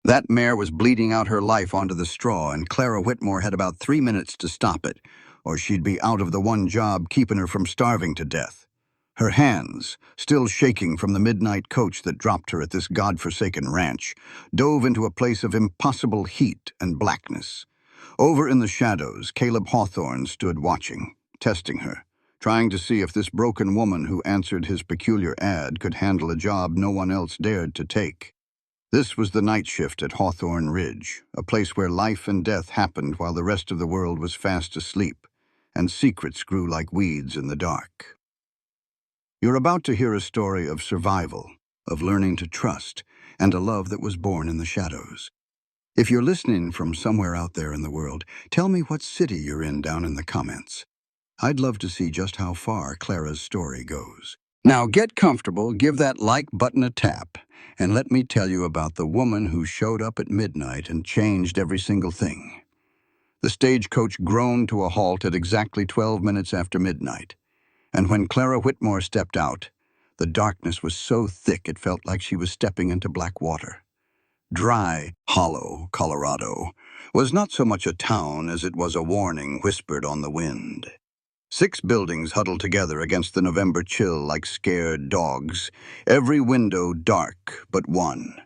That mare was bleeding out her life onto the straw, and Clara Whitmore had about 3 minutes to stop it, or she'd be out of the one job keeping her from starving to death. Her hands, still shaking from the midnight coach that dropped her at this godforsaken ranch, dove into a place of impossible heat and blackness. Over in the shadows, Caleb Hawthorne stood watching, testing her, trying to see if this broken woman who answered his peculiar ad could handle a job no one else dared to take. This was the night shift at Hawthorne Ridge, a place where life and death happened while the rest of the world was fast asleep, and secrets grew like weeds in the dark. You're about to hear a story of survival, of learning to trust, and a love that was born in the shadows. If you're listening from somewhere out there in the world, tell me what city you're in down in the comments. I'd love to see just how far Clara's story goes. Now get comfortable, give that like button a tap, and let me tell you about the woman who showed up at midnight and changed every single thing. The stagecoach groaned to a halt at exactly 12 minutes after midnight, and when Clara Whitmore stepped out, the darkness was so thick it felt like she was stepping into black water. Dry Hollow, Colorado, was not so much a town as it was a warning whispered on the wind. 6 buildings huddled together against the November chill like scared dogs, every window dark but one.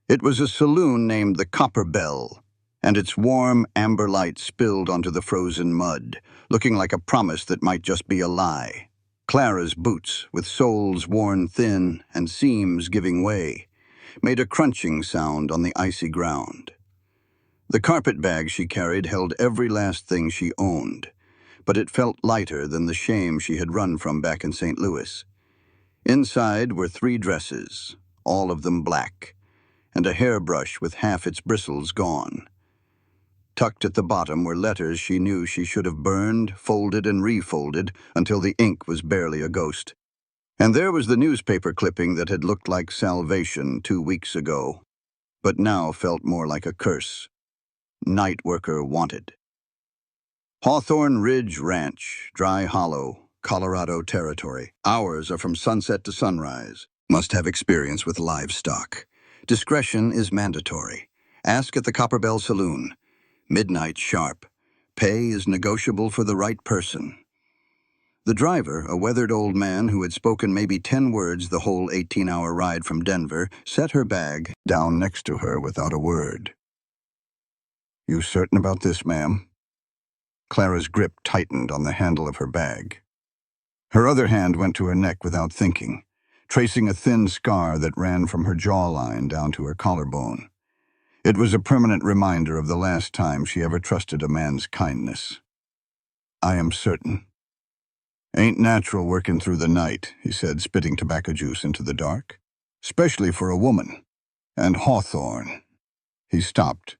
It was a saloon named the Copper Bell, and its warm amber light spilled onto the frozen mud, looking like a promise that might just be a lie. Clara's boots, with soles worn thin and seams giving way, made a crunching sound on the icy ground. The carpet bag she carried held every last thing she owned, but it felt lighter than the shame she had run from back in St. Louis. Inside were 3 dresses, all of them black, and a hairbrush with half its bristles gone. Tucked at the bottom were letters she knew she should have burned, folded, and refolded until the ink was barely a ghost. And there was the newspaper clipping that had looked like salvation 2 weeks ago, but now felt more like a curse. Night worker wanted. Hawthorne Ridge Ranch, Dry Hollow, Colorado territory. Hours are from sunset to sunrise. Must have experience with livestock. Discretion is mandatory. Ask at the Copper Bell Saloon. Midnight sharp. Pay is negotiable for the right person. The driver, a weathered old man who had spoken maybe 10 words the whole 18-hour ride from Denver, set her bag down next to her without a word. "You certain about this, ma'am?" Clara's grip tightened on the handle of her bag. Her other hand went to her neck without thinking, tracing a thin scar that ran from her jawline down to her collarbone. It was a permanent reminder of the last time she ever trusted a man's kindness. "I am certain." "Ain't natural working through the night," he said, spitting tobacco juice into the dark. "Especially for a woman. And Hawthorne." He stopped,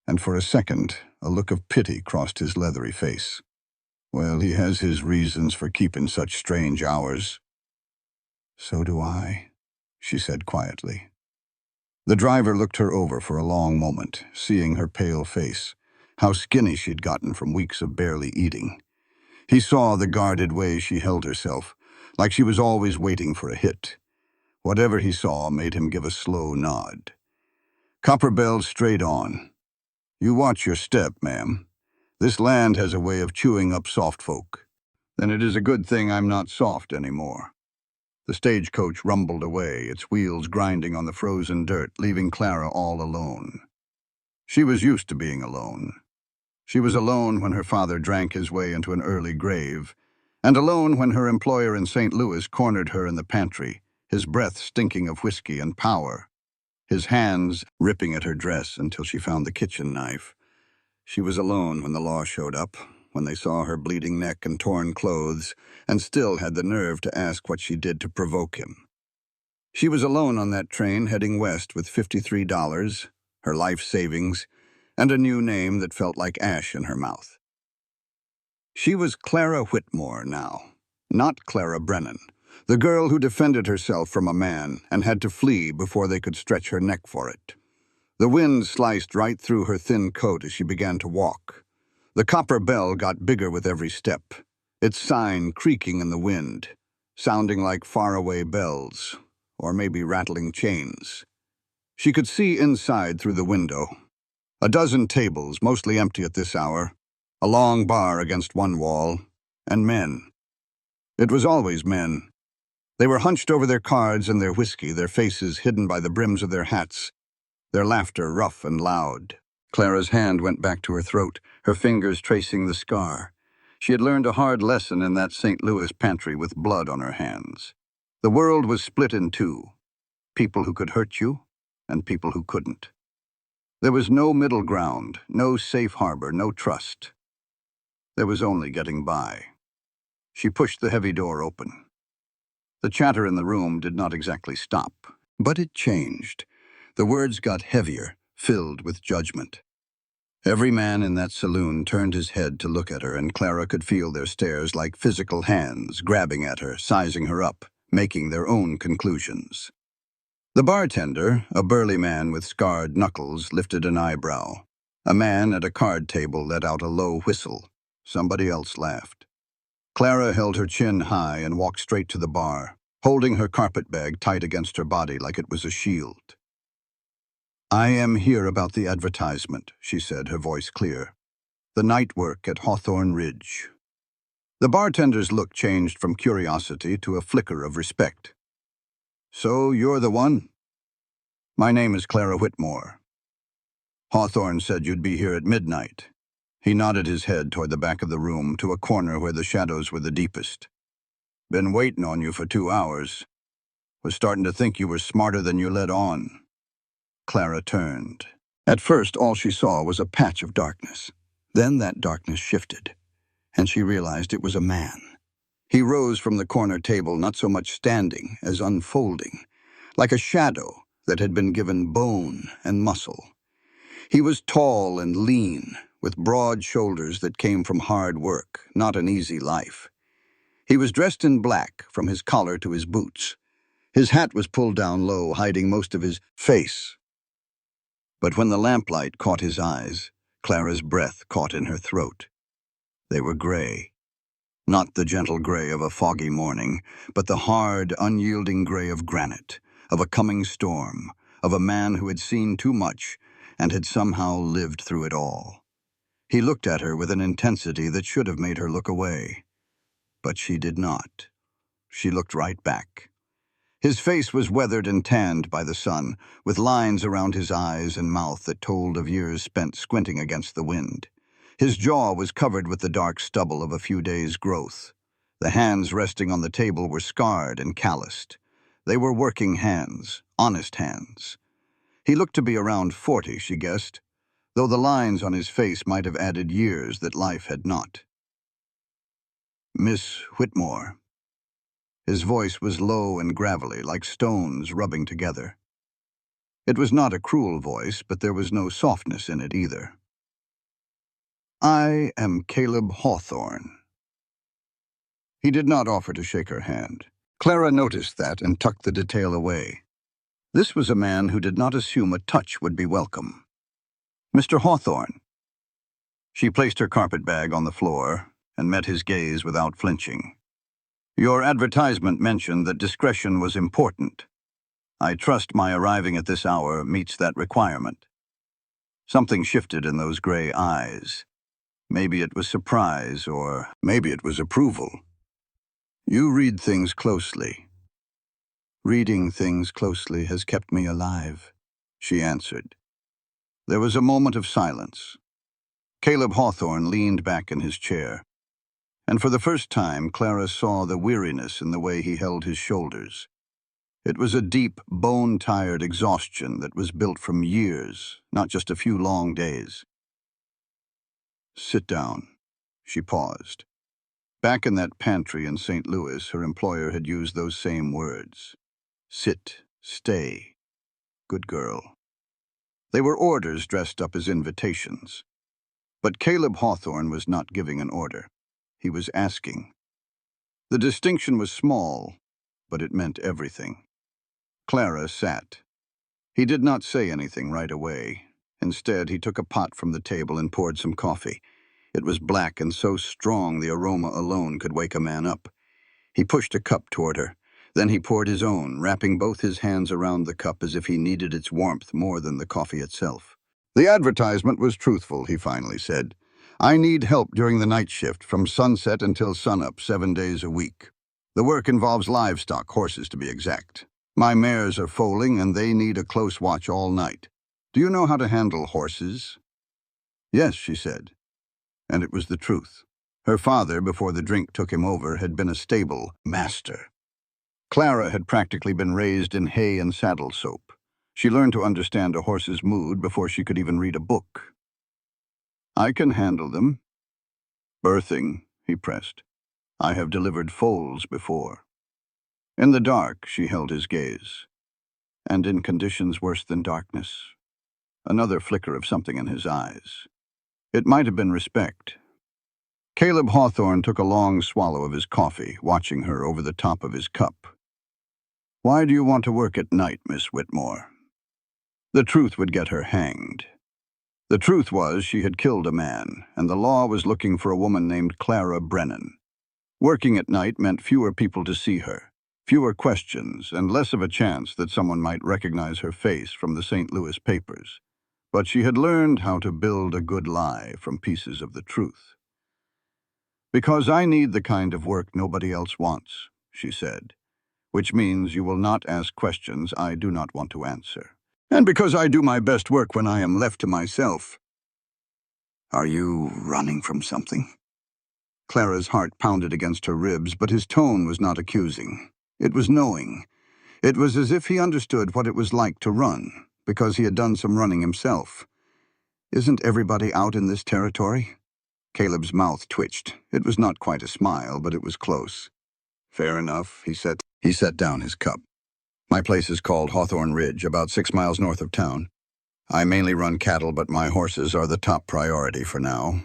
and for a second, a look of pity crossed his leathery face. "Well, he has his reasons for keeping such strange hours." "So do I," she said quietly. The driver looked her over for a long moment, seeing her pale face, how skinny she'd gotten from weeks of barely eating. He saw the guarded way she held herself, like she was always waiting for a hit. Whatever he saw made him give a slow nod. Copper Bell straight on. "You watch your step, ma'am. This land has a way of chewing up soft folk. Then it is a good thing I'm not soft anymore." The stagecoach rumbled away, its wheels grinding on the frozen dirt, leaving Clara all alone. She was used to being alone. She was alone when her father drank his way into an early grave, and alone when her employer in St. Louis cornered her in the pantry, his breath stinking of whiskey and power, his hands ripping at her dress until she found the kitchen knife. She was alone when the law showed up, when they saw her bleeding neck and torn clothes, and still had the nerve to ask what she did to provoke him. She was alone on that train heading west with $53, her life savings, and a new name that felt like ash in her mouth. She was Clara Whitmore now, not Clara Brennan, the girl who defended herself from a man and had to flee before they could stretch her neck for it. The wind sliced right through her thin coat as she began to walk. The Copper Bell got bigger with every step, its sign creaking in the wind, sounding like faraway bells, or maybe rattling chains. She could see inside through the window. A dozen tables, mostly empty at this hour, a long bar against one wall, and men. It was always men. They were hunched over their cards and their whiskey, their faces hidden by the brims of their hats, their laughter rough and loud. Clara's hand went back to her throat, her fingers tracing the scar. She had learned a hard lesson in that St. Louis pantry with blood on her hands. The world was split in two, people who could hurt you and people who couldn't. There was no middle ground, no safe harbor, no trust. There was only getting by. She pushed the heavy door open. The chatter in the room did not exactly stop, but it changed. The words got heavier, filled with judgment. Every man in that saloon turned his head to look at her, and Clara could feel their stares like physical hands, grabbing at her, sizing her up, making their own conclusions. The bartender, a burly man with scarred knuckles, lifted an eyebrow. A man at a card table let out a low whistle. Somebody else laughed. Clara held her chin high and walked straight to the bar, holding her carpetbag tight against her body like it was a shield. "I am here about the advertisement," she said, her voice clear. "The night work at Hawthorne Ridge." The bartender's look changed from curiosity to a flicker of respect. "So you're the one?" "My name is Clara Whitmore. Hawthorne said you'd be here at midnight." He nodded his head toward the back of the room, to a corner where the shadows were the deepest. "Been waiting on you for 2 hours. Was starting to think you were smarter than you let on." Clara turned. At first, all she saw was a patch of darkness. Then that darkness shifted, and she realized it was a man. He rose from the corner table, not so much standing as unfolding, like a shadow that had been given bone and muscle. He was tall and lean, with broad shoulders that came from hard work, not an easy life. He was dressed in black, from his collar to his boots. His hat was pulled down low, hiding most of his face. But when the lamplight caught his eyes, Clara's breath caught in her throat. They were gray. Not the gentle gray of a foggy morning, but the hard, unyielding gray of granite, of a coming storm, of a man who had seen too much and had somehow lived through it all. He looked at her with an intensity that should have made her look away. But she did not. She looked right back. His face was weathered and tanned by the sun, with lines around his eyes and mouth that told of years spent squinting against the wind. His jaw was covered with the dark stubble of a few days' growth. The hands resting on the table were scarred and calloused. They were working hands, honest hands. He looked to be around 40, she guessed, though the lines on his face might have added years that life had not. "Miss Whitmore." His voice was low and gravelly, like stones rubbing together. It was not a cruel voice, but there was no softness in it either. "I am Caleb Hawthorne." He did not offer to shake her hand. Clara noticed that and tucked the detail away. This was a man who did not assume a touch would be welcome. "Mr. Hawthorne." She placed her carpetbag on the floor and met his gaze without flinching. "Your advertisement mentioned that discretion was important. I trust my arriving at this hour meets that requirement." Something shifted in those gray eyes. Maybe it was surprise, or maybe it was approval. "You read things closely." "Reading things closely has kept me alive," she answered. There was a moment of silence. Caleb Hawthorne leaned back in his chair, and for the first time Clara saw the weariness in the way he held his shoulders. It was a deep, bone-tired exhaustion that was built from years, not just a few long days. "Sit down." She paused. Back in that pantry in St. Louis, her employer had used those same words. Sit, stay, good girl. They were orders dressed up as invitations. But Caleb Hawthorne was not giving an order. He was asking. The distinction was small, but it meant everything. Clara sat. He did not say anything right away. Instead, he took a pot from the table and poured some coffee. It was black and so strong the aroma alone could wake a man up. He pushed a cup toward her, Then he poured his own, wrapping both his hands around the cup as if he needed its warmth more than the coffee itself. The advertisement was truthful, he finally said. I need help during the night shift, from sunset until sunup, 7 days a week. The work involves livestock, horses to be exact. My mares are foaling, and they need a close watch all night. Do you know how to handle horses? Yes, she said. And it was the truth. Her father, before the drink took him over, had been a stable master. Clara had practically been raised in hay and saddle soap. She learned to understand a horse's mood before she could even read a book. I can handle them. Birthing, he pressed. I have delivered foals before. In the dark, she held his gaze. And in conditions worse than darkness. Another flicker of something in his eyes. It might have been respect. Caleb Hawthorne took a long swallow of his coffee, watching her over the top of his cup. Why do you want to work at night, Miss Whitmore? The truth would get her hanged. The truth was she had killed a man, and the law was looking for a woman named Clara Brennan. Working at night meant fewer people to see her, fewer questions, and less of a chance that someone might recognize her face from the St. Louis papers. But she had learned how to build a good lie from pieces of the truth. Because I need the kind of work nobody else wants, she said, which means you will not ask questions I do not want to answer. And because I do my best work when I am left to myself. Are you running from something? Clara's heart pounded against her ribs, but his tone was not accusing. It was knowing. It was as if he understood what it was like to run, because he had done some running himself. Isn't everybody out in this territory? Caleb's mouth twitched. It was not quite a smile, but it was close. Fair enough, he said. He set down his cup. My place is called Hawthorne Ridge, about 6 miles north of town. I mainly run cattle, but my horses are the top priority for now.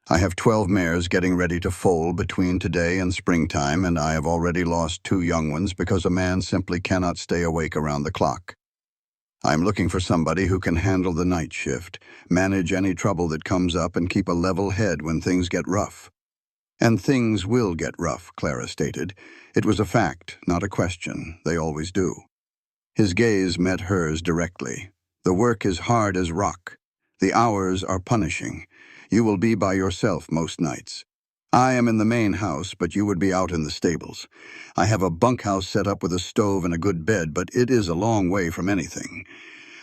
I have 12 mares getting ready to foal between today and springtime, and I have already lost 2 young ones because a man simply cannot stay awake around the clock. I'm looking for somebody who can handle the night shift, manage any trouble that comes up, and keep a level head when things get rough. And things will get rough, Clara stated. It was a fact, not a question. They always do. His gaze met hers directly. The work is hard as rock. The hours are punishing. You will be by yourself most nights. I am in the main house, but you would be out in the stables. I have a bunkhouse set up with a stove and a good bed, but it is a long way from anything.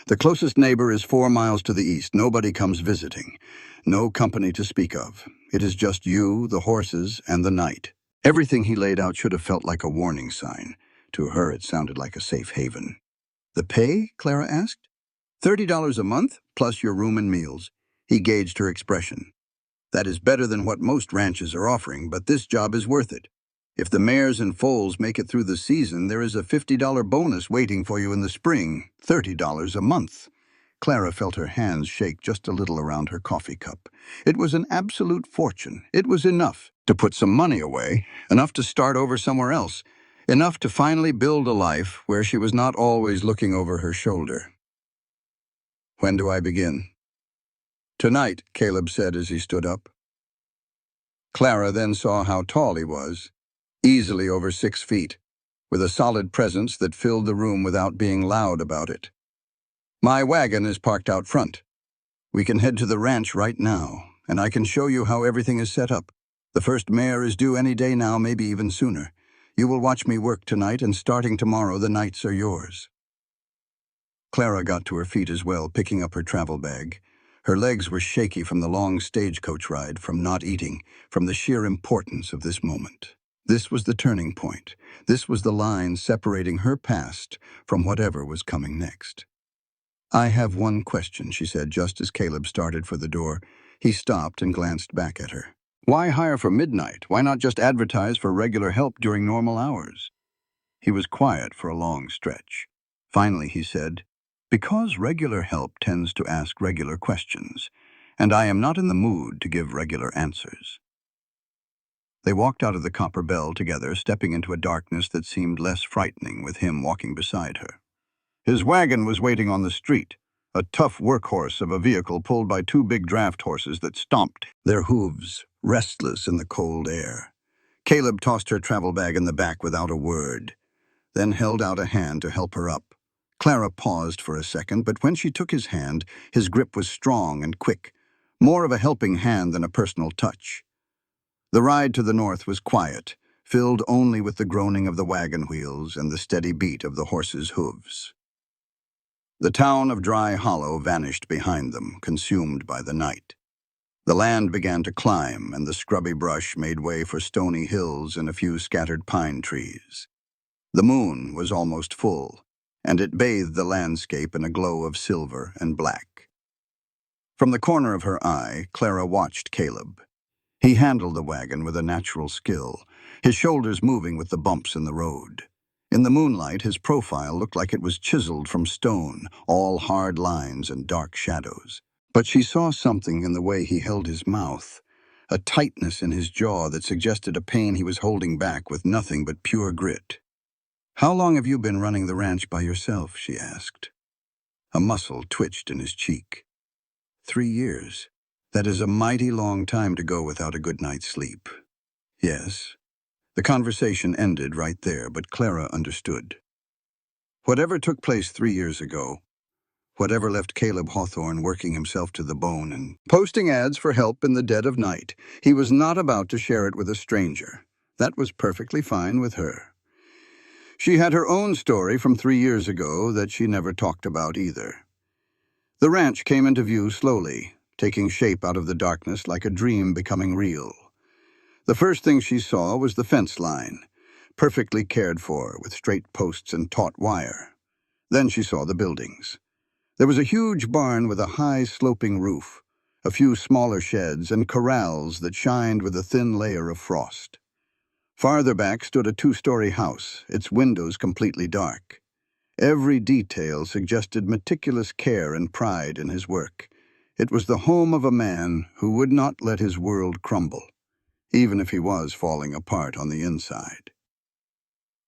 The closest neighbor is 4 miles to the east. Nobody comes visiting. No company to speak of. It is just you, the horses, and the night. Everything he laid out should have felt like a warning sign. To her, it sounded like a safe haven. The pay? Clara asked. $30 a month, plus your room and meals. He gauged her expression. That is better than what most ranches are offering, but this job is worth it. If the mares and foals make it through the season, there is a $50 bonus waiting for you in the spring, $30 a month. Clara felt her hands shake just a little around her coffee cup. It was an absolute fortune. It was enough to put some money away, enough to start over somewhere else, enough to finally build a life where she was not always looking over her shoulder. When do I begin? Tonight, Caleb said as he stood up. Clara then saw how tall he was, easily over 6 feet, with a solid presence that filled the room without being loud about it. My wagon is parked out front. We can head to the ranch right now, and I can show you how everything is set up. The first mare is due any day now, maybe even sooner. You will watch me work tonight, and starting tomorrow, the nights are yours. Clara got to her feet as well, picking up her travel bag. Her legs were shaky from the long stagecoach ride, from not eating, from the sheer importance of this moment. This was the turning point. This was the line separating her past from whatever was coming next. I have one question, she said just as Caleb started for the door. He stopped and glanced back at her. Why hire for midnight? Why not just advertise for regular help during normal hours? He was quiet for a long stretch. Finally, he said, because regular help tends to ask regular questions, and I am not in the mood to give regular answers. They walked out of the Copper Bell together, stepping into a darkness that seemed less frightening with him walking beside her. His wagon was waiting on the street, a tough workhorse of a vehicle pulled by 2 big draft horses that stomped, their hooves restless in the cold air. Caleb tossed her travel bag in the back without a word. then held out a hand to help her up. Clara paused for a second, but when she took his hand, his grip was strong and quick, more of a helping hand than a personal touch. The ride to the north was quiet, filled only with the groaning of the wagon wheels and the steady beat of the horses' hooves. The town of Dry Hollow vanished behind them, consumed by the night. The land began to climb, and the scrubby brush made way for stony hills and a few scattered pine trees. The moon was almost full, and it bathed the landscape in a glow of silver and black. From the corner of her eye, Clara watched Caleb. He handled the wagon with a natural skill, his shoulders moving with the bumps in the road. In the moonlight, his profile looked like it was chiseled from stone, all hard lines and dark shadows. But she saw something in the way he held his mouth, a tightness in his jaw that suggested a pain he was holding back with nothing but pure grit. "How long have you been running the ranch by yourself?" she asked. A muscle twitched in his cheek. 3 years. That is a mighty long time to go without a good night's sleep. Yes. The conversation ended right there, but Clara understood. Whatever took place 3 years ago, whatever left Caleb Hawthorne working himself to the bone and posting ads for help in the dead of night, he was not about to share it with a stranger. That was perfectly fine with her. She had her own story from 3 years ago that she never talked about either. The ranch came into view slowly, taking shape out of the darkness like a dream becoming real. The first thing she saw was the fence line, perfectly cared for, with straight posts and taut wire. Then she saw the buildings. There was a huge barn with a high, sloping roof, a few smaller sheds, and corrals that shined with a thin layer of frost. Farther back stood a 2-story house, its windows completely dark. Every detail suggested meticulous care and pride in his work. It was the home of a man who would not let his world crumble, even if he was falling apart on the inside.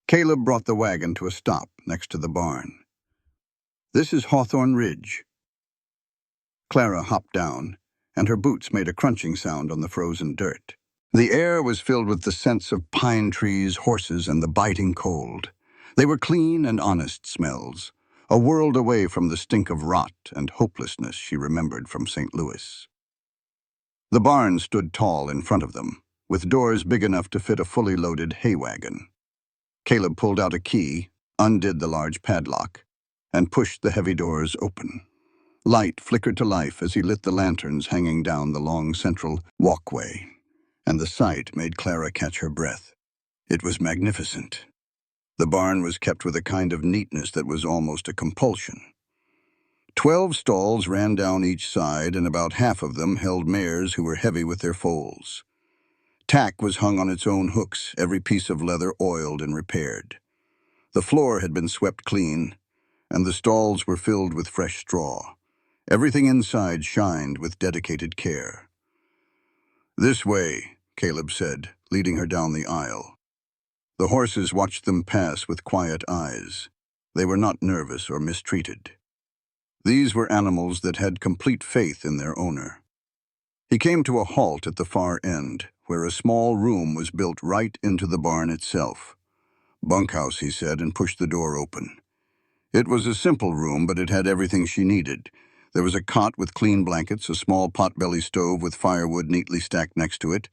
Caleb brought the wagon to a stop next to the barn. "This is Hawthorne Ridge." Clara hopped down, and her boots made a crunching sound on the frozen dirt. The air was filled with the scents of pine trees, horses, and the biting cold. They were clean and honest smells, a world away from the stink of rot and hopelessness she remembered from St. Louis. The barn stood tall in front of them, with doors big enough to fit a fully loaded hay wagon. Caleb pulled out a key, undid the large padlock, and pushed the heavy doors open. Light flickered to life as he lit the lanterns hanging down the long central walkway, and the sight made Clara catch her breath. It was magnificent. The barn was kept with a kind of neatness that was almost a compulsion. 12 stalls ran down each side, and about half of them held mares who were heavy with their foals. Tack was hung on its own hooks, every piece of leather oiled and repaired. The floor had been swept clean, and the stalls were filled with fresh straw. Everything inside shined with dedicated care. "This way," Caleb said, leading her down the aisle. The horses watched them pass with quiet eyes. They were not nervous or mistreated. These were animals that had complete faith in their owner. He came to a halt at the far end, where a small room was built right into the barn itself. "Bunkhouse," he said, and pushed the door open. It was a simple room, but it had everything she needed. There was a cot with clean blankets, a small pot-belly stove with firewood neatly stacked next to it,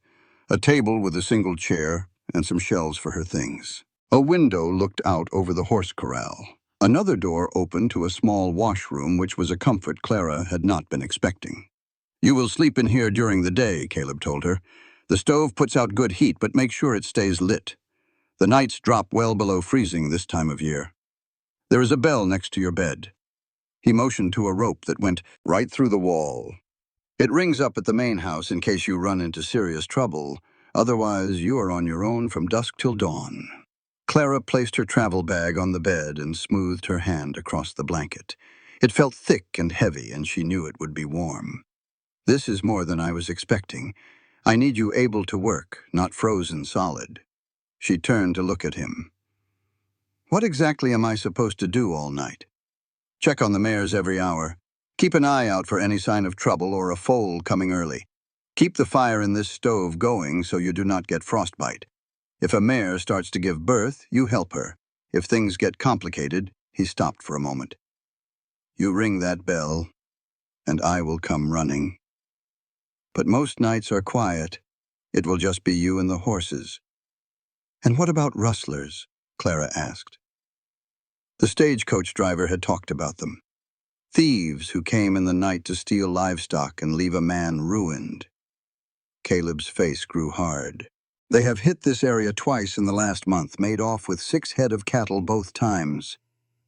a table with a single chair, and some shelves for her things. A window looked out over the horse corral. Another door opened to a small washroom, which was a comfort Clara had not been expecting. "You will sleep in here during the day," Caleb told her. "The stove puts out good heat, but make sure it stays lit. The nights drop well below freezing this time of year. There is a bell next to your bed." He motioned to a rope that went right through the wall. "It rings up at the main house in case you run into serious trouble. Otherwise, you are on your own from dusk till dawn." Clara placed her travel bag on the bed and smoothed her hand across the blanket. It felt thick and heavy, and she knew it would be warm. "This is more than I was expecting. I need you able to work, not frozen solid." She turned to look at him. "What exactly am I supposed to do all night?" "Check on the mares every hour. Keep an eye out for any sign of trouble or a foal coming early. Keep the fire in this stove going so you do not get frostbite. If a mare starts to give birth, you help her. If things get complicated, he stopped for a moment. You ring that bell, and I will come running. But most nights are quiet. It will just be you and the horses. And what about rustlers? Clara asked. The stagecoach driver had talked about them. Thieves who came in the night to steal livestock and leave a man ruined. Caleb's face grew hard. They have hit this area twice in the last month, made off with 6 head of cattle both times.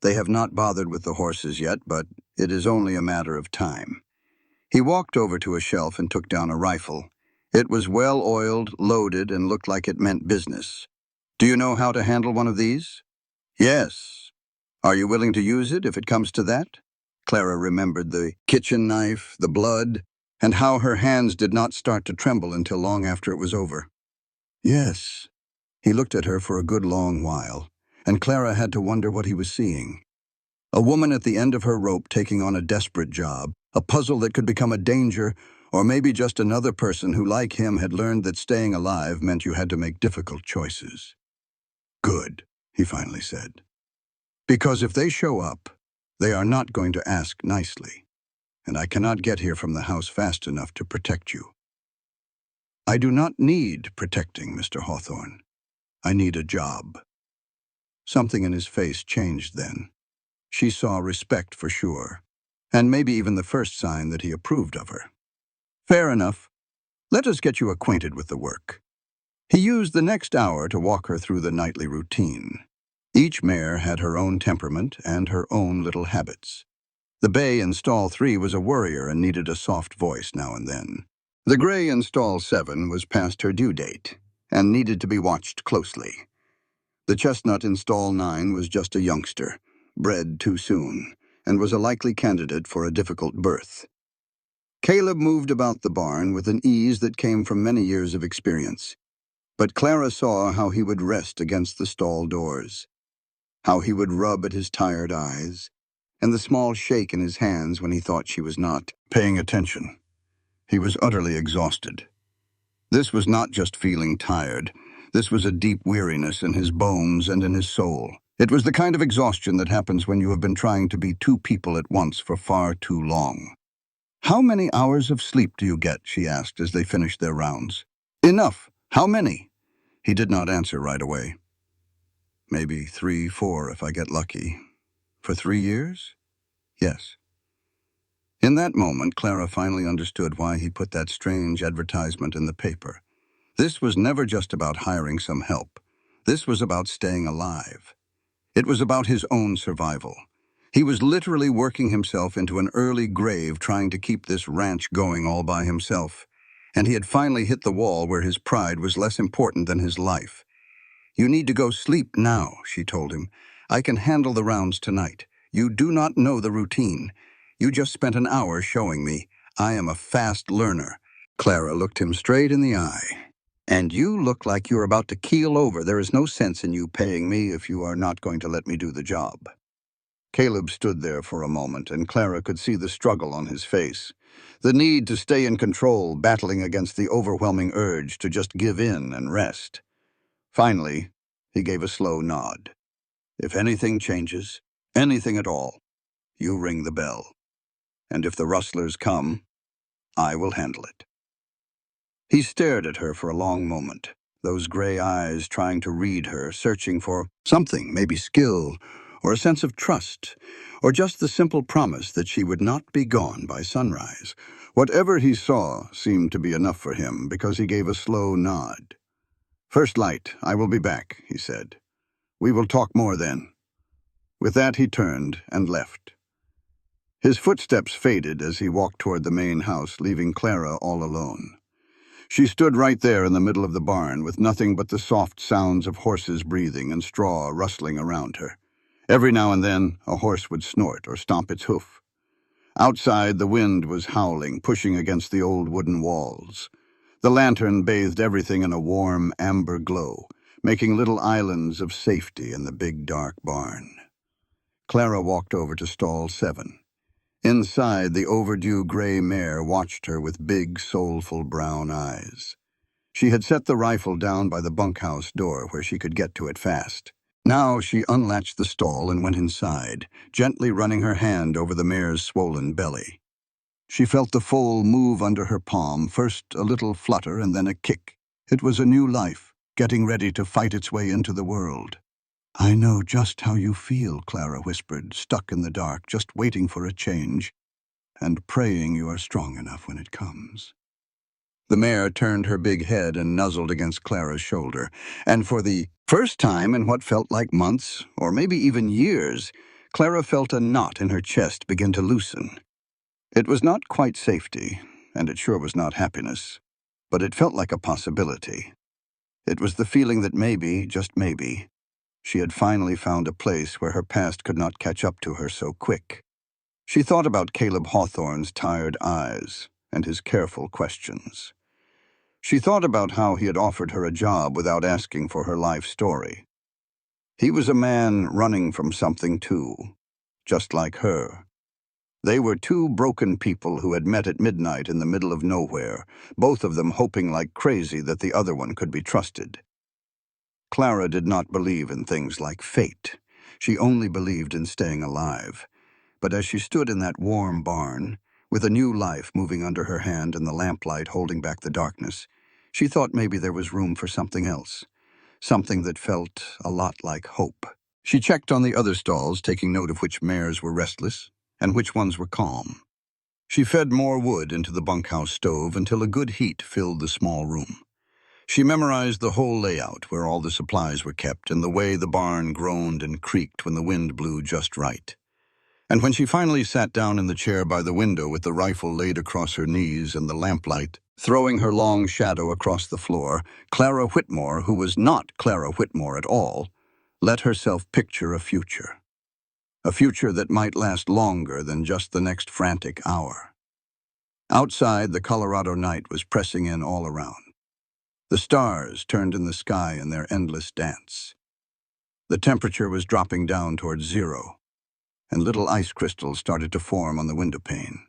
They have not bothered with the horses yet, but it is only a matter of time. He walked over to a shelf and took down a rifle. It was well-oiled, loaded, and looked like it meant business. Do you know how to handle one of these? Yes. Are you willing to use it if it comes to that? Clara remembered the kitchen knife, the blood, and how her hands did not start to tremble until long after it was over. Yes. He looked at her for a good long while, and Clara had to wonder what he was seeing. A woman at the end of her rope taking on a desperate job, a puzzle that could become a danger, or maybe just another person who, like him, had learned that staying alive meant you had to make difficult choices. Good, he finally said. Because if they show up, they are not going to ask nicely, and I cannot get here from the house fast enough to protect you. I do not need protecting, Mr. Hawthorne. I need a job. Something in his face changed then. She saw respect for sure, and maybe even the first sign that he approved of her. Fair enough. Let us get you acquainted with the work. He used the next hour to walk her through the nightly routine. Each mare had her own temperament and her own little habits. The bay in stall 3 was a worrier and needed a soft voice now and then. The gray in stall 7 was past her due date and needed to be watched closely. The chestnut in stall 9 was just a youngster, bred too soon, and was a likely candidate for a difficult birth. Caleb moved about the barn with an ease that came from many years of experience, but Clara saw how he would rest against the stall doors, how he would rub at his tired eyes, and the small shake in his hands when he thought she was not paying attention. He was utterly exhausted. This was not just feeling tired. This was a deep weariness in his bones and in his soul. It was the kind of exhaustion that happens when you have been trying to be 2 people at once for far too long. How many hours of sleep do you get? She asked as they finished their rounds. Enough. How many? He did not answer right away. Maybe 3, 4 if I get lucky. For 3 years? Yes. In that moment, Clara finally understood why he put that strange advertisement in the paper. This was never just about hiring some help. This was about staying alive. It was about his own survival. He was literally working himself into an early grave trying to keep this ranch going all by himself. And he had finally hit the wall where his pride was less important than his life. You need to go sleep now, she told him. I can handle the rounds tonight. You do not know the routine. You just spent an hour showing me. I am a fast learner. Clara looked him straight in the eye. And you look like you're about to keel over. There is no sense in you paying me if you are not going to let me do the job. Caleb stood there for a moment, and Clara could see the struggle on his face. The need to stay in control, battling against the overwhelming urge to just give in and rest. Finally, he gave a slow nod. If anything changes, anything at all, you ring the bell. And if the rustlers come, I will handle it. He stared at her for a long moment, those gray eyes trying to read her, searching for something, maybe skill, or a sense of trust, or just the simple promise that she would not be gone by sunrise. Whatever he saw seemed to be enough for him because he gave a slow nod. First light, I will be back, he said. We will talk more then. With that, he turned and left. His footsteps faded as he walked toward the main house, leaving Clara all alone. She stood right there in the middle of the barn with nothing but the soft sounds of horses breathing and straw rustling around her. Every now and then, a horse would snort or stomp its hoof. Outside, the wind was howling, pushing against the old wooden walls. The lantern bathed everything in a warm, amber glow, making little islands of safety in the big, dark barn. Clara walked over to stall 7. Inside, the overdue gray mare watched her with big, soulful brown eyes. She had set the rifle down by the bunkhouse door where she could get to it fast. Now she unlatched the stall and went inside, gently running her hand over the mare's swollen belly. She felt the foal move under her palm, first a little flutter and then a kick. It was a new life, getting ready to fight its way into the world. "I know just how you feel," Clara whispered, stuck in the dark, just waiting for a change, and praying you are strong enough when it comes. The mare turned her big head and nuzzled against Clara's shoulder, and for the first time in what felt like months, or maybe even years, Clara felt a knot in her chest begin to loosen. It was not quite safety, and it sure was not happiness, but it felt like a possibility. It was the feeling that maybe, just maybe, she had finally found a place where her past could not catch up to her so quick. She thought about Caleb Hawthorne's tired eyes and his careful questions. She thought about how he had offered her a job without asking for her life story. He was a man running from something too, just like her. They were two broken people who had met at midnight in the middle of nowhere, both of them hoping like crazy that the other one could be trusted. Clara did not believe in things like fate. She only believed in staying alive. But as she stood in that warm barn, with a new life moving under her hand and the lamplight holding back the darkness, she thought maybe there was room for something else, something that felt a lot like hope. She checked on the other stalls, taking note of which mares were restless and which ones were calm. She fed more wood into the bunkhouse stove until a good heat filled the small room. She memorized the whole layout, where all the supplies were kept, and the way the barn groaned and creaked when the wind blew just right. And when she finally sat down in the chair by the window with the rifle laid across her knees and the lamplight throwing her long shadow across the floor, Clara Whitmore, who was not Clara Whitmore at all, let herself picture a future. A future that might last longer than just the next frantic hour. Outside, the Colorado night was pressing in all around. The stars turned in the sky in their endless dance. The temperature was dropping down towards zero, and little ice crystals started to form on the windowpane.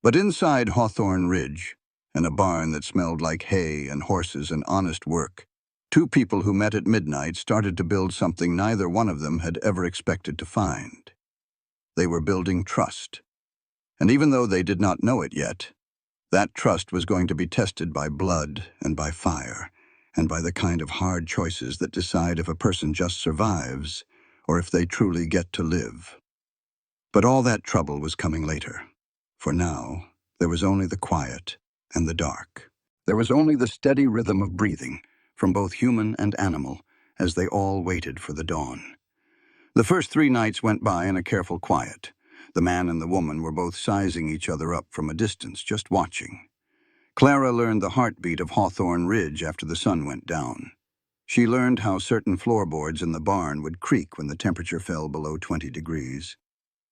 But inside Hawthorne Ridge, in a barn that smelled like hay and horses and honest work, two people who met at midnight started to build something neither one of them had ever expected to find. They were building trust. And even though they did not know it yet, that trust was going to be tested by blood and by fire, and by the kind of hard choices that decide if a person just survives or if they truly get to live. But all that trouble was coming later. For now, there was only the quiet and the dark. There was only the steady rhythm of breathing, from both human and animal, as they all waited for the dawn. The first 3 nights went by in a careful quiet. The man and the woman were both sizing each other up from a distance, just watching. Clara learned the heartbeat of Hawthorne Ridge after the sun went down. She learned how certain floorboards in the barn would creak when the temperature fell below 20 degrees.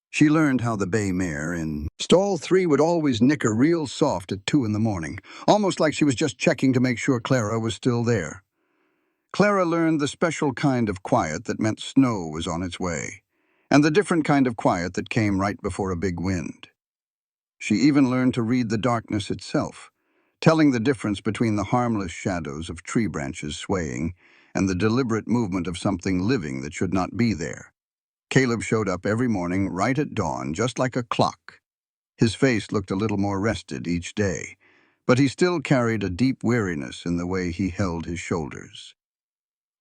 She learned how the bay mare in stall 3 would always nicker real soft at 2 in the morning, almost like she was just checking to make sure Clara was still there. Clara learned the special kind of quiet that meant snow was on its way, and the different kind of quiet that came right before a big wind. She even learned to read the darkness itself, telling the difference between the harmless shadows of tree branches swaying and the deliberate movement of something living that should not be there. Caleb showed up every morning right at dawn, just like a clock. His face looked a little more rested each day, but he still carried a deep weariness in the way he held his shoulders.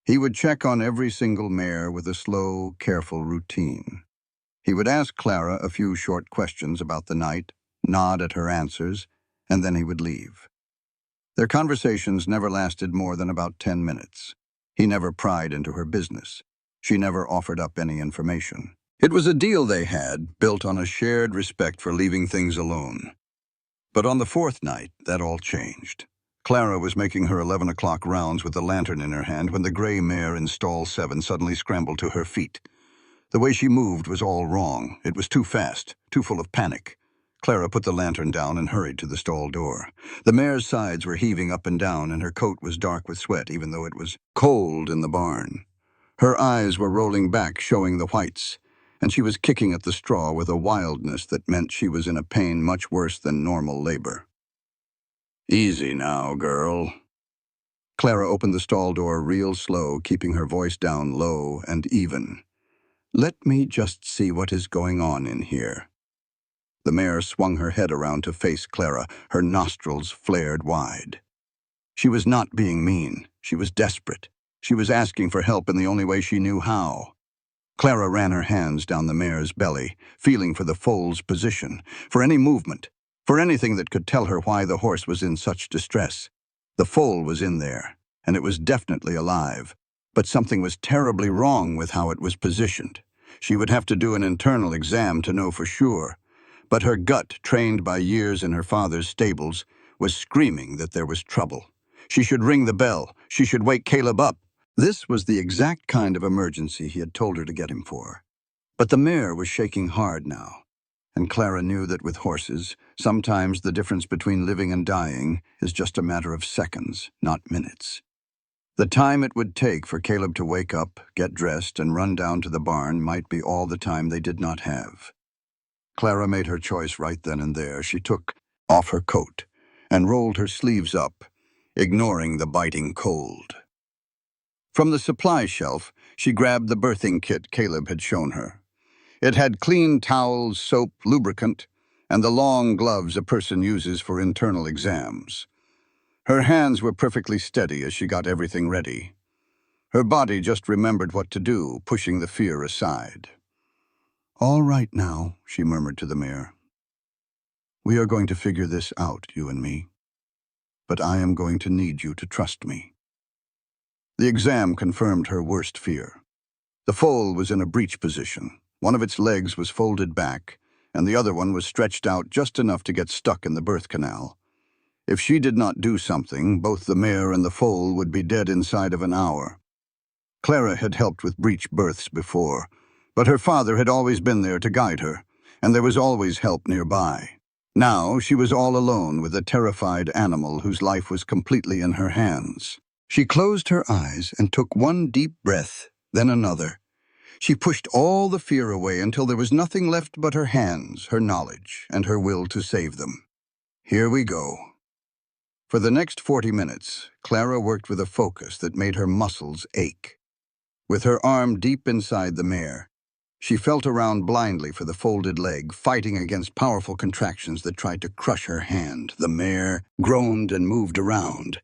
He would check on every single mare with a slow, careful routine. He would ask Clara a few short questions about the night, nod at her answers, and then he would leave. Their conversations never lasted more than about 10 minutes. He never pried into her business. She never offered up any information. It was a deal they had, built on a shared respect for leaving things alone. But on the 4th night, that all changed. Clara was making her 11 o'clock rounds with the lantern in her hand when the gray mare in stall 7 suddenly scrambled to her feet. The way she moved was all wrong. It was too fast, too full of panic. Clara put the lantern down and hurried to the stall door. The mare's sides were heaving up and down, and her coat was dark with sweat, even though it was cold in the barn. Her eyes were rolling back, showing the whites, and she was kicking at the straw with a wildness that meant she was in a pain much worse than normal labor. "Easy now, girl." Clara opened the stall door real slow, keeping her voice down low and even. "Let me just see what is going on in here." The mare swung her head around to face Clara, her nostrils flared wide. She was not being mean. She was desperate. She was asking for help in the only way she knew how. Clara ran her hands down the mare's belly, feeling for the foal's position, for any movement, for anything that could tell her why the horse was in such distress. The foal was in there, and it was definitely alive, but something was terribly wrong with how it was positioned. She would have to do an internal exam to know for sure, but her gut, trained by years in her father's stables, was screaming that there was trouble. She should ring the bell. She should wake Caleb up. This was the exact kind of emergency he had told her to get him for. But the mare was shaking hard now, and Clara knew that with horses, sometimes the difference between living and dying is just a matter of seconds, not minutes. The time it would take for Caleb to wake up, get dressed, and run down to the barn might be all the time they did not have. Clara made her choice right then and there. She took off her coat and rolled her sleeves up, ignoring the biting cold. From the supply shelf, she grabbed the birthing kit Caleb had shown her. It had clean towels, soap, lubricant, and the long gloves a person uses for internal exams. Her hands were perfectly steady as she got everything ready. Her body just remembered what to do, pushing the fear aside. "All right now," she murmured to the mare. "We are going to figure this out, you and me. But I am going to need you to trust me." The exam confirmed her worst fear. The foal was in a breech position. One of its legs was folded back, and the other one was stretched out just enough to get stuck in the birth canal. If she did not do something, both the mare and the foal would be dead inside of an hour. Clara had helped with breech births before, but her father had always been there to guide her, and there was always help nearby. Now she was all alone with a terrified animal whose life was completely in her hands. She closed her eyes and took one deep breath, then another. She pushed all the fear away until there was nothing left but her hands, her knowledge, and her will to save them. Here we go. For the next 40 minutes, Clara worked with a focus that made her muscles ache. With her arm deep inside the mare, she felt around blindly for the folded leg, fighting against powerful contractions that tried to crush her hand. The mare groaned and moved around,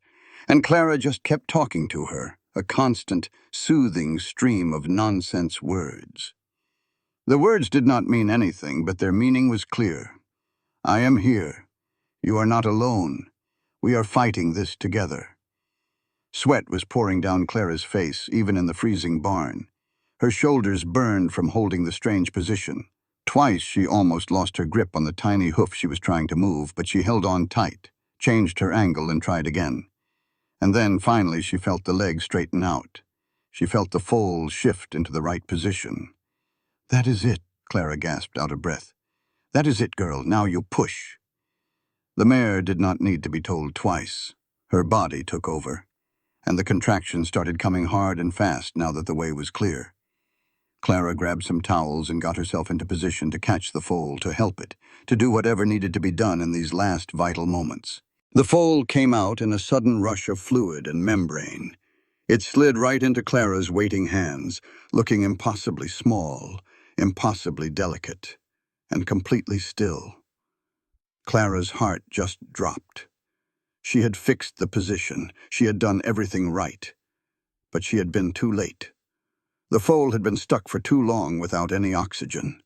and Clara just kept talking to her, a constant, soothing stream of nonsense words. The words did not mean anything, but their meaning was clear. "I am here. You are not alone. We are fighting this together." Sweat was pouring down Clara's face, even in the freezing barn. Her shoulders burned from holding the strange position. Twice she almost lost her grip on the tiny hoof she was trying to move, but she held on tight, changed her angle, and tried again. And then, finally, she felt the leg straighten out. She felt the foal shift into the right position. "That is it," Clara gasped, out of breath. "That is it, girl. Now you push." The mare did not need to be told twice. Her body took over, and the contractions started coming hard and fast now that the way was clear. Clara grabbed some towels and got herself into position to catch the foal, to help it, to do whatever needed to be done in these last vital moments. The foal came out in a sudden rush of fluid and membrane. It slid right into Clara's waiting hands, looking impossibly small, impossibly delicate, and completely still. Clara's heart just dropped. She had fixed the position. She had done everything right. But she had been too late. The foal had been stuck for too long without any oxygen.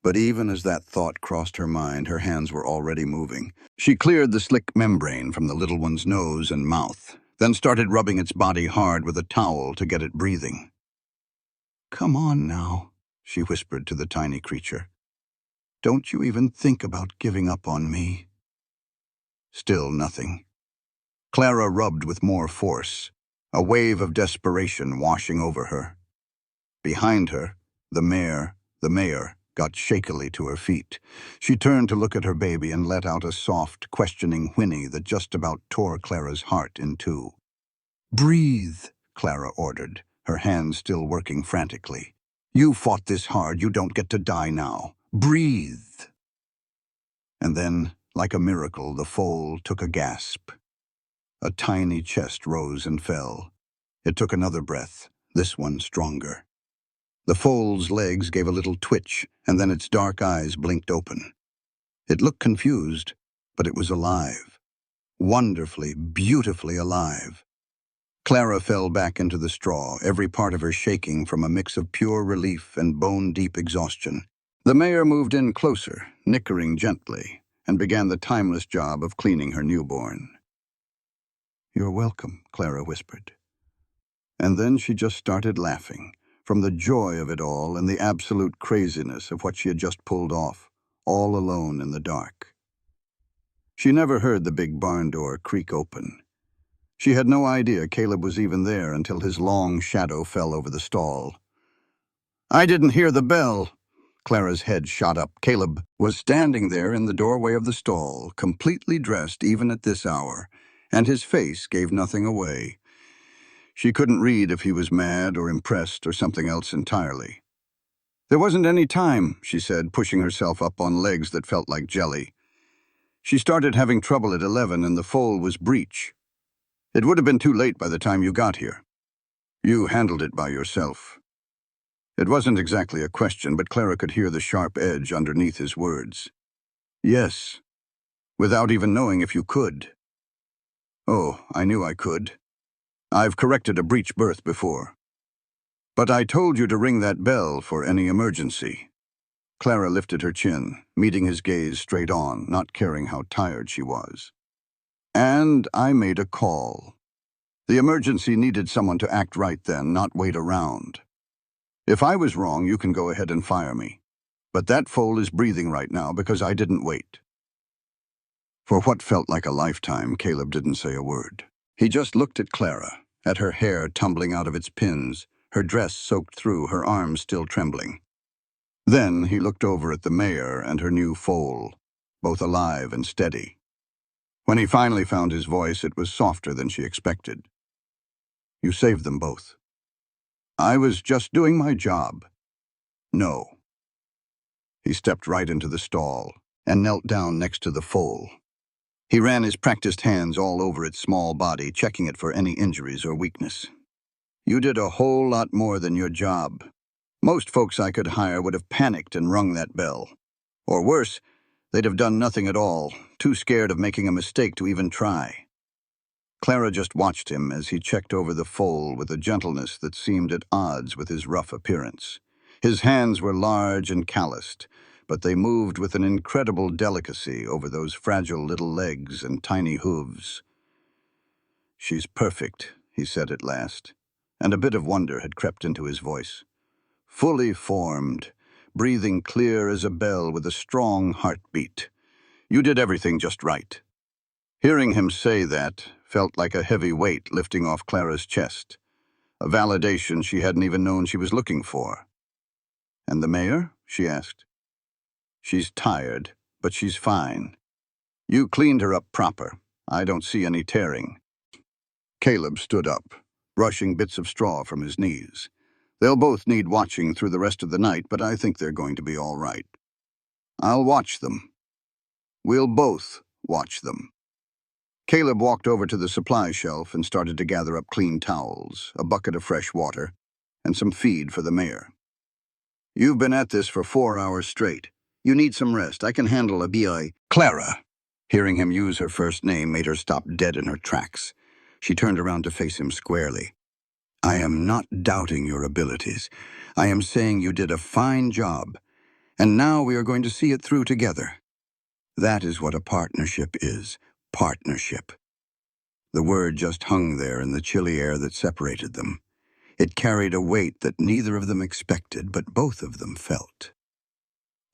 But even as that thought crossed her mind, her hands were already moving. She cleared the slick membrane from the little one's nose and mouth, then started rubbing its body hard with a towel to get it breathing. "Come on now," she whispered to the tiny creature. "Don't you even think about giving up on me." Still nothing. Clara rubbed with more force, a wave of desperation washing over her. Behind her, the mayor, got shakily to her feet. She turned to look at her baby and let out a soft, questioning whinny that just about tore Clara's heart in two. "Breathe," Clara ordered, her hands still working frantically. "You fought this hard. You don't get to die now. Breathe." And then, like a miracle, the foal took a gasp. A tiny chest rose and fell. It took another breath, this one stronger. The foal's legs gave a little twitch, and then its dark eyes blinked open. It looked confused, but it was alive. Wonderfully, beautifully alive. Clara fell back into the straw, every part of her shaking from a mix of pure relief and bone-deep exhaustion. The mayor moved in closer, nickering gently, and began the timeless job of cleaning her newborn. "You're welcome," Clara whispered. And then she just started laughing, from the joy of it all and the absolute craziness of what she had just pulled off, all alone in the dark. She never heard the big barn door creak open. She had no idea Caleb was even there until his long shadow fell over the stall. "I didn't hear the bell." Clara's head shot up. Caleb was standing there in the doorway of the stall, completely dressed even at this hour, and his face gave nothing away. She couldn't read if he was mad or impressed or something else entirely. "There wasn't any time," she said, pushing herself up on legs that felt like jelly. "She started having trouble at 11 and the foal was breech. It would have been too late by the time you got here. You handled it by yourself." It wasn't exactly a question, but Clara could hear the sharp edge underneath his words. "Yes, without even knowing if you could." "Oh, I knew I could. I've corrected a breech birth before. But I told you to ring that bell for any emergency." Clara lifted her chin, meeting his gaze straight on, not caring how tired she was. "And I made a call. The emergency needed someone to act right then, not wait around. If I was wrong, you can go ahead and fire me. But that foal is breathing right now because I didn't wait." For what felt like a lifetime, Caleb didn't say a word. He just looked at Clara, at her hair tumbling out of its pins, her dress soaked through, her arms still trembling. Then he looked over at the mayor and her new foal, both alive and steady. When he finally found his voice, it was softer than she expected. "You saved them both." "I was just doing my job." "No." He stepped right into the stall and knelt down next to the foal. He ran his practiced hands all over its small body, checking it for any injuries or weakness. "You did a whole lot more than your job. Most folks I could hire would have panicked and rung that bell. Or worse, they'd have done nothing at all, too scared of making a mistake to even try." Clara just watched him as he checked over the foal with a gentleness that seemed at odds with his rough appearance. His hands were large and calloused, but they moved with an incredible delicacy over those fragile little legs and tiny hooves. "She's perfect," he said at last, and a bit of wonder had crept into his voice. "Fully formed, breathing clear as a bell with a strong heartbeat. You did everything just right." Hearing him say that felt like a heavy weight lifting off Clara's chest, a validation she hadn't even known she was looking for. "And the mayor?" she asked. "She's tired, but she's fine. You cleaned her up proper. I don't see any tearing." Caleb stood up, brushing bits of straw from his knees. "They'll both need watching through the rest of the night, but I think they're going to be all right. I'll watch them. We'll both watch them." Caleb walked over to the supply shelf and started to gather up clean towels, a bucket of fresh water, and some feed for the mayor. "You've been at this for 4 hours straight. You need some rest. I can handle a BI." Clara, hearing him use her first name, made her stop dead in her tracks. She turned around to face him squarely. "I am not doubting your abilities. I am saying you did a fine job, and now we are going to see it through together. That is what a partnership is. Partnership." The word just hung there in the chilly air that separated them. It carried a weight that neither of them expected, but both of them felt.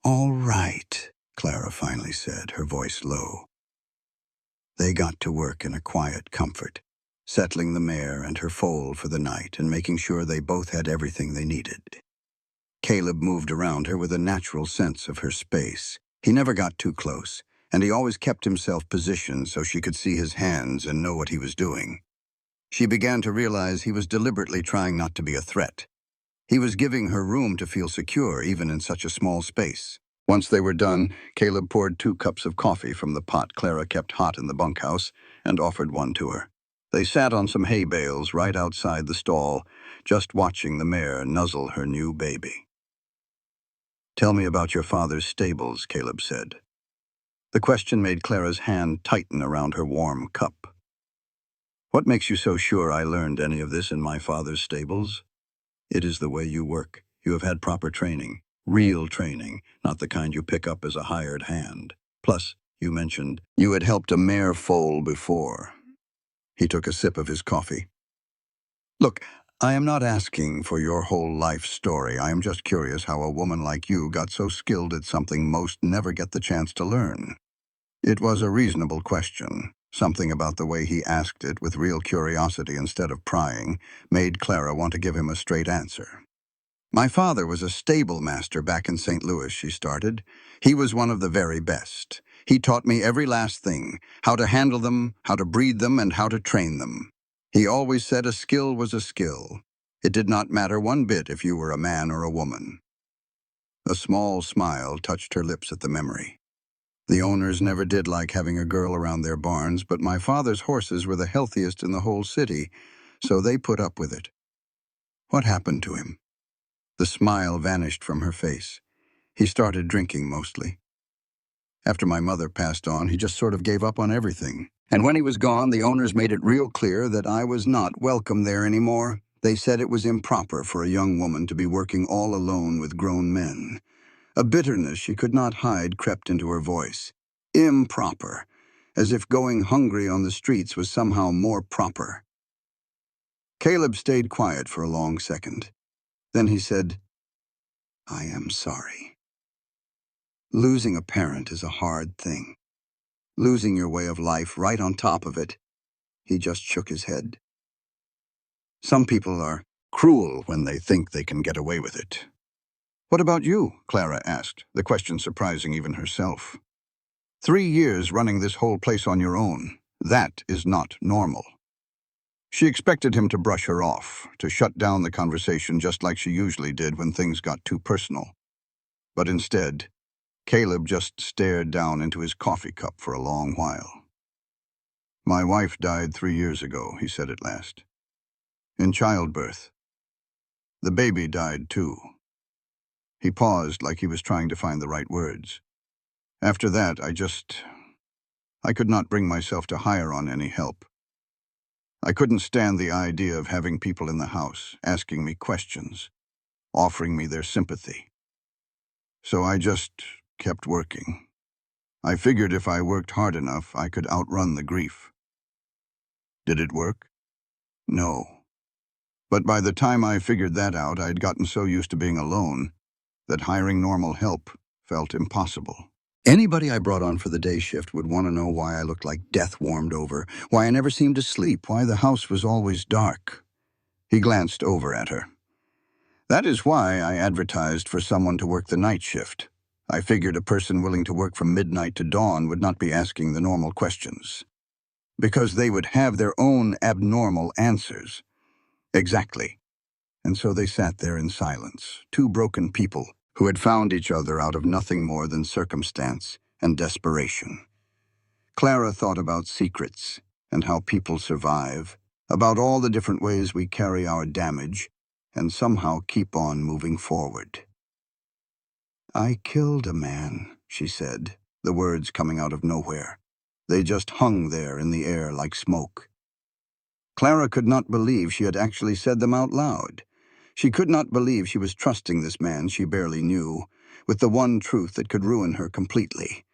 "All right," Clara finally said, her voice low. They got to work in a quiet comfort, settling the mare and her foal for the night and making sure they both had everything they needed. Caleb moved around her with a natural sense of her space. He never got too close, and he always kept himself positioned so she could see his hands and know what he was doing. She began to realize he was deliberately trying not to be a threat. He was giving her room to feel secure, even in such a small space. Once they were done, Caleb poured 2 cups of coffee from the pot Clara kept hot in the bunkhouse and offered one to her. They sat on some hay bales right outside the stall, just watching the mare nuzzle her new baby. "Tell me about your father's stables," Caleb said. The question made Clara's hand tighten around her warm cup. "What makes you so sure I learned any of this in my father's stables?" "It is the way you work. You have had proper training. Real training, not the kind you pick up as a hired hand. Plus, you mentioned you had helped a mare foal before." He took a sip of his coffee. "Look, I am not asking for your whole life story. I am just curious how a woman like you got so skilled at something most never get the chance to learn." It was a reasonable question. Something about the way he asked it with real curiosity instead of prying made Clara want to give him a straight answer. "My father was a stable master back in St. Louis," she started. "He was one of the very best. He taught me every last thing, how to handle them, how to breed them, and how to train them. He always said a skill was a skill. It did not matter one bit if you were a man or a woman." A small smile touched her lips at the memory. "The owners never did like having a girl around their barns, but my father's horses were the healthiest in the whole city, so they put up with it." "What happened to him?" The smile vanished from her face. "He started drinking mostly. After my mother passed on, he just sort of gave up on everything. And when he was gone, the owners made it real clear that I was not welcome there anymore. They said it was improper for a young woman to be working all alone with grown men." A bitterness she could not hide crept into her voice. Improper, as if going hungry on the streets was somehow more proper. Caleb stayed quiet for a long second. Then he said, "I am sorry. Losing a parent is a hard thing. Losing your way of life right on top of it." He just shook his head. "Some people are cruel when they think they can get away with it." "What about you?" Clara asked, the question surprising even herself. 3 years running this whole place on your own. That is not normal." She expected him to brush her off, to shut down the conversation just like she usually did when things got too personal. But instead, Caleb just stared down into his coffee cup for a long while. "My wife died 3 years ago," he said at last. "In childbirth. The baby died too." He paused like he was trying to find the right words. "After that, I could not bring myself to hire on any help. I couldn't stand the idea of having people in the house asking me questions, offering me their sympathy. So I just kept working. I figured if I worked hard enough, I could outrun the grief." "Did it work?" "No. But by the time I figured that out, I'd gotten so used to being alone that hiring normal help felt impossible. Anybody I brought on for the day shift would want to know why I looked like death warmed over, why I never seemed to sleep, why the house was always dark." He glanced over at her. "That is why I advertised for someone to work the night shift. I figured a person willing to work from midnight to dawn would not be asking the normal questions. Because they would have their own abnormal answers." "Exactly." And so they sat there in silence, two broken people who had found each other out of nothing more than circumstance and desperation. Clara thought about secrets and how people survive, about all the different ways we carry our damage and somehow keep on moving forward. "I killed a man," she said, the words coming out of nowhere. They just hung there in the air like smoke. Clara could not believe she had actually said them out loud. She could not believe she was trusting this man she barely knew, with the one truth that could ruin her completely.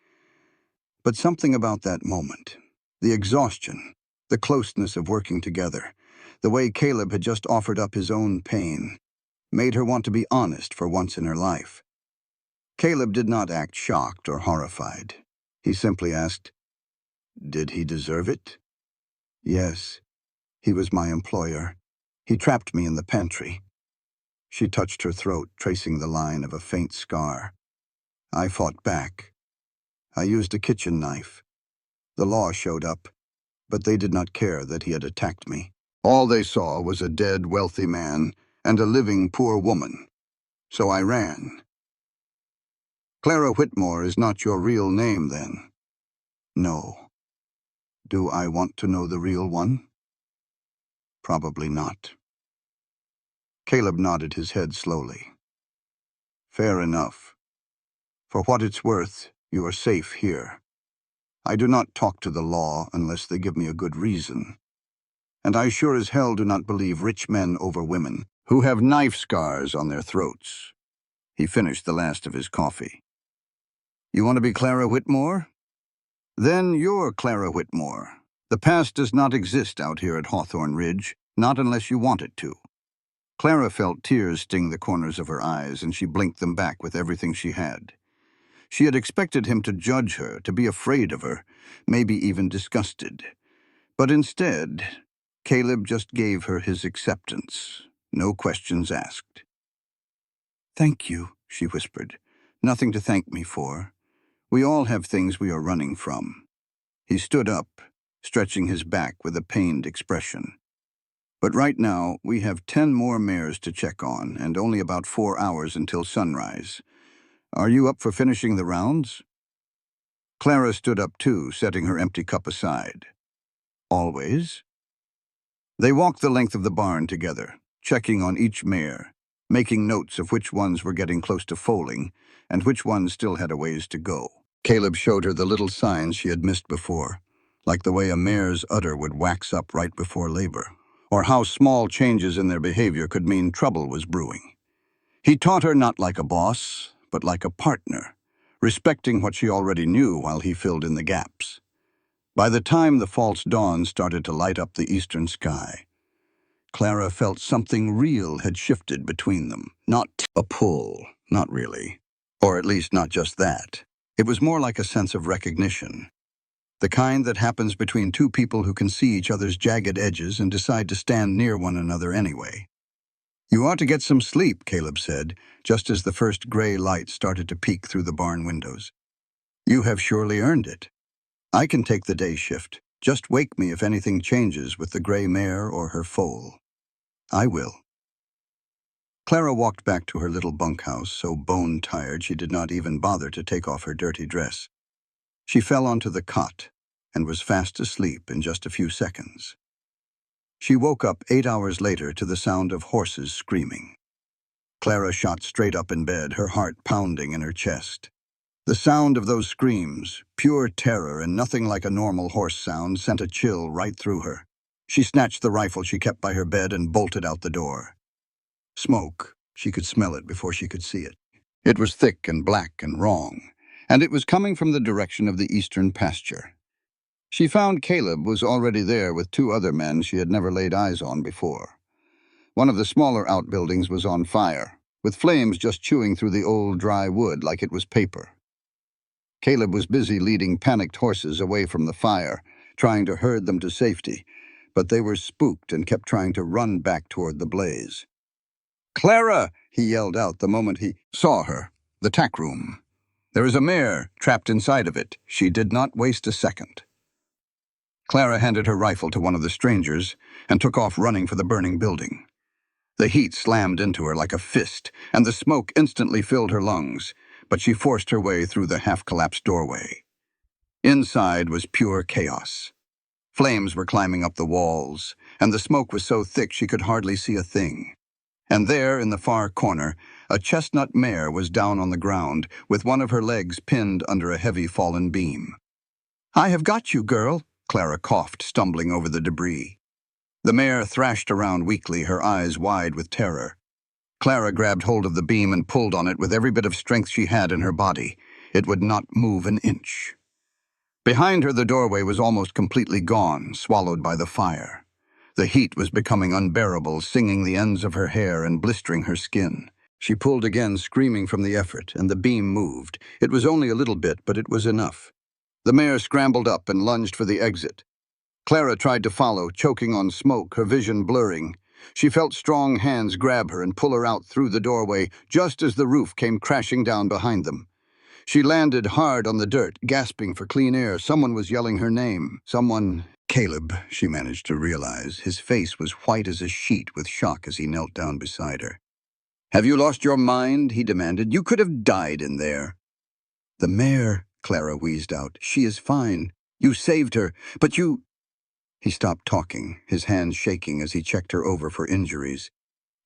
But something about that moment, the exhaustion, the closeness of working together, the way Caleb had just offered up his own pain, made her want to be honest for once in her life. Caleb did not act shocked or horrified. He simply asked, "Did he deserve it?" "Yes. He was my employer. He trapped me in the pantry." She touched her throat, tracing the line of a faint scar. "I fought back. I used a kitchen knife. The law showed up, but they did not care that he had attacked me. All they saw was a dead, wealthy man and a living, poor woman. So I ran." "Clara Whitmore is not your real name, then?" "No." "Do I want to know the real one?" Probably not. Caleb nodded his head slowly. Fair enough. For what it's worth, you are safe here. I do not talk to the law unless they give me a good reason. And I sure as hell do not believe rich men over women who have knife scars on their throats. He finished the last of his coffee. You want to be Clara Whitmore? Then you're Clara Whitmore. The past does not exist out here at Hawthorne Ridge, not unless you want it to. Clara felt tears sting the corners of her eyes, and she blinked them back with everything she had. She had expected him to judge her, to be afraid of her, maybe even disgusted. But instead, Caleb just gave her his acceptance, no questions asked. Thank you, she whispered. Nothing to thank me for. We all have things we are running from. He stood up, stretching his back with a pained expression. But right now, we have 10 more mares to check on, and only about 4 hours until sunrise. Are you up for finishing the rounds? Clara stood up too, setting her empty cup aside. Always? They walked the length of the barn together, checking on each mare, making notes of which ones were getting close to foaling, and which ones still had a ways to go. Caleb showed her the little signs she had missed before, like the way a mare's udder would wax up right before labor, or how small changes in their behavior could mean trouble was brewing. He taught her not like a boss, but like a partner, respecting what she already knew while he filled in the gaps. By the time the false dawn started to light up the eastern sky, Clara felt something real had shifted between them. Not a pull, not really. Or at least not just that. It was more like a sense of recognition. The kind that happens between two people who can see each other's jagged edges and decide to stand near one another anyway. You ought to get some sleep, Caleb said, just as the first gray light started to peek through the barn windows. You have surely earned it. I can take the day shift. Just wake me if anything changes with the gray mare or her foal. I will. Clara walked back to her little bunkhouse, so bone-tired she did not even bother to take off her dirty dress. She fell onto the cot and was fast asleep in just a few seconds. She woke up 8 hours later to the sound of horses screaming. Clara shot straight up in bed, her heart pounding in her chest. The sound of those screams, pure terror and nothing like a normal horse sound, sent a chill right through her. She snatched the rifle she kept by her bed and bolted out the door. Smoke. She could smell it before she could see it. It was thick and black and wrong, and it was coming from the direction of the eastern pasture. She found Caleb was already there with 2 other men she had never laid eyes on before. One of the smaller outbuildings was on fire, with flames just chewing through the old dry wood like it was paper. Caleb was busy leading panicked horses away from the fire, trying to herd them to safety, but they were spooked and kept trying to run back toward the blaze. "Clara!" he yelled out the moment he saw her. The tack room. There is a mare trapped inside of it. She did not waste a second. Clara handed her rifle to one of the strangers and took off running for the burning building. The heat slammed into her like a fist, and the smoke instantly filled her lungs, but she forced her way through the half-collapsed doorway. Inside was pure chaos. Flames were climbing up the walls, and the smoke was so thick she could hardly see a thing. And there, in the far corner, a chestnut mare was down on the ground, with one of her legs pinned under a heavy fallen beam. "I have got you, girl," Clara coughed, stumbling over the debris. The mare thrashed around weakly, her eyes wide with terror. Clara grabbed hold of the beam and pulled on it with every bit of strength she had in her body. It would not move an inch. Behind her, the doorway was almost completely gone, swallowed by the fire. The heat was becoming unbearable, singing the ends of her hair and blistering her skin. She pulled again, screaming from the effort, and the beam moved. It was only a little bit, but it was enough. The mare scrambled up and lunged for the exit. Clara tried to follow, choking on smoke, her vision blurring. She felt strong hands grab her and pull her out through the doorway, just as the roof came crashing down behind them. She landed hard on the dirt, gasping for clean air. Someone was yelling her name. Someone... Caleb, she managed to realize. His face was white as a sheet with shock as he knelt down beside her. "Have you lost your mind?" he demanded. "You could have died in there." "The mare," Clara wheezed out. "She is fine. You saved her, but you..." He stopped talking, his hands shaking as he checked her over for injuries.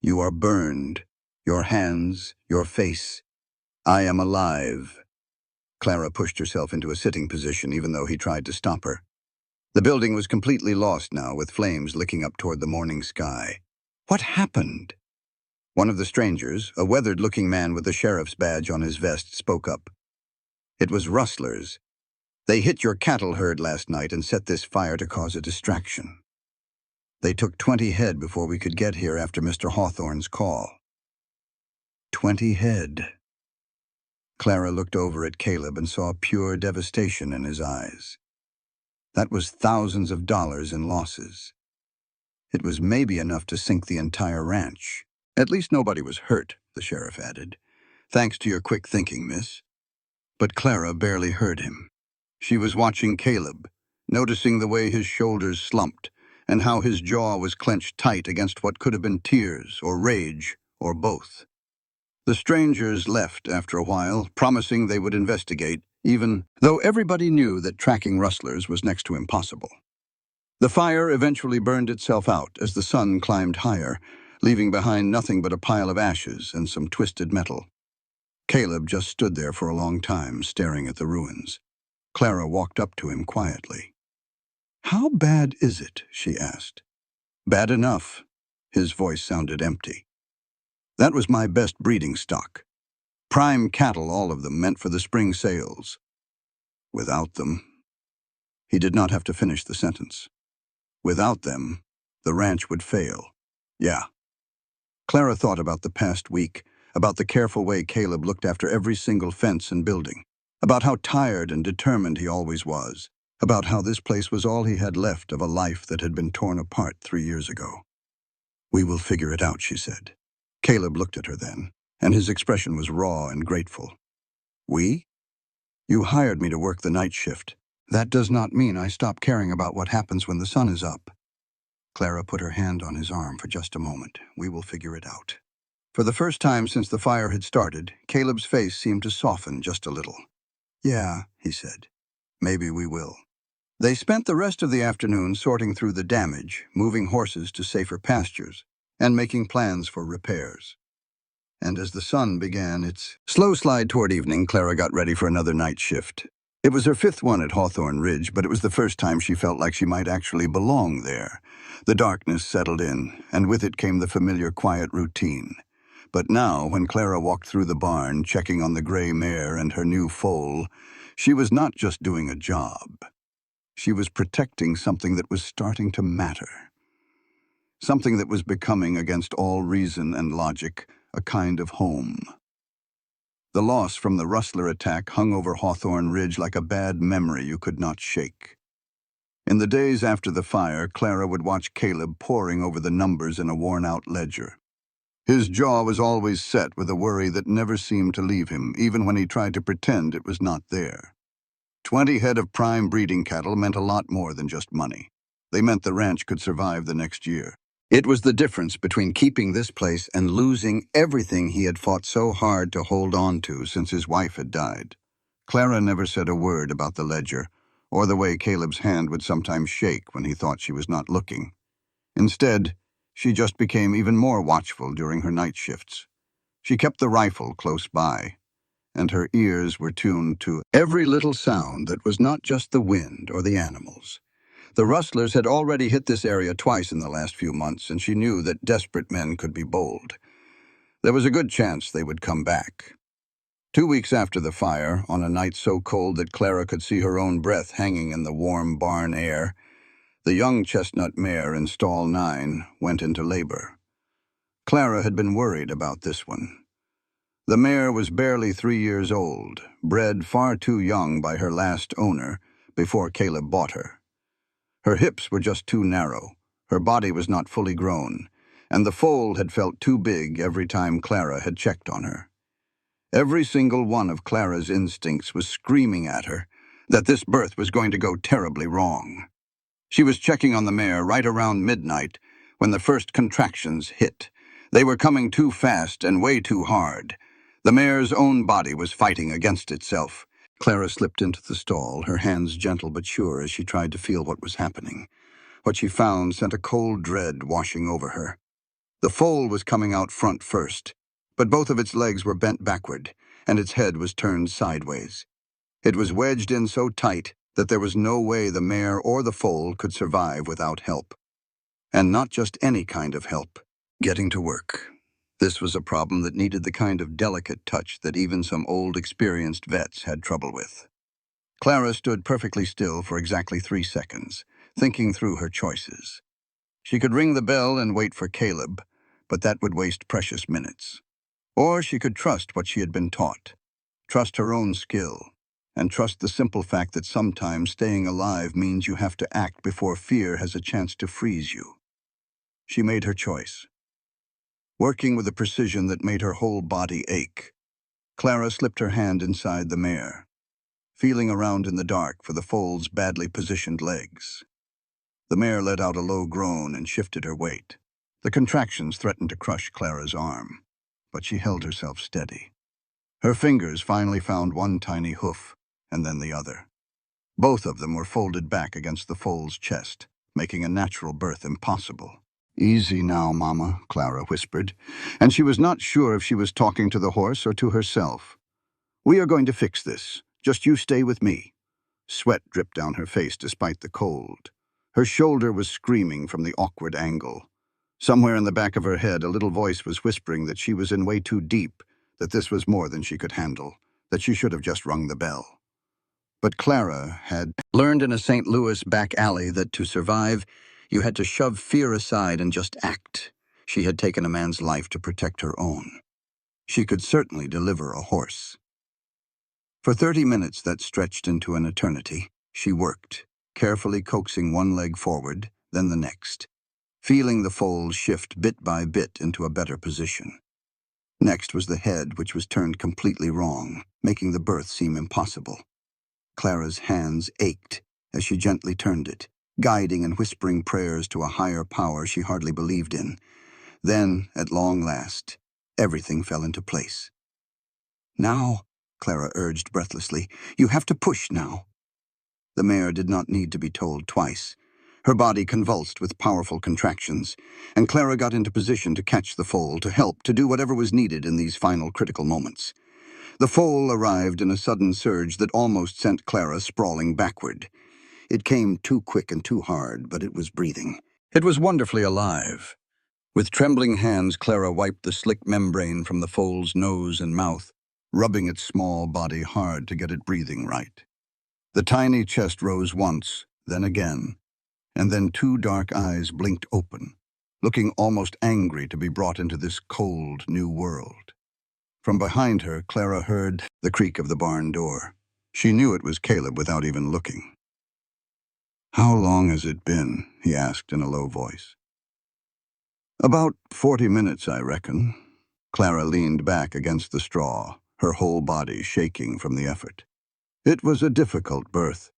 "You are burned. Your hands, your face. I am alive." Clara pushed herself into a sitting position even though he tried to stop her. The building was completely lost now, with flames licking up toward the morning sky. What happened? One of the strangers, a weathered-looking man with a sheriff's badge on his vest, spoke up. "It was rustlers. They hit your cattle herd last night and set this fire to cause a distraction. They took 20 head before we could get here after Mr. Hawthorne's call." 20 head. Clara looked over at Caleb and saw pure devastation in his eyes. That was thousands of dollars in losses. It was maybe enough to sink the entire ranch. "At least nobody was hurt," the sheriff added. "Thanks to your quick thinking, miss." But Clara barely heard him. She was watching Caleb, noticing the way his shoulders slumped and how his jaw was clenched tight against what could have been tears or rage or both. The strangers left after a while, promising they would investigate, even though everybody knew that tracking rustlers was next to impossible. The fire eventually burned itself out as the sun climbed higher, leaving behind nothing but a pile of ashes and some twisted metal. Caleb just stood there for a long time, staring at the ruins. Clara walked up to him quietly. "How bad is it?" she asked. "Bad enough." His voice sounded empty. "That was my best breeding stock. Prime cattle, all of them, meant for the spring sales. Without them..." He did not have to finish the sentence. "Without them, the ranch would fail." "Yeah." Clara thought about the past week, about the careful way Caleb looked after every single fence and building, about how tired and determined he always was, about how this place was all he had left of a life that had been torn apart 3 years ago. "We will figure it out," she said. Caleb looked at her then, and his expression was raw and grateful. "We? You hired me to work the night shift. That does not mean I stop caring about what happens when the sun is up." Clara put her hand on his arm for just a moment. "We will figure it out." For the first time since the fire had started, Caleb's face seemed to soften just a little. "Yeah," he said. "Maybe we will." They spent the rest of the afternoon sorting through the damage, moving horses to safer pastures, and making plans for repairs. And as the sun began its slow slide toward evening, Clara got ready for another night shift. It was her 5th one at Hawthorne Ridge, but it was the first time she felt like she might actually belong there. The darkness settled in, and with it came the familiar quiet routine. But now, when Clara walked through the barn, checking on the gray mare and her new foal, she was not just doing a job. She was protecting something that was starting to matter. Something that was becoming, against all reason and logic, a kind of home. The loss from the rustler attack hung over Hawthorne Ridge like a bad memory you could not shake. In the days after the fire, Clara would watch Caleb poring over the numbers in a worn-out ledger. His jaw was always set with a worry that never seemed to leave him, even when he tried to pretend it was not there. 20 head of prime breeding cattle meant a lot more than just money. They meant the ranch could survive the next year. It was the difference between keeping this place and losing everything he had fought so hard to hold on to since his wife had died. Clara never said a word about the ledger, or the way Caleb's hand would sometimes shake when he thought she was not looking. Instead, she just became even more watchful during her night shifts. She kept the rifle close by, and her ears were tuned to every little sound that was not just the wind or the animals. The rustlers had already hit this area twice in the last few months, and she knew that desperate men could be bold. There was a good chance they would come back. 2 weeks after the fire, on a night so cold that Clara could see her own breath hanging in the warm barn air, the young chestnut mare in stall 9 went into labor. Clara had been worried about this one. The mare was barely 3 years old, bred far too young by her last owner before Caleb bought her. Her hips were just too narrow, her body was not fully grown, and the foal had felt too big every time Clara had checked on her. Every single one of Clara's instincts was screaming at her that this birth was going to go terribly wrong. She was checking on the mare right around midnight when the first contractions hit. They were coming too fast and way too hard. The mare's own body was fighting against itself. Clara slipped into the stall, her hands gentle but sure as she tried to feel what was happening. What she found sent a cold dread washing over her. The foal was coming out front first, but both of its legs were bent backward, and its head was turned sideways. It was wedged in so tight that there was no way the mare or the foal could survive without help. And not just any kind of help. Getting to work. This was a problem that needed the kind of delicate touch that even some old, experienced vets had trouble with. Clara stood perfectly still for exactly 3 seconds, thinking through her choices. She could ring the bell and wait for Caleb, but that would waste precious minutes. Or she could trust what she had been taught, trust her own skill, and trust the simple fact that sometimes staying alive means you have to act before fear has a chance to freeze you. She made her choice. Working with a precision that made her whole body ache, Clara slipped her hand inside the mare, feeling around in the dark for the foal's badly positioned legs. The mare let out a low groan and shifted her weight. The contractions threatened to crush Clara's arm, but she held herself steady. Her fingers finally found one tiny hoof, and then the other. Both of them were folded back against the foal's chest, making a natural birth impossible. "Easy now, Mama," Clara whispered, and she was not sure if she was talking to the horse or to herself. "We are going to fix this. Just you stay with me." Sweat dripped down her face despite the cold. Her shoulder was screaming from the awkward angle. Somewhere in the back of her head, a little voice was whispering that she was in way too deep, that this was more than she could handle, that she should have just rung the bell. But Clara had learned in a St. Louis back alley that to survive, you had to shove fear aside and just act. She had taken a man's life to protect her own. She could certainly deliver a horse. For 30 minutes that stretched into an eternity, she worked, carefully coaxing one leg forward, then the next, feeling the foal shift bit by bit into a better position. Next was the head, which was turned completely wrong, making the birth seem impossible. Clara's hands ached as she gently turned it, guiding and whispering prayers to a higher power she hardly believed in. Then, at long last, everything fell into place. "Now," Clara urged breathlessly, "you have to push now." The mare did not need to be told twice. Her body convulsed with powerful contractions, and Clara got into position to catch the foal, to help, to do whatever was needed in these final critical moments. The foal arrived in a sudden surge that almost sent Clara sprawling backward. It came too quick and too hard, but it was breathing. It was wonderfully alive. With trembling hands, Clara wiped the slick membrane from the foal's nose and mouth, rubbing its small body hard to get it breathing right. The tiny chest rose once, then again, and then 2 dark eyes blinked open, looking almost angry to be brought into this cold, new world. From behind her, Clara heard the creak of the barn door. She knew it was Caleb without even looking. "How long has it been?" he asked in a low voice. "About 40 minutes, I reckon." Clara leaned back against the straw, her whole body shaking from the effort. "It was a difficult birth.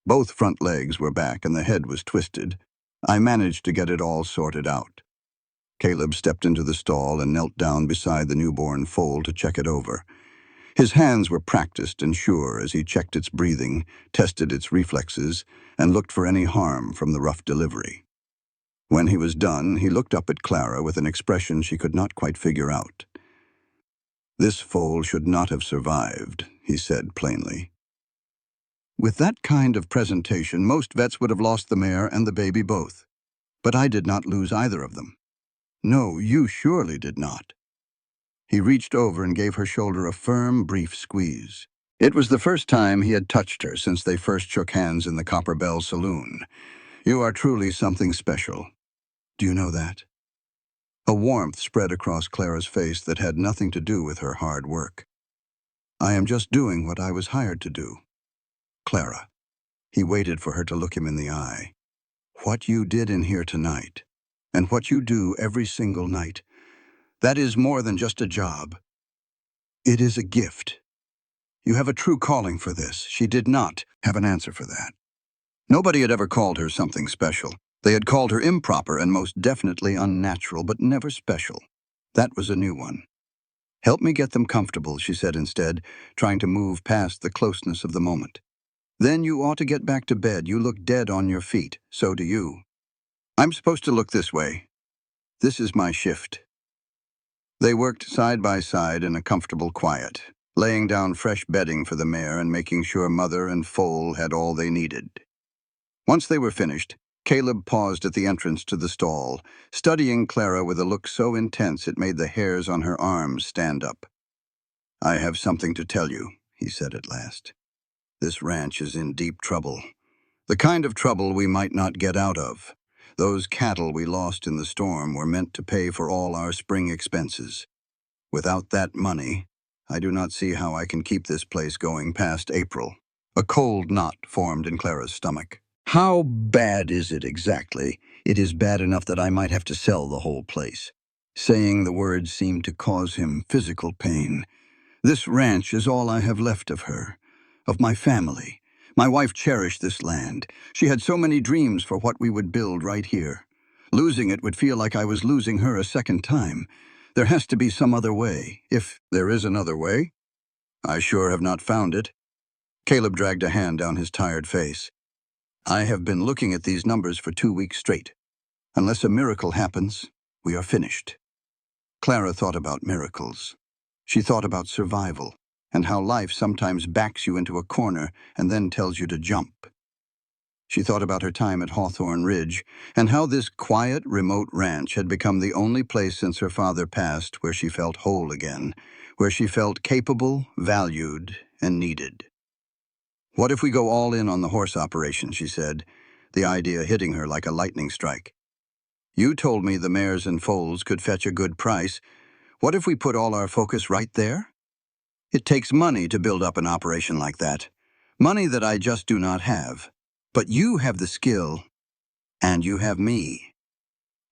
Both front legs were back and the head was twisted. I managed to get it all sorted out." Caleb stepped into the stall and knelt down beside the newborn foal to check it over. His hands were practiced and sure as he checked its breathing, tested its reflexes, and looked for any harm from the rough delivery. When he was done, he looked up at Clara with an expression she could not quite figure out. "This foal should not have survived," he said plainly. With that kind of presentation, most vets would have lost the mare and the baby both. But I did not lose either of them. "No, you surely did not." He reached over and gave her shoulder a firm, brief squeeze. It was the first time he had touched her since they first shook hands in the Copper Bell Saloon. "You are truly something special. Do you know that?" A warmth spread across Clara's face that had nothing to do with her hard work. "I am just doing what I was hired to do." "Clara." He waited for her to look him in the eye. "What you did in here tonight, and what you do every single night, that is more than just a job. It is a gift. You have a true calling for this." She did not have an answer for that. Nobody had ever called her something special. They had called her improper and most definitely unnatural, but never special. That was a new one. "Help me get them comfortable," she said instead, trying to move past the closeness of the moment. "Then you ought to get back to bed. You look dead on your feet. So do you." I'm supposed to look this way. This is my shift." They worked side by side in a comfortable quiet, laying down fresh bedding for the mare and making sure mother and foal had all they needed. Once they were finished, Caleb paused at the entrance to the stall, studying Clara with a look so intense it made the hairs on her arms stand up. "I have something to tell you," he said at last. "This ranch is in deep trouble. The kind of trouble we might not get out of. Those cattle we lost in the storm were meant to pay for all our spring expenses. Without that money, I do not see how I can keep this place going past April." A cold knot formed in Clara's stomach. "How bad is it exactly?" "It is bad enough that I might have to sell the whole place." Saying the words seemed to cause him physical pain. "This ranch is all I have left of her, of my family. My wife cherished this land. She had so many dreams for what we would build right here. Losing it would feel like I was losing her a second time. There has to be some other way. If there is another way, I sure have not found it." Caleb dragged a hand down his tired face. "I have been looking at these numbers for 2 weeks straight. Unless a miracle happens, we are finished." Clara thought about miracles. She thought about survival, and how life sometimes backs you into a corner and then tells you to jump. She thought about her time at Hawthorne Ridge, and how this quiet, remote ranch had become the only place since her father passed where she felt whole again, where she felt capable, valued, and needed. "What if we go all in on the horse operation?" she said, the idea hitting her like a lightning strike. "You told me the mares and foals could fetch a good price. What if we put all our focus right there? It takes money to build up an operation like that. Money that I just do not have. But you have the skill, and you have me."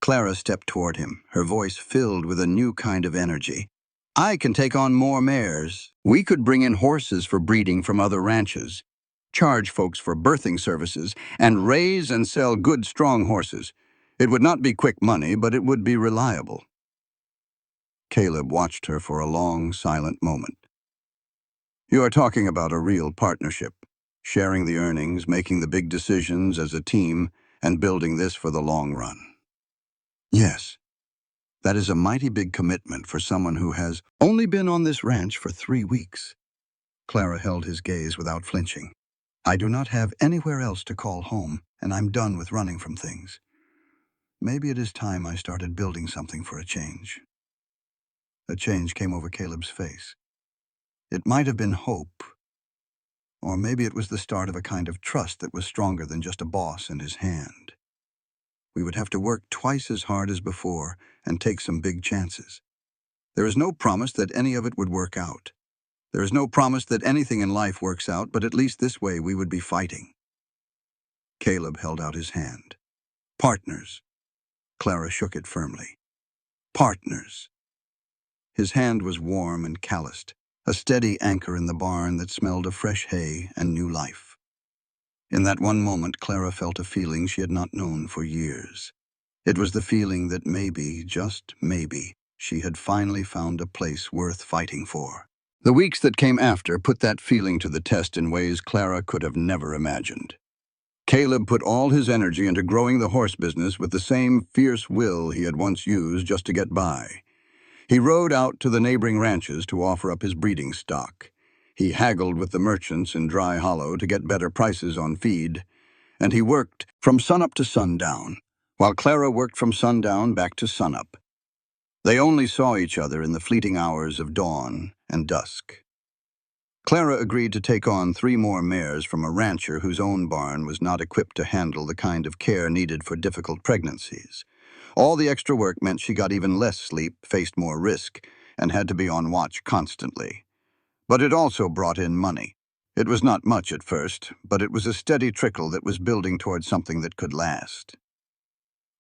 Clara stepped toward him, her voice filled with a new kind of energy. "I can take on more mares. We could bring in horses for breeding from other ranches, charge folks for birthing services, and raise and sell good, strong horses. It would not be quick money, but it would be reliable." Caleb watched her for a long, silent moment. "You are talking about a real partnership, sharing the earnings, making the big decisions as a team, and building this for the long run." "Yes, that is a mighty big commitment for someone who has only been on this ranch for 3 weeks. Clara held his gaze without flinching. "I do not have anywhere else to call home, and I'm done with running from things. Maybe it is time I started building something for a change." A change came over Caleb's face. It might have been hope, or maybe it was the start of a kind of trust that was stronger than just a boss and his hand. We would have to work twice as hard as before and take some big chances. There is no promise that any of it would work out. There is no promise that anything in life works out, but at least this way we would be fighting. Caleb held out his hand. "Partners." Clara shook it firmly. "Partners." His hand was warm and calloused, a steady anchor in the barn that smelled of fresh hay and new life. In that one moment, Clara felt a feeling she had not known for years. It was the feeling that maybe, just maybe, she had finally found a place worth fighting for. The weeks that came after put that feeling to the test in ways Clara could have never imagined. Caleb put all his energy into growing the horse business with the same fierce will he had once used just to get by. He rode out to the neighboring ranches to offer up his breeding stock. He haggled with the merchants in Dry Hollow to get better prices on feed, and he worked from sunup to sundown, while Clara worked from sundown back to sunup. They only saw each other in the fleeting hours of dawn and dusk. Clara agreed to take on 3 more mares from a rancher whose own barn was not equipped to handle the kind of care needed for difficult pregnancies. All the extra work meant she got even less sleep, faced more risk, and had to be on watch constantly. But it also brought in money. It was not much at first, but it was a steady trickle that was building toward something that could last.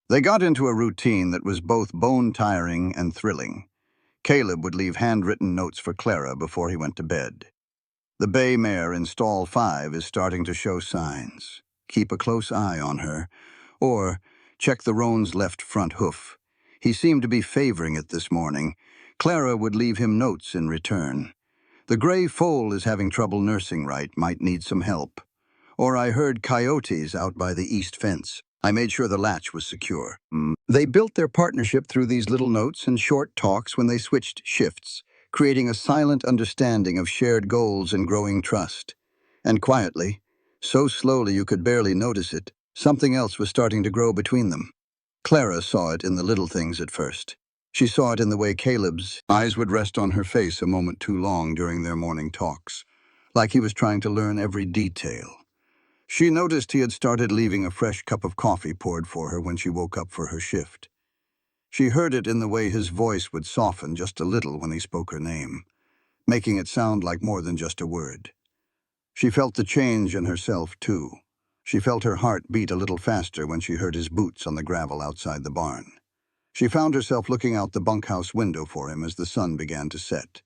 They got into a routine that was both bone-tiring and thrilling. Caleb would leave handwritten notes for Clara before he went to bed. "The bay mare in stall 5 is starting to show signs. Keep a close eye on her." Or, "Check the roan's left front hoof. He seemed to be favoring it this morning." Clara would leave him notes in return. "The gray foal is having trouble nursing right, might need some help." Or, "I heard coyotes out by the east fence." I made sure the latch was secure. They built their partnership through these little notes and short talks when they switched shifts, creating a silent understanding of shared goals and growing trust. And quietly, so slowly you could barely notice it, something else was starting to grow between them. Clara saw it in the little things at first. She saw it in the way Caleb's eyes would rest on her face a moment too long during their morning talks, like he was trying to learn every detail. She noticed he had started leaving a fresh cup of coffee poured for her when she woke up for her shift. She heard it in the way his voice would soften just a little when he spoke her name, making it sound like more than just a word. She felt the change in herself, too. She felt her heart beat a little faster when she heard his boots on the gravel outside the barn. She found herself looking out the bunkhouse window for him as the sun began to set.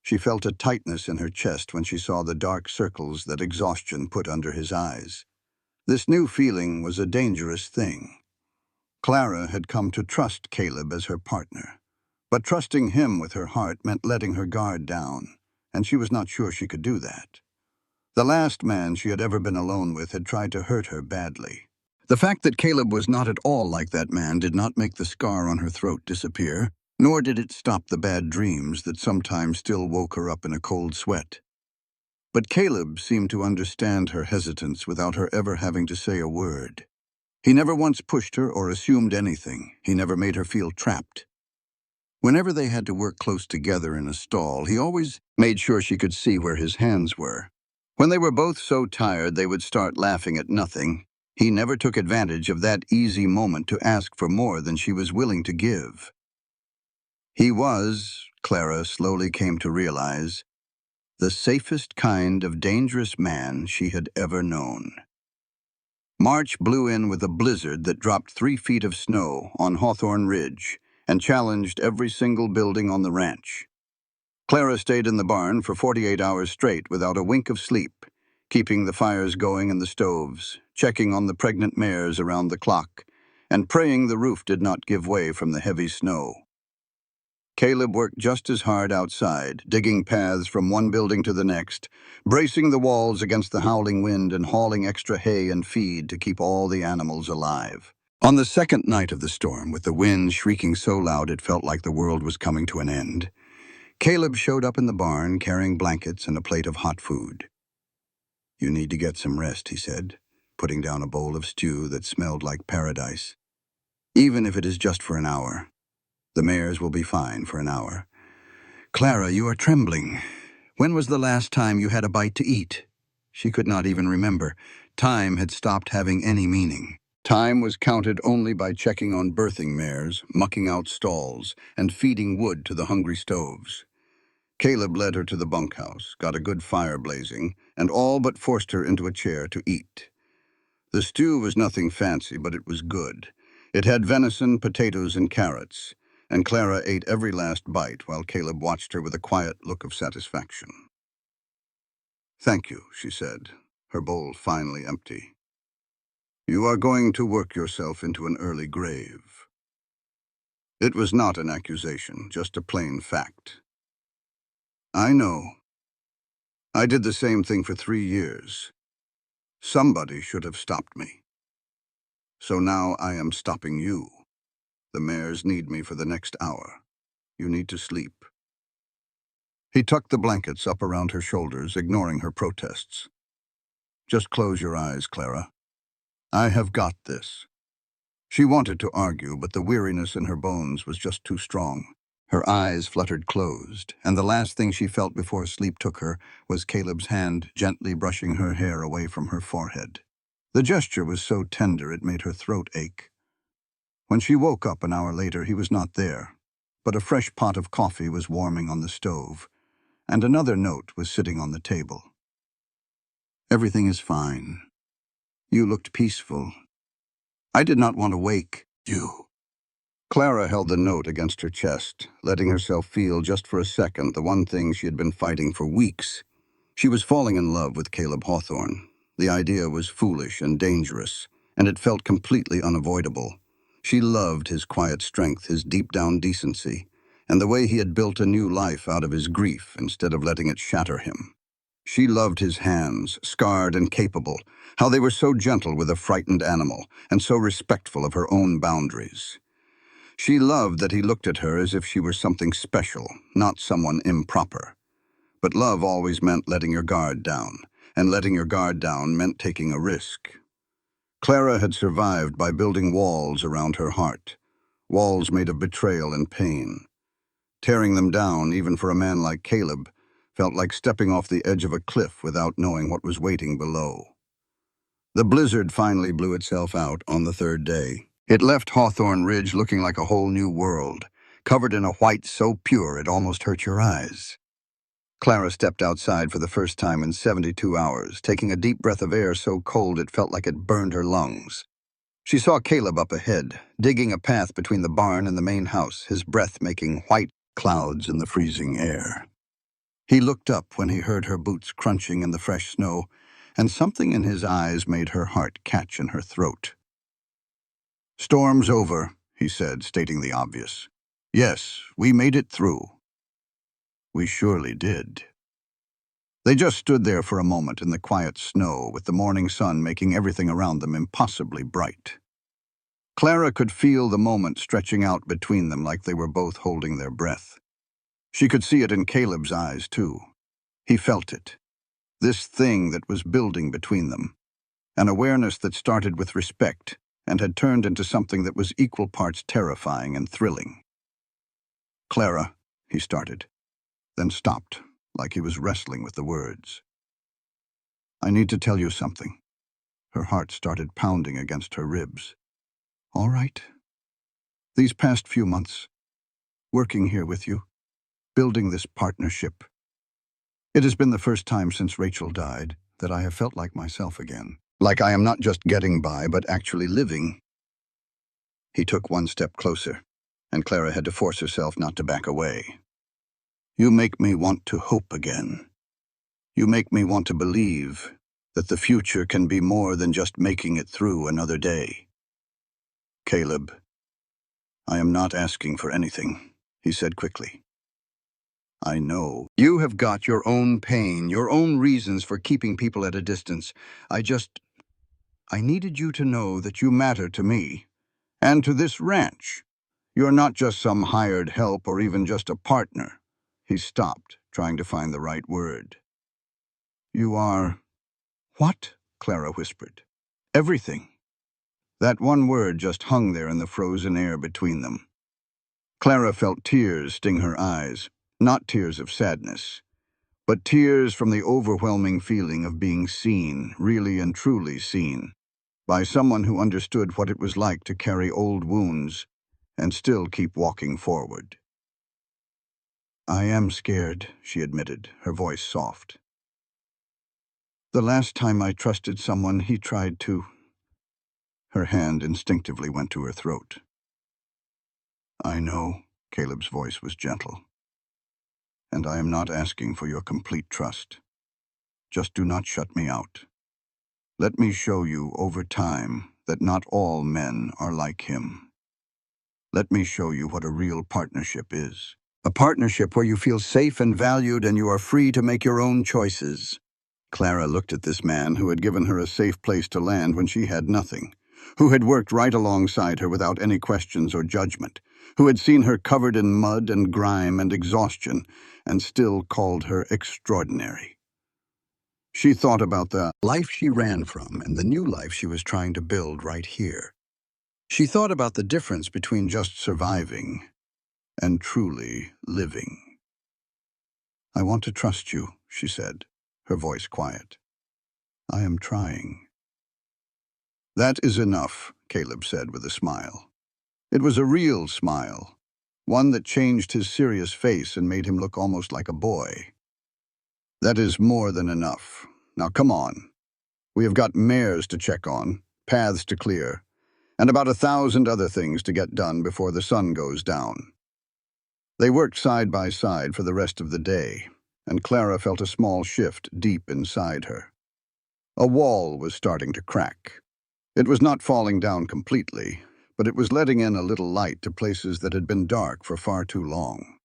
She felt a tightness in her chest when she saw the dark circles that exhaustion put under his eyes. This new feeling was a dangerous thing. Clara had come to trust Caleb as her partner, but trusting him with her heart meant letting her guard down, and she was not sure she could do that. The last man she had ever been alone with had tried to hurt her badly. The fact that Caleb was not at all like that man did not make the scar on her throat disappear, nor did it stop the bad dreams that sometimes still woke her up in a cold sweat. But Caleb seemed to understand her hesitance without her ever having to say a word. He never once pushed her or assumed anything. He never made her feel trapped. Whenever they had to work close together in a stall, he always made sure she could see where his hands were. When they were both so tired they would start laughing at nothing, he never took advantage of that easy moment to ask for more than she was willing to give. He was, Clara slowly came to realize, the safest kind of dangerous man she had ever known. March blew in with a blizzard that dropped 3 feet of snow on Hawthorne Ridge and challenged every single building on the ranch. Clara stayed in the barn for 48 hours straight without a wink of sleep, keeping the fires going in the stoves, checking on the pregnant mares around the clock, and praying the roof did not give way from the heavy snow. Caleb worked just as hard outside, digging paths from one building to the next, bracing the walls against the howling wind and hauling extra hay and feed to keep all the animals alive. On the second night of the storm, with the wind shrieking so loud it felt like the world was coming to an end, Caleb showed up in the barn carrying blankets and a plate of hot food. "You need to get some rest," he said, putting down a bowl of stew that smelled like paradise. "Even if it is just for an hour. The mares will be fine for an hour." "Clara, you are trembling. When was the last time you had a bite to eat?" She could not even remember. Time had stopped having any meaning. Time was counted only by checking on birthing mares, mucking out stalls, and feeding wood to the hungry stoves. Caleb led her to the bunkhouse, got a good fire blazing, and all but forced her into a chair to eat. The stew was nothing fancy, but it was good. It had venison, potatoes, and carrots, and Clara ate every last bite while Caleb watched her with a quiet look of satisfaction. "Thank you," she said, her bowl finally empty. "You are going to work yourself into an early grave." It was not an accusation, just a plain fact. "I know. I did the same thing for 3 years. Somebody should have stopped me. So now I am stopping you. The mares need me for the next hour. You need to sleep." He tucked the blankets up around her shoulders, ignoring her protests. "Just close your eyes, Clara. I have got this." She wanted to argue, but the weariness in her bones was just too strong. Her eyes fluttered closed, and the last thing she felt before sleep took her was Caleb's hand gently brushing her hair away from her forehead. The gesture was so tender it made her throat ache. When she woke up an hour later, he was not there, but a fresh pot of coffee was warming on the stove, and another note was sitting on the table. "Everything is fine. You looked peaceful. I did not want to wake you." Clara held the note against her chest, letting herself feel just for a second the one thing she had been fighting for weeks. She was falling in love with Caleb Hawthorne. The idea was foolish and dangerous, and it felt completely unavoidable. She loved his quiet strength, his deep-down decency, and the way he had built a new life out of his grief instead of letting it shatter him. She loved his hands, scarred and capable, how they were so gentle with a frightened animal, and so respectful of her own boundaries. She loved that he looked at her as if she were something special, not someone improper. But love always meant letting your guard down, and letting your guard down meant taking a risk. Clara had survived by building walls around her heart, walls made of betrayal and pain. Tearing them down, even for a man like Caleb, felt like stepping off the edge of a cliff without knowing what was waiting below. The blizzard finally blew itself out on the third day. It left Hawthorne Ridge looking like a whole new world, covered in a white so pure it almost hurt your eyes. Clara stepped outside for the first time in 72 hours, taking a deep breath of air so cold it felt like it burned her lungs. She saw Caleb up ahead, digging a path between the barn and the main house, his breath making white clouds in the freezing air. He looked up when he heard her boots crunching in the fresh snow, and something in his eyes made her heart catch in her throat. "Storm's over," he said, stating the obvious. "Yes, we made it through." "We surely did." They just stood there for a moment in the quiet snow, with the morning sun making everything around them impossibly bright. Clara could feel the moment stretching out between them like they were both holding their breath. She could see it in Caleb's eyes, too. He felt it. This thing that was building between them. An awareness that started with respect and had turned into something that was equal parts terrifying and thrilling. "Clara," he started, then stopped, like he was wrestling with the words. "I need to tell you something." Her heart started pounding against her ribs. "All right. These past few months, working here with you, building this partnership, it has been the first time since Rachel died that I have felt like myself again. Like I am not just getting by, but actually living." He took one step closer, and Clara had to force herself not to back away. "You make me want to hope again. You make me want to believe that the future can be more than just making it through another day." "Caleb, I am not asking for anything," he said quickly. "I know. You have got your own pain, your own reasons for keeping people at a distance. I needed you to know that you matter to me, and to this ranch. You're not just some hired help or even just a partner." He stopped, trying to find the right word. "You are—" "What?" Clara whispered. "Everything." That one word just hung there in the frozen air between them. Clara felt tears sting her eyes, not tears of sadness, but tears from the overwhelming feeling of being seen, really and truly seen, by someone who understood what it was like to carry old wounds and still keep walking forward. "I am scared," she admitted, her voice soft. "The last time I trusted someone, he tried to—" Her hand instinctively went to her throat. "I know," Caleb's voice was gentle. "And I am not asking for your complete trust. Just do not shut me out. Let me show you over time that not all men are like him. Let me show you what a real partnership is. A partnership where you feel safe and valued and you are free to make your own choices." Clara looked at this man who had given her a safe place to land when she had nothing, who had worked right alongside her without any questions or judgment, who had seen her covered in mud and grime and exhaustion, and still called her extraordinary. She thought about the life she ran from and the new life she was trying to build right here. She thought about the difference between just surviving and truly living. "I want to trust you," she said, her voice quiet. "I am trying." "That is enough," Caleb said with a smile. It was a real smile, one that changed his serious face and made him look almost like a boy. "That is more than enough. Now come on. We have got mares to check on, paths to clear, and about 1,000 other things to get done before the sun goes down." They worked side by side for the rest of the day, and Clara felt a small shift deep inside her. A wall was starting to crack. It was not falling down completely, but it was letting in a little light to places that had been dark for far too long.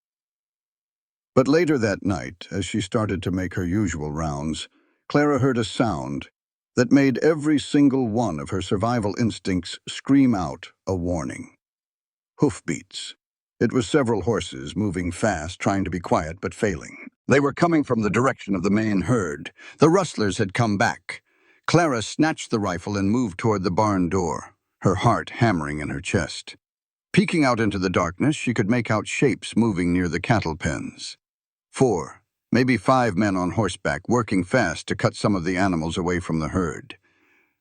But later that night, as she started to make her usual rounds, Clara heard a sound that made every single one of her survival instincts scream out a warning. Hoofbeats. It was several horses moving fast, trying to be quiet but failing. They were coming from the direction of the main herd. The rustlers had come back. Clara snatched the rifle and moved toward the barn door, her heart hammering in her chest. Peeking out into the darkness, she could make out shapes moving near the cattle pens. 4, maybe 5 men on horseback working fast to cut some of the animals away from the herd.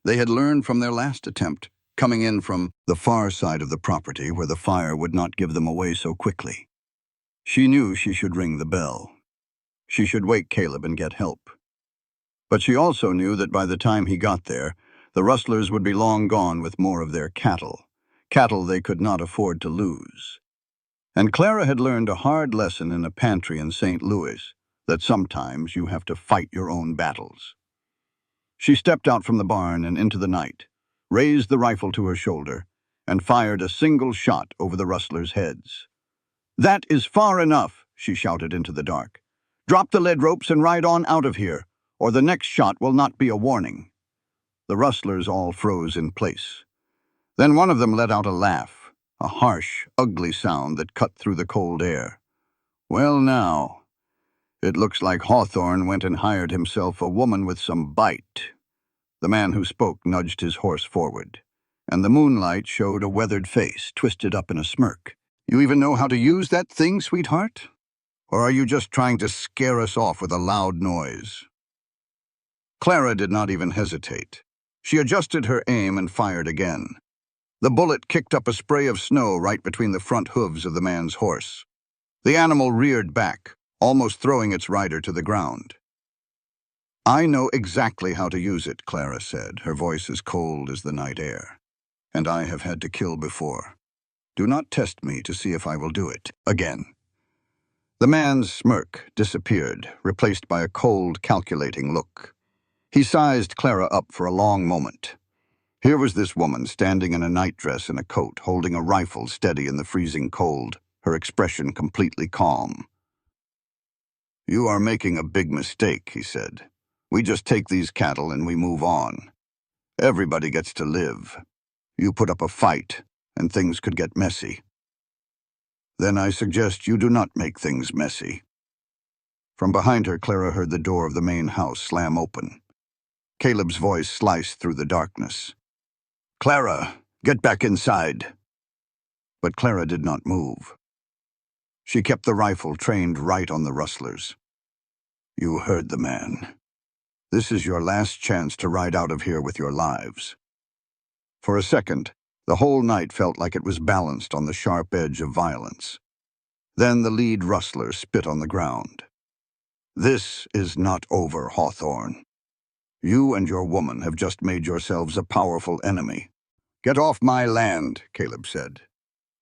They had learned from their last attempt, coming in from the far side of the property where the fire would not give them away so quickly. She knew she should ring the bell. She should wake Caleb and get help. But she also knew that by the time he got there, the rustlers would be long gone with more of their cattle they could not afford to lose. And Clara had learned a hard lesson in a pantry in St. Louis, that sometimes you have to fight your own battles. She stepped out from the barn and into the night, raised the rifle to her shoulder, and fired a single shot over the rustlers' heads. "That is far enough," she shouted into the dark. "Drop the lead ropes and ride on out of here, or the next shot will not be a warning." The rustlers all froze in place. Then one of them let out a laugh, a harsh, ugly sound that cut through the cold air. "Well now, it looks like Hawthorne went and hired himself a woman with some bite." The man who spoke nudged his horse forward, and the moonlight showed a weathered face twisted up in a smirk. "You even know how to use that thing, sweetheart? Or are you just trying to scare us off with a loud noise?" Clara did not even hesitate. She adjusted her aim and fired again. The bullet kicked up a spray of snow right between the front hooves of the man's horse. The animal reared back, almost throwing its rider to the ground. "I know exactly how to use it," Clara said, her voice as cold as the night air. "And I have had to kill before. Do not test me to see if I will do it again." The man's smirk disappeared, replaced by a cold, calculating look. He sized Clara up for a long moment. Here was this woman standing in a nightdress and a coat, holding a rifle steady in the freezing cold, her expression completely calm. "You are making a big mistake," he said. "We just take these cattle and we move on. Everybody gets to live. You put up a fight, and things could get messy. Then I suggest you do not make things messy." From behind her, Clara heard the door of the main house slam open. Caleb's voice sliced through the darkness. "Clara, get back inside." But Clara did not move. She kept the rifle trained right on the rustlers. "You heard the man. This is your last chance to ride out of here with your lives." For a second, the whole night felt like it was balanced on the sharp edge of violence. Then the lead rustler spit on the ground. "This is not over, Hawthorne. You and your woman have just made yourselves a powerful enemy." "Get off my land," Caleb said.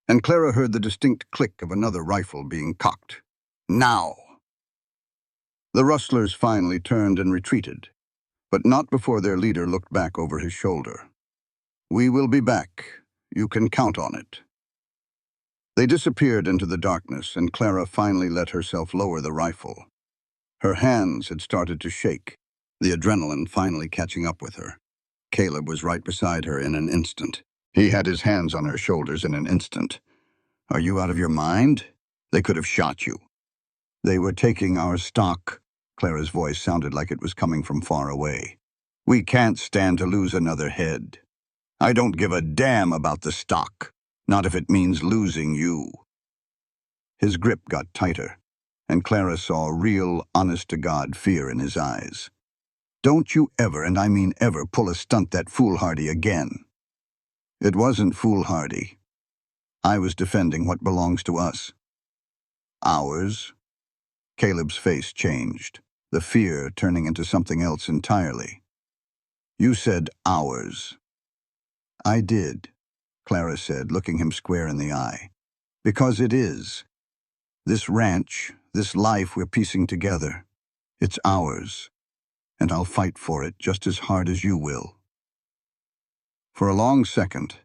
And Clara heard the distinct click of another rifle being cocked. "Now!" The rustlers finally turned and retreated, but not before their leader looked back over his shoulder. "We will be back. You can count on it." They disappeared into the darkness, and Clara finally let herself lower the rifle. Her hands had started to shake, the adrenaline finally catching up with her. Caleb was right beside her in an instant. He had his hands on her shoulders in an instant. "Are you out of your mind? They could have shot you." "They were taking our stock." Clara's voice sounded like it was coming from far away. "We can't stand to lose another head. I don't give a damn about the stock, not if it means losing you." His grip got tighter, and Clara saw real, honest-to-God fear in his eyes. "Don't you ever, and I mean ever, pull a stunt that foolhardy again." "It wasn't foolhardy. I was defending what belongs to us." "Ours?" Caleb's face changed, the fear turning into something else entirely. "You said ours." "I did," Clara said, looking him square in the eye. "Because it is. This ranch, this life we're piecing together, it's ours. And I'll fight for it just as hard as you will." For a long second,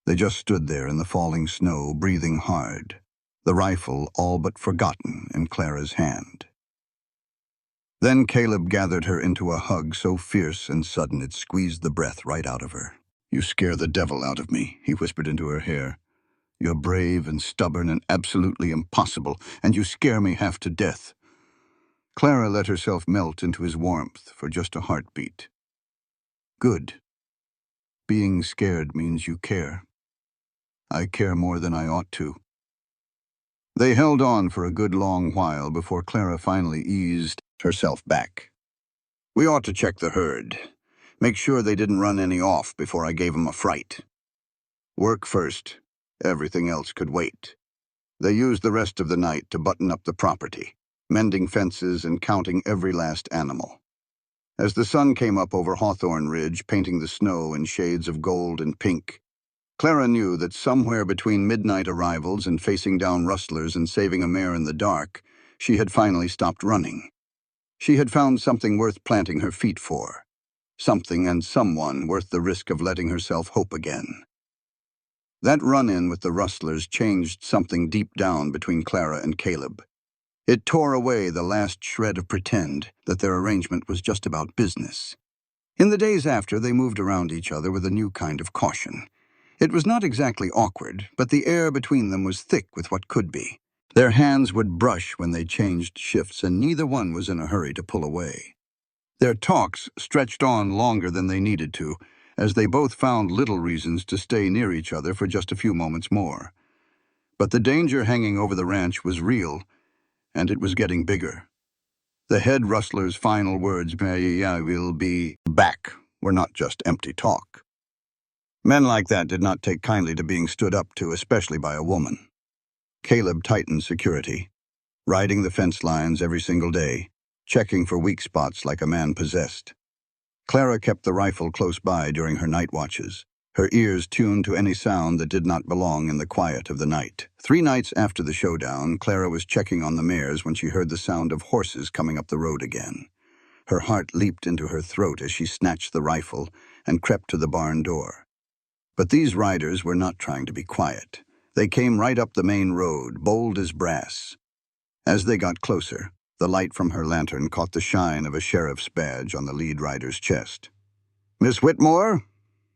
they just stood there in the falling snow, breathing hard, the rifle all but forgotten in Clara's hand. Then Caleb gathered her into a hug so fierce and sudden it squeezed the breath right out of her. "You scare the devil out of me," he whispered into her hair. "You're brave and stubborn and absolutely impossible, and you scare me half to death." Clara let herself melt into his warmth for just a heartbeat. "Good. Being scared means you care. I care more than I ought to." They held on for a good long while before Clara finally eased herself back. "We ought to check the herd. Make sure they didn't run any off before I gave them a fright. Work first. Everything else could wait." They used the rest of the night to button up the property, mending fences and counting every last animal. As the sun came up over Hawthorne Ridge, painting the snow in shades of gold and pink, Clara knew that somewhere between midnight arrivals and facing down rustlers and saving a mare in the dark, she had finally stopped running. She had found something worth planting her feet for. Something and someone worth the risk of letting herself hope again. That run-in with the rustlers changed something deep down between Clara and Caleb. It tore away the last shred of pretend that their arrangement was just about business. In the days after, they moved around each other with a new kind of caution. It was not exactly awkward, but the air between them was thick with what could be. Their hands would brush when they changed shifts, and neither one was in a hurry to pull away. Their talks stretched on longer than they needed to, as they both found little reasons to stay near each other for just a few moments more. But the danger hanging over the ranch was real, and it was getting bigger. The head rustler's final words, "Maybe I will be back," were not just empty talk. Men like that did not take kindly to being stood up to, especially by a woman. Caleb tightened security, riding the fence lines every single day, checking for weak spots like a man possessed. Clara kept the rifle close by during her night watches, her ears tuned to any sound that did not belong in the quiet of the night. 3 nights after the showdown, Clara was checking on the mares when she heard the sound of horses coming up the road again. Her heart leaped into her throat as she snatched the rifle and crept to the barn door. But these riders were not trying to be quiet. They came right up the main road, bold as brass. As they got closer, the light from her lantern caught the shine of a sheriff's badge on the lead rider's chest. "Miss Whitmore?"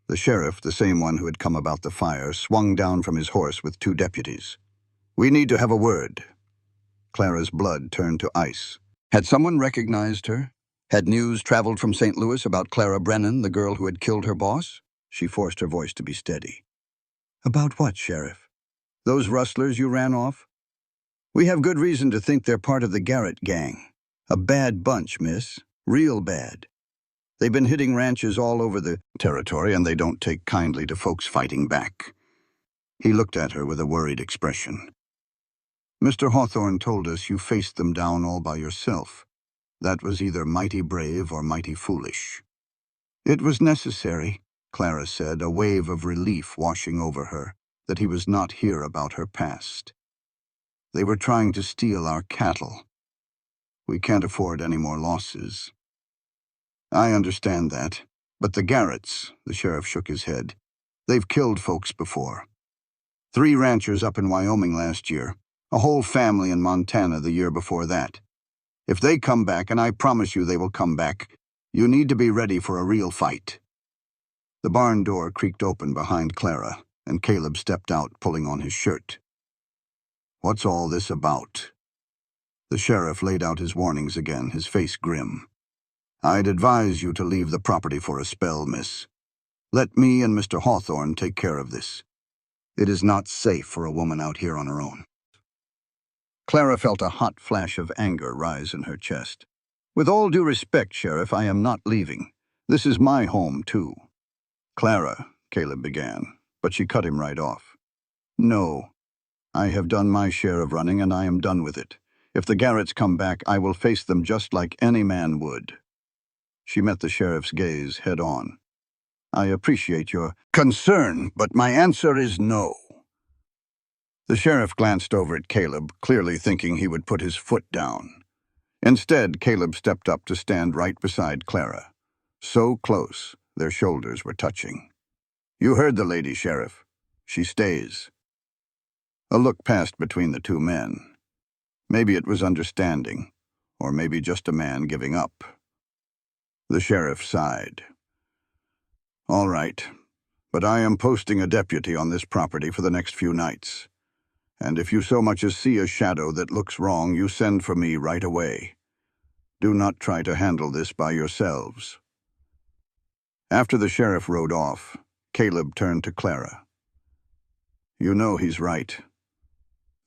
The sheriff, the same one who had come about the fire, swung down from his horse with 2 deputies. "We need to have a word." Clara's blood turned to ice. Had someone recognized her? Had news traveled from St. Louis about Clara Brennan, the girl who had killed her boss? She forced her voice to be steady. "About what, Sheriff? Those rustlers you ran off? We have good reason to think they're part of the Garrett gang. A bad bunch, miss. Real bad. They've been hitting ranches all over the territory, and they don't take kindly to folks fighting back." He looked at her with a worried expression. "Mr. Hawthorne told us you faced them down all by yourself. That was either mighty brave or mighty foolish." "It was necessary," Clara said, a wave of relief washing over her, that he was not here about her past. "They were trying to steal our cattle. We can't afford any more losses." "I understand that. But the Garretts," the sheriff shook his head, "they've killed folks before. 3 ranchers up in Wyoming last year, a whole family in Montana the year before that. If they come back, and I promise you they will come back, you need to be ready for a real fight." The barn door creaked open behind Clara, and Caleb stepped out, pulling on his shirt. "What's all this about?" The sheriff laid out his warnings again, his face grim. "I'd advise you to leave the property for a spell, miss. Let me and Mr. Hawthorne take care of this. It is not safe for a woman out here on her own." Clara felt a hot flash of anger rise in her chest. "With all due respect, Sheriff, I am not leaving. This is my home, too." "Clara," Caleb began, but she cut him right off. "No. I have done my share of running, and I am done with it. If the Garretts come back, I will face them just like any man would." She met the sheriff's gaze head on. "I appreciate your concern, but my answer is no." The sheriff glanced over at Caleb, clearly thinking he would put his foot down. Instead, Caleb stepped up to stand right beside Clara. So close, their shoulders were touching. "You heard the lady, Sheriff. She stays." A look passed between the two men. Maybe it was understanding, or maybe just a man giving up. The sheriff sighed. "All right, but I am posting a deputy on this property for the next few nights. And if you so much as see a shadow that looks wrong, you send for me right away. Do not try to handle this by yourselves." After the sheriff rode off, Caleb turned to Clara. "You know he's right.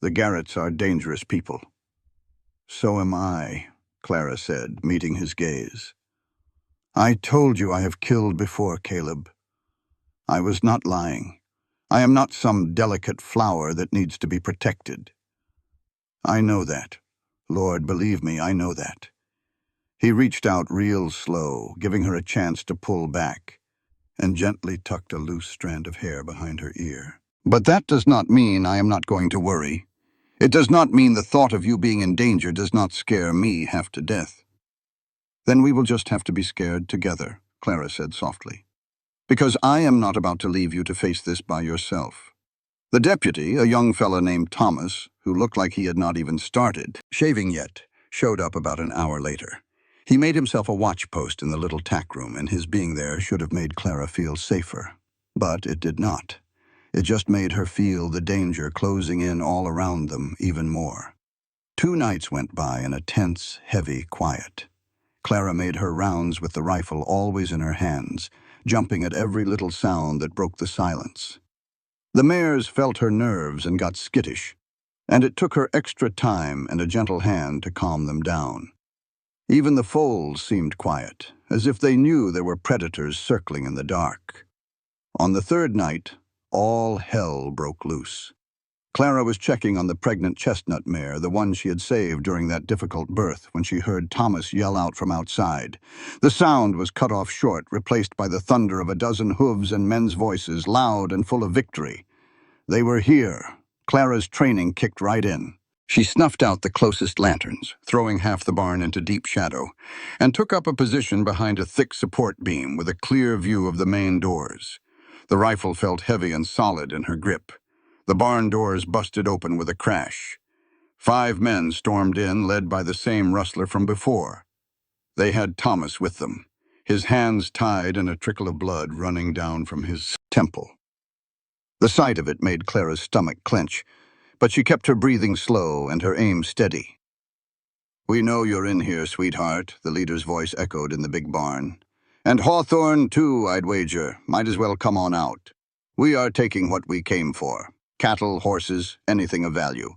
The Garretts are dangerous people." "So am I," Clara said, meeting his gaze. "I told you I have killed before, Caleb. I was not lying. I am not some delicate flower that needs to be protected. I know that. Lord, believe me, I know that." He reached out real slow, giving her a chance to pull back, and gently tucked a loose strand of hair behind her ear. "But that does not mean I am not going to worry. It does not mean the thought of you being in danger does not scare me half to death." "Then we will just have to be scared together," Clara said softly. "Because I am not about to leave you to face this by yourself." The deputy, a young fella named Thomas, who looked like he had not even started shaving yet, showed up about an hour later. He made himself a watch post in the little tack room, and his being there should have made Clara feel safer. But it did not. It just made her feel the danger closing in all around them even more. 2 nights went by in a tense, heavy quiet. Clara made her rounds with the rifle always in her hands, jumping at every little sound that broke the silence. The mares felt her nerves and got skittish, and it took her extra time and a gentle hand to calm them down. Even the foals seemed quiet, as if they knew there were predators circling in the dark. On the 3rd night, all hell broke loose. Clara was checking on the pregnant chestnut mare, the one she had saved during that difficult birth, when she heard Thomas yell out from outside. The sound was cut off short, replaced by the thunder of a dozen hooves and men's voices, loud and full of victory. They were here. Clara's training kicked right in. She snuffed out the closest lanterns, throwing half the barn into deep shadow, and took up a position behind a thick support beam with a clear view of the main doors. The rifle felt heavy and solid in her grip. The barn doors busted open with a crash. 5 men stormed in, led by the same rustler from before. They had Thomas with them, his hands tied and a trickle of blood running down from his temple. The sight of it made Clara's stomach clench, but she kept her breathing slow and her aim steady. "We know you're in here, sweetheart," the leader's voice echoed in the big barn. "And Hawthorne, too, I'd wager. Might as well come on out. We are taking what we came for. Cattle, horses, anything of value.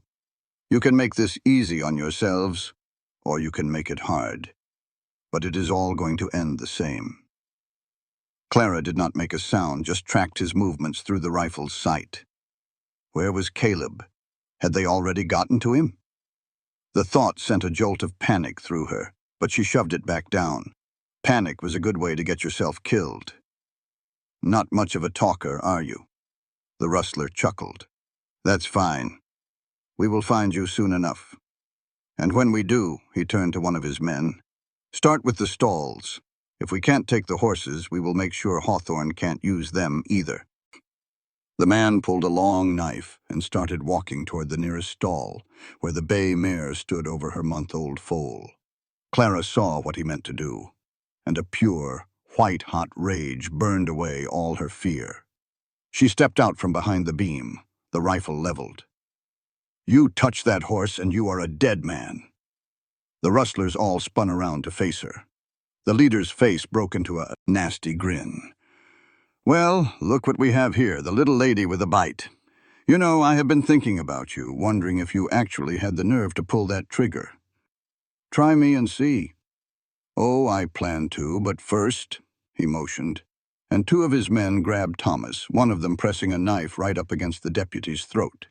You can make this easy on yourselves, or you can make it hard. But it is all going to end the same." Clara did not make a sound, just tracked his movements through the rifle's sight. Where was Caleb? Had they already gotten to him? The thought sent a jolt of panic through her, but she shoved it back down. Panic was a good way to get yourself killed. "Not much of a talker, are you?" The rustler chuckled. "That's fine. We will find you soon enough. And when we do," he turned to one of his men, "start with the stalls. If we can't take the horses, we will make sure Hawthorne can't use them either." The man pulled a long knife and started walking toward the nearest stall, where the bay mare stood over her month-old foal. Clara saw what he meant to do, and a pure, white-hot rage burned away all her fear. She stepped out from behind the beam, the rifle leveled. "You touch that horse and you are a dead man." The rustlers all spun around to face her. The leader's face broke into a nasty grin. "Well, look what we have here, the little lady with a bite. You know, I have been thinking about you, wondering if you actually had the nerve to pull that trigger. Try me and see." "Oh, I plan to, but first," he motioned, and 2 of his men grabbed Thomas, one of them pressing a knife right up against the deputy's throat.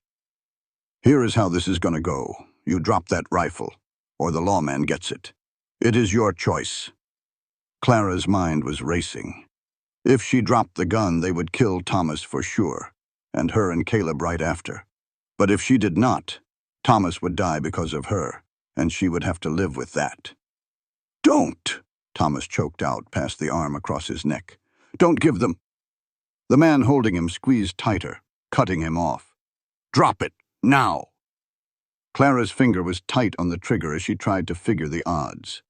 "Here is how this is going to go. You drop that rifle, or the lawman gets it. It is your choice." Clara's mind was racing. If she dropped the gun, they would kill Thomas for sure, and her and Caleb right after. But if she did not, Thomas would die because of her, and she would have to live with that. "Don't!" Thomas choked out, past the arm across his neck. "Don't give them." The man holding him squeezed tighter, cutting him off. "Drop it, Now! Clara's finger was tight on the trigger as she tried to figure the odds.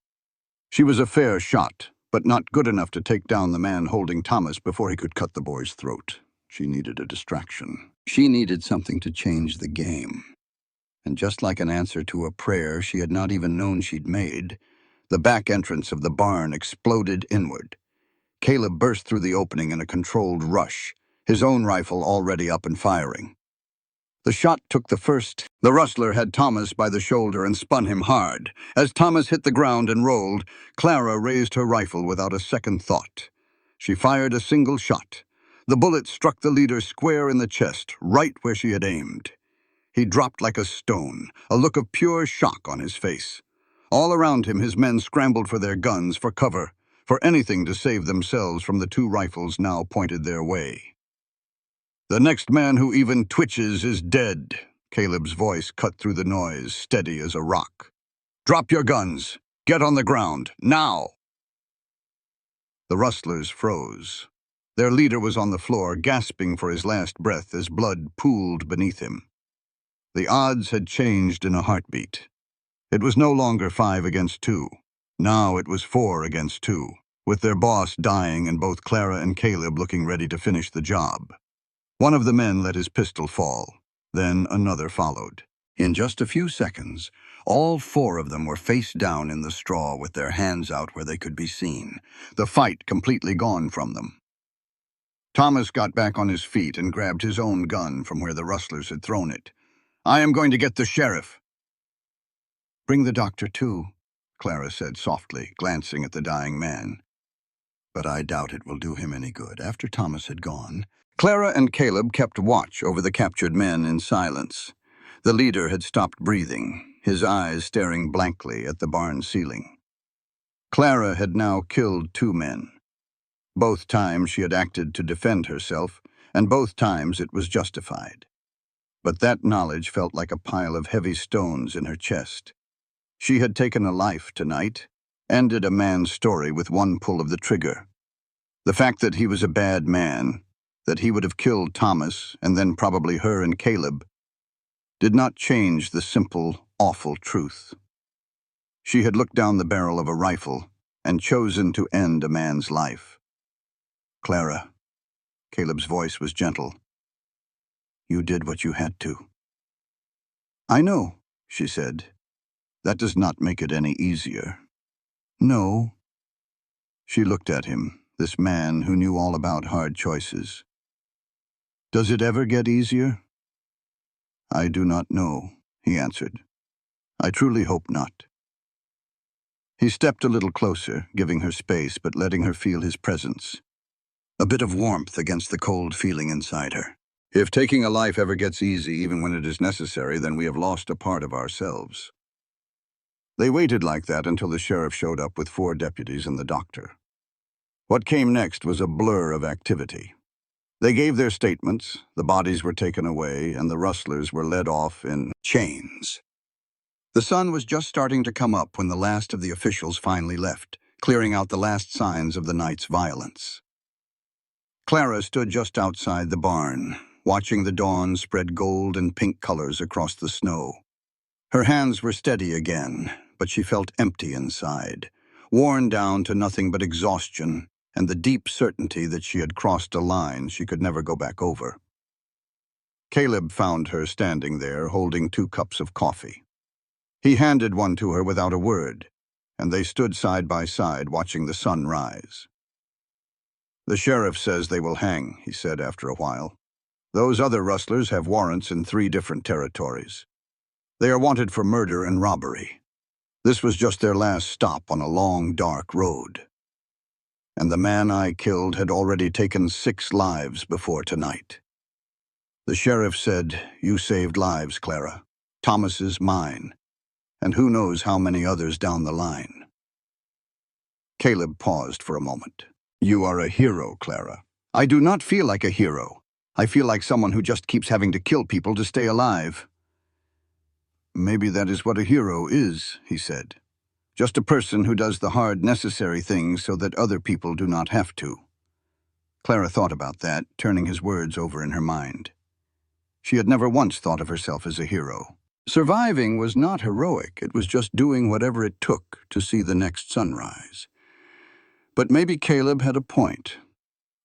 She was a fair shot, but not good enough to take down the man holding Thomas before he could cut the boy's throat. She needed a distraction. She needed something to change the game. And just like an answer to a prayer she had not even known she'd made, the back entrance of the barn exploded inward. Caleb burst through the opening in a controlled rush, his own rifle already up and firing. The shot took the first. The rustler had Thomas by the shoulder and spun him hard. As Thomas hit the ground and rolled, Clara raised her rifle without a second thought. She fired a single shot. The bullet struck the leader square in the chest, right where she had aimed. He dropped like a stone, a look of pure shock on his face. All around him, his men scrambled for their guns, for cover, for anything to save themselves from the two rifles now pointed their way. "The next man who even twitches is dead," Caleb's voice cut through the noise, steady as a rock. "Drop your guns. Get on the ground, now!" The rustlers froze. Their leader was on the floor, gasping for his last breath as blood pooled beneath him. The odds had changed in a heartbeat. It was no longer 5 against 2. Now it was 4 against 2, with their boss dying and both Clara and Caleb looking ready to finish the job. One of the men let his pistol fall. Then another followed. In just a few seconds, all 4 of them were face down in the straw with their hands out where they could be seen, the fight completely gone from them. Thomas got back on his feet and grabbed his own gun from where the rustlers had thrown it. "I am going to get the sheriff." "Bring the doctor too," Clara said softly, glancing at the dying man. "But I doubt it will do him any good." After Thomas had gone, Clara and Caleb kept watch over the captured men in silence. The leader had stopped breathing, his eyes staring blankly at the barn ceiling. Clara had now killed 2 men. Both times she had acted to defend herself, and both times it was justified. But that knowledge felt like a pile of heavy stones in her chest. She had taken a life tonight, ended a man's story with one pull of the trigger. The fact that he was a bad man, that he would have killed Thomas and then probably her and Caleb, did not change the simple, awful truth. She had looked down the barrel of a rifle and chosen to end a man's life. "Clara," Caleb's voice was gentle, "you did what you had to." "I know," she said. "That does not make it any easier." "No." She looked at him, this man who knew all about hard choices. "Does it ever get easier?" "I do not know," he answered. "I truly hope not." He stepped a little closer, giving her space but letting her feel his presence. A bit of warmth against the cold feeling inside her. If taking a life ever gets easy, even when it is necessary, then we have lost a part of ourselves. They waited like that until the sheriff showed up with 4 deputies and the doctor. What came next was a blur of activity. They gave their statements, the bodies were taken away, and the rustlers were led off in chains. The sun was just starting to come up when the last of the officials finally left, clearing out the last signs of the night's violence. Clara stood just outside the barn, watching the dawn spread gold and pink colors across the snow. Her hands were steady again, but she felt empty inside, worn down to nothing but exhaustion and the deep certainty that she had crossed a line she could never go back over. Caleb found her standing there, holding 2 cups of coffee. He handed one to her without a word, and they stood side by side watching the sun rise. "The sheriff says they will hang," he said after a while. "Those other rustlers have warrants in 3 different territories. They are wanted for murder and robbery. This was just their last stop on a long, dark road. And the man I killed had already taken 6 lives before tonight. The sheriff said, 'You saved lives, Clara. Thomas's, mine. And who knows how many others down the line.'" Caleb paused for a moment. "You are a hero, Clara." "I do not feel like a hero. I feel like someone who just keeps having to kill people to stay alive." "Maybe that is what a hero is," he said. "Just a person who does the hard, necessary things so that other people do not have to." Clara thought about that, turning his words over in her mind. She had never once thought of herself as a hero. Surviving was not heroic, it was just doing whatever it took to see the next sunrise. But maybe Caleb had a point.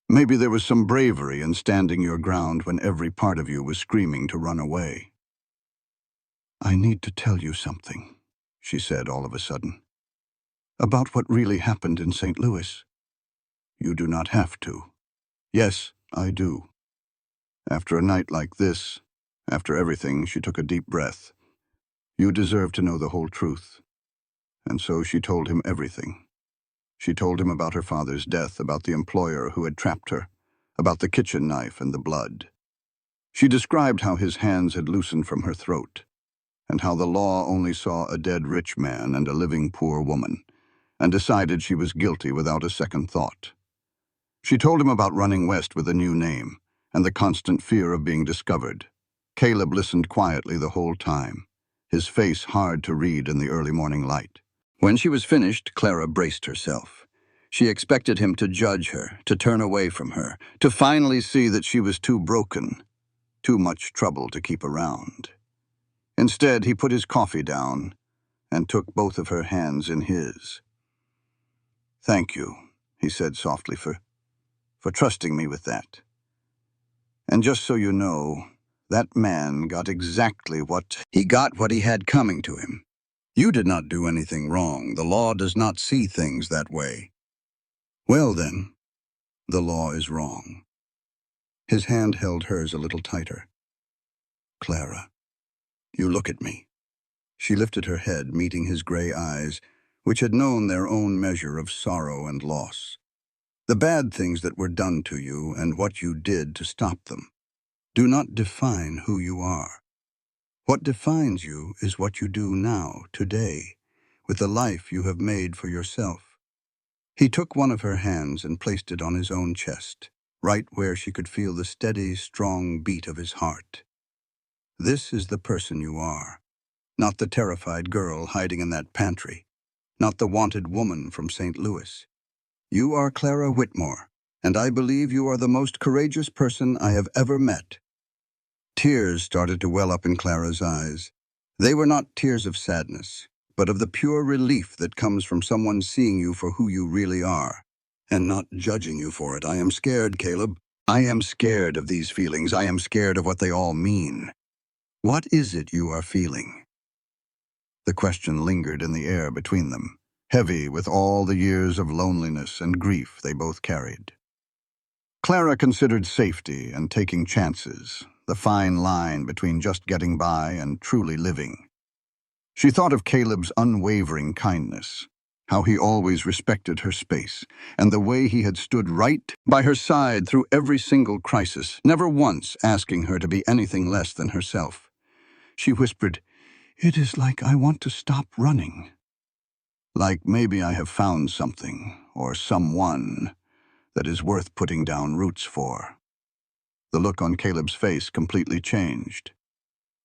Maybe there was some bravery in standing your ground when every part of you was screaming to run away. "I need to tell you something," she said all of a sudden. "About what really happened in St. Louis." "You do not have to." "Yes, I do." After a night like this, after everything, she took a deep breath. "You deserve to know the whole truth." And so she told him everything. She told him about her father's death, about the employer who had trapped her, about the kitchen knife and the blood. She described how his hands had loosened from her throat, and how the law only saw a dead rich man and a living poor woman, and decided she was guilty without a second thought. She told him about running west with a new name, and the constant fear of being discovered. Caleb listened quietly the whole time, his face hard to read in the early morning light. When she was finished, Clara braced herself. She expected him to judge her, to turn away from her, to finally see that she was too broken, too much trouble to keep around. Instead, he put his coffee down and took both of her hands in his. "Thank you," he said softly, for trusting me with that. And just so you know, that man got exactly what he had coming to him. You did not do anything wrong. The law does not see things that way. Well then, the law is wrong. His hand held hers a little tighter. "Clara, you look at me." She lifted her head, meeting his gray eyes, which had known their own measure of sorrow and loss. The bad things that were done to you and what you did to stop them do not define who you are. What defines you is what you do now, today, with the life you have made for yourself. He took one of her hands and placed it on his own chest, right where she could feel the steady, strong beat of his heart. This is the person you are, not the terrified girl hiding in that pantry, not the wanted woman from St. Louis. You are Clara Whitmore, and I believe you are the most courageous person I have ever met. Tears started to well up in Clara's eyes. They were not tears of sadness, but of the pure relief that comes from someone seeing you for who you really are, and not judging you for it. "I am scared, Caleb. I am scared of these feelings. I am scared of what they all mean." "What is it you are feeling?" The question lingered in the air between them, heavy with all the years of loneliness and grief they both carried. Clara considered safety and taking chances, the fine line between just getting by and truly living. She thought of Caleb's unwavering kindness, how he always respected her space, and the way he had stood right by her side through every single crisis, never once asking her to be anything less than herself. She whispered, "It is like I want to stop running. Like maybe I have found something, or someone, that is worth putting down roots for." The look on Caleb's face completely changed.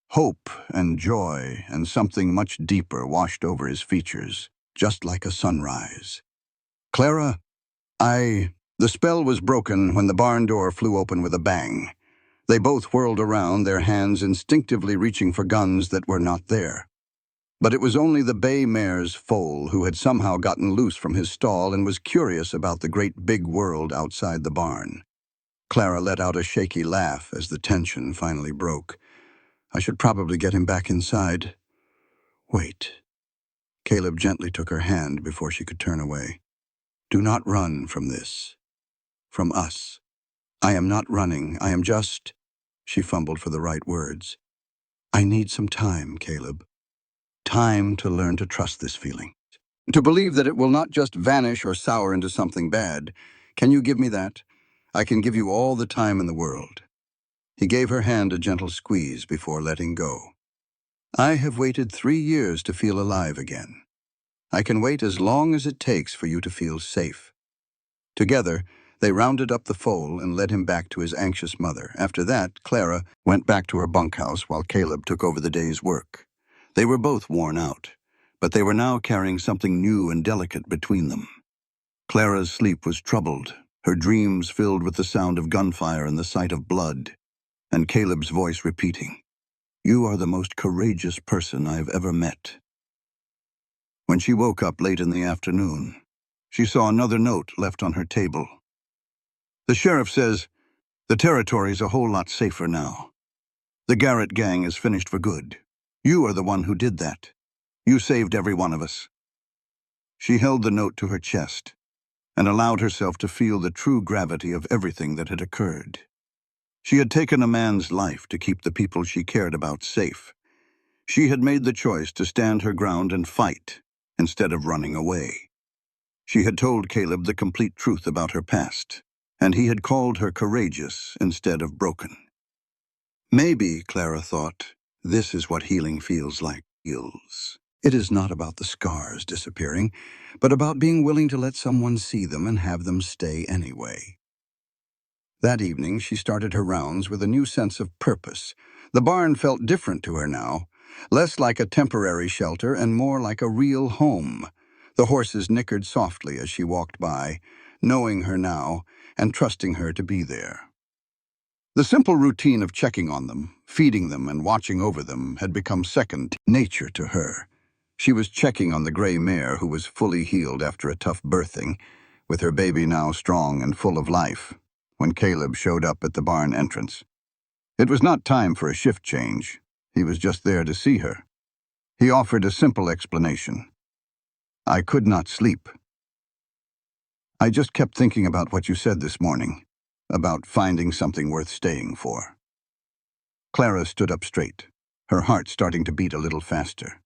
Hope and joy and something much deeper washed over his features, just like a sunrise. "Clara, The spell was broken when the barn door flew open with a bang. They both whirled around, their hands instinctively reaching for guns that were not there. But it was only the bay mare's foal who had somehow gotten loose from his stall and was curious about the great big world outside the barn. Clara let out a shaky laugh as the tension finally broke. "I should probably get him back inside." "Wait." Caleb gently took her hand before she could turn away. "Do not run from this. From us. I am not running. I am just—" She fumbled for the right words. "I need some time, Caleb. Time to learn to trust this feeling. To believe that it will not just vanish or sour into something bad. Can you give me that? I can give you all the time in the world." He gave her hand a gentle squeeze before letting go. "I have waited 3 years to feel alive again. I can wait as long as it takes for you to feel safe." Together, they rounded up the foal and led him back to his anxious mother. After that, Clara went back to her bunkhouse while Caleb took over the day's work. They were both worn out, but they were now carrying something new and delicate between them. Clara's sleep was troubled, her dreams filled with the sound of gunfire and the sight of blood. and Caleb's voice repeating, "You are the most courageous person I've ever met." When she woke up late in the afternoon, she saw another note left on her table. "The sheriff says the territory's a whole lot safer now. The Garrett gang is finished for good. You are the one who did that. You saved every one of us." She held the note to her chest and allowed herself to feel the true gravity of everything that had occurred. She had taken a man's life to keep the people she cared about safe. She had made the choice to stand her ground and fight instead of running away. She had told Caleb the complete truth about her past, and he had called her courageous instead of broken. Maybe, Clara thought, this is what healing feels like. It is not about the scars disappearing, but about being willing to let someone see them and have them stay anyway. That evening, she started her rounds with a new sense of purpose. The barn felt different to her now, less like a temporary shelter and more like a real home. The horses nickered softly as she walked by, knowing her now and trusting her to be there. The simple routine of checking on them, feeding them, and watching over them had become second nature to her. She was checking on the gray mare who was fully healed after a tough birthing, with her baby now strong and full of life, when Caleb showed up at the barn entrance. It was not time for a shift change. He was just there to see her. He offered a simple explanation. "I could not sleep. I just kept thinking about what you said this morning, about finding something worth staying for." Clara stood up straight, her heart starting to beat a little faster.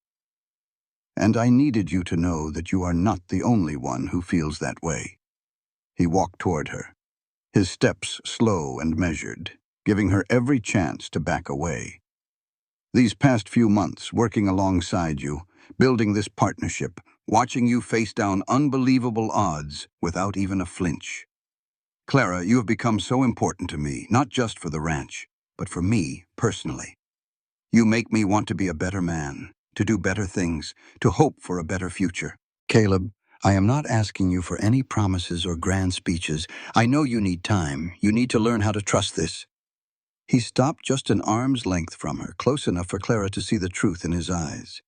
"And I needed you to know that you are not the only one who feels that way." He walked toward her, his steps slow and measured, giving her every chance to back away. "These past few months, working alongside you, building this partnership, watching you face down unbelievable odds without even a flinch. Clara, you have become so important to me, not just for the ranch, but for me personally. You make me want to be a better man, to do better things, to hope for a better future." "Caleb, I am not asking you for any promises or grand speeches. I know you need time. You need to learn how to trust this." He stopped just an arm's length from her, close enough for Clara to see the truth in his eyes.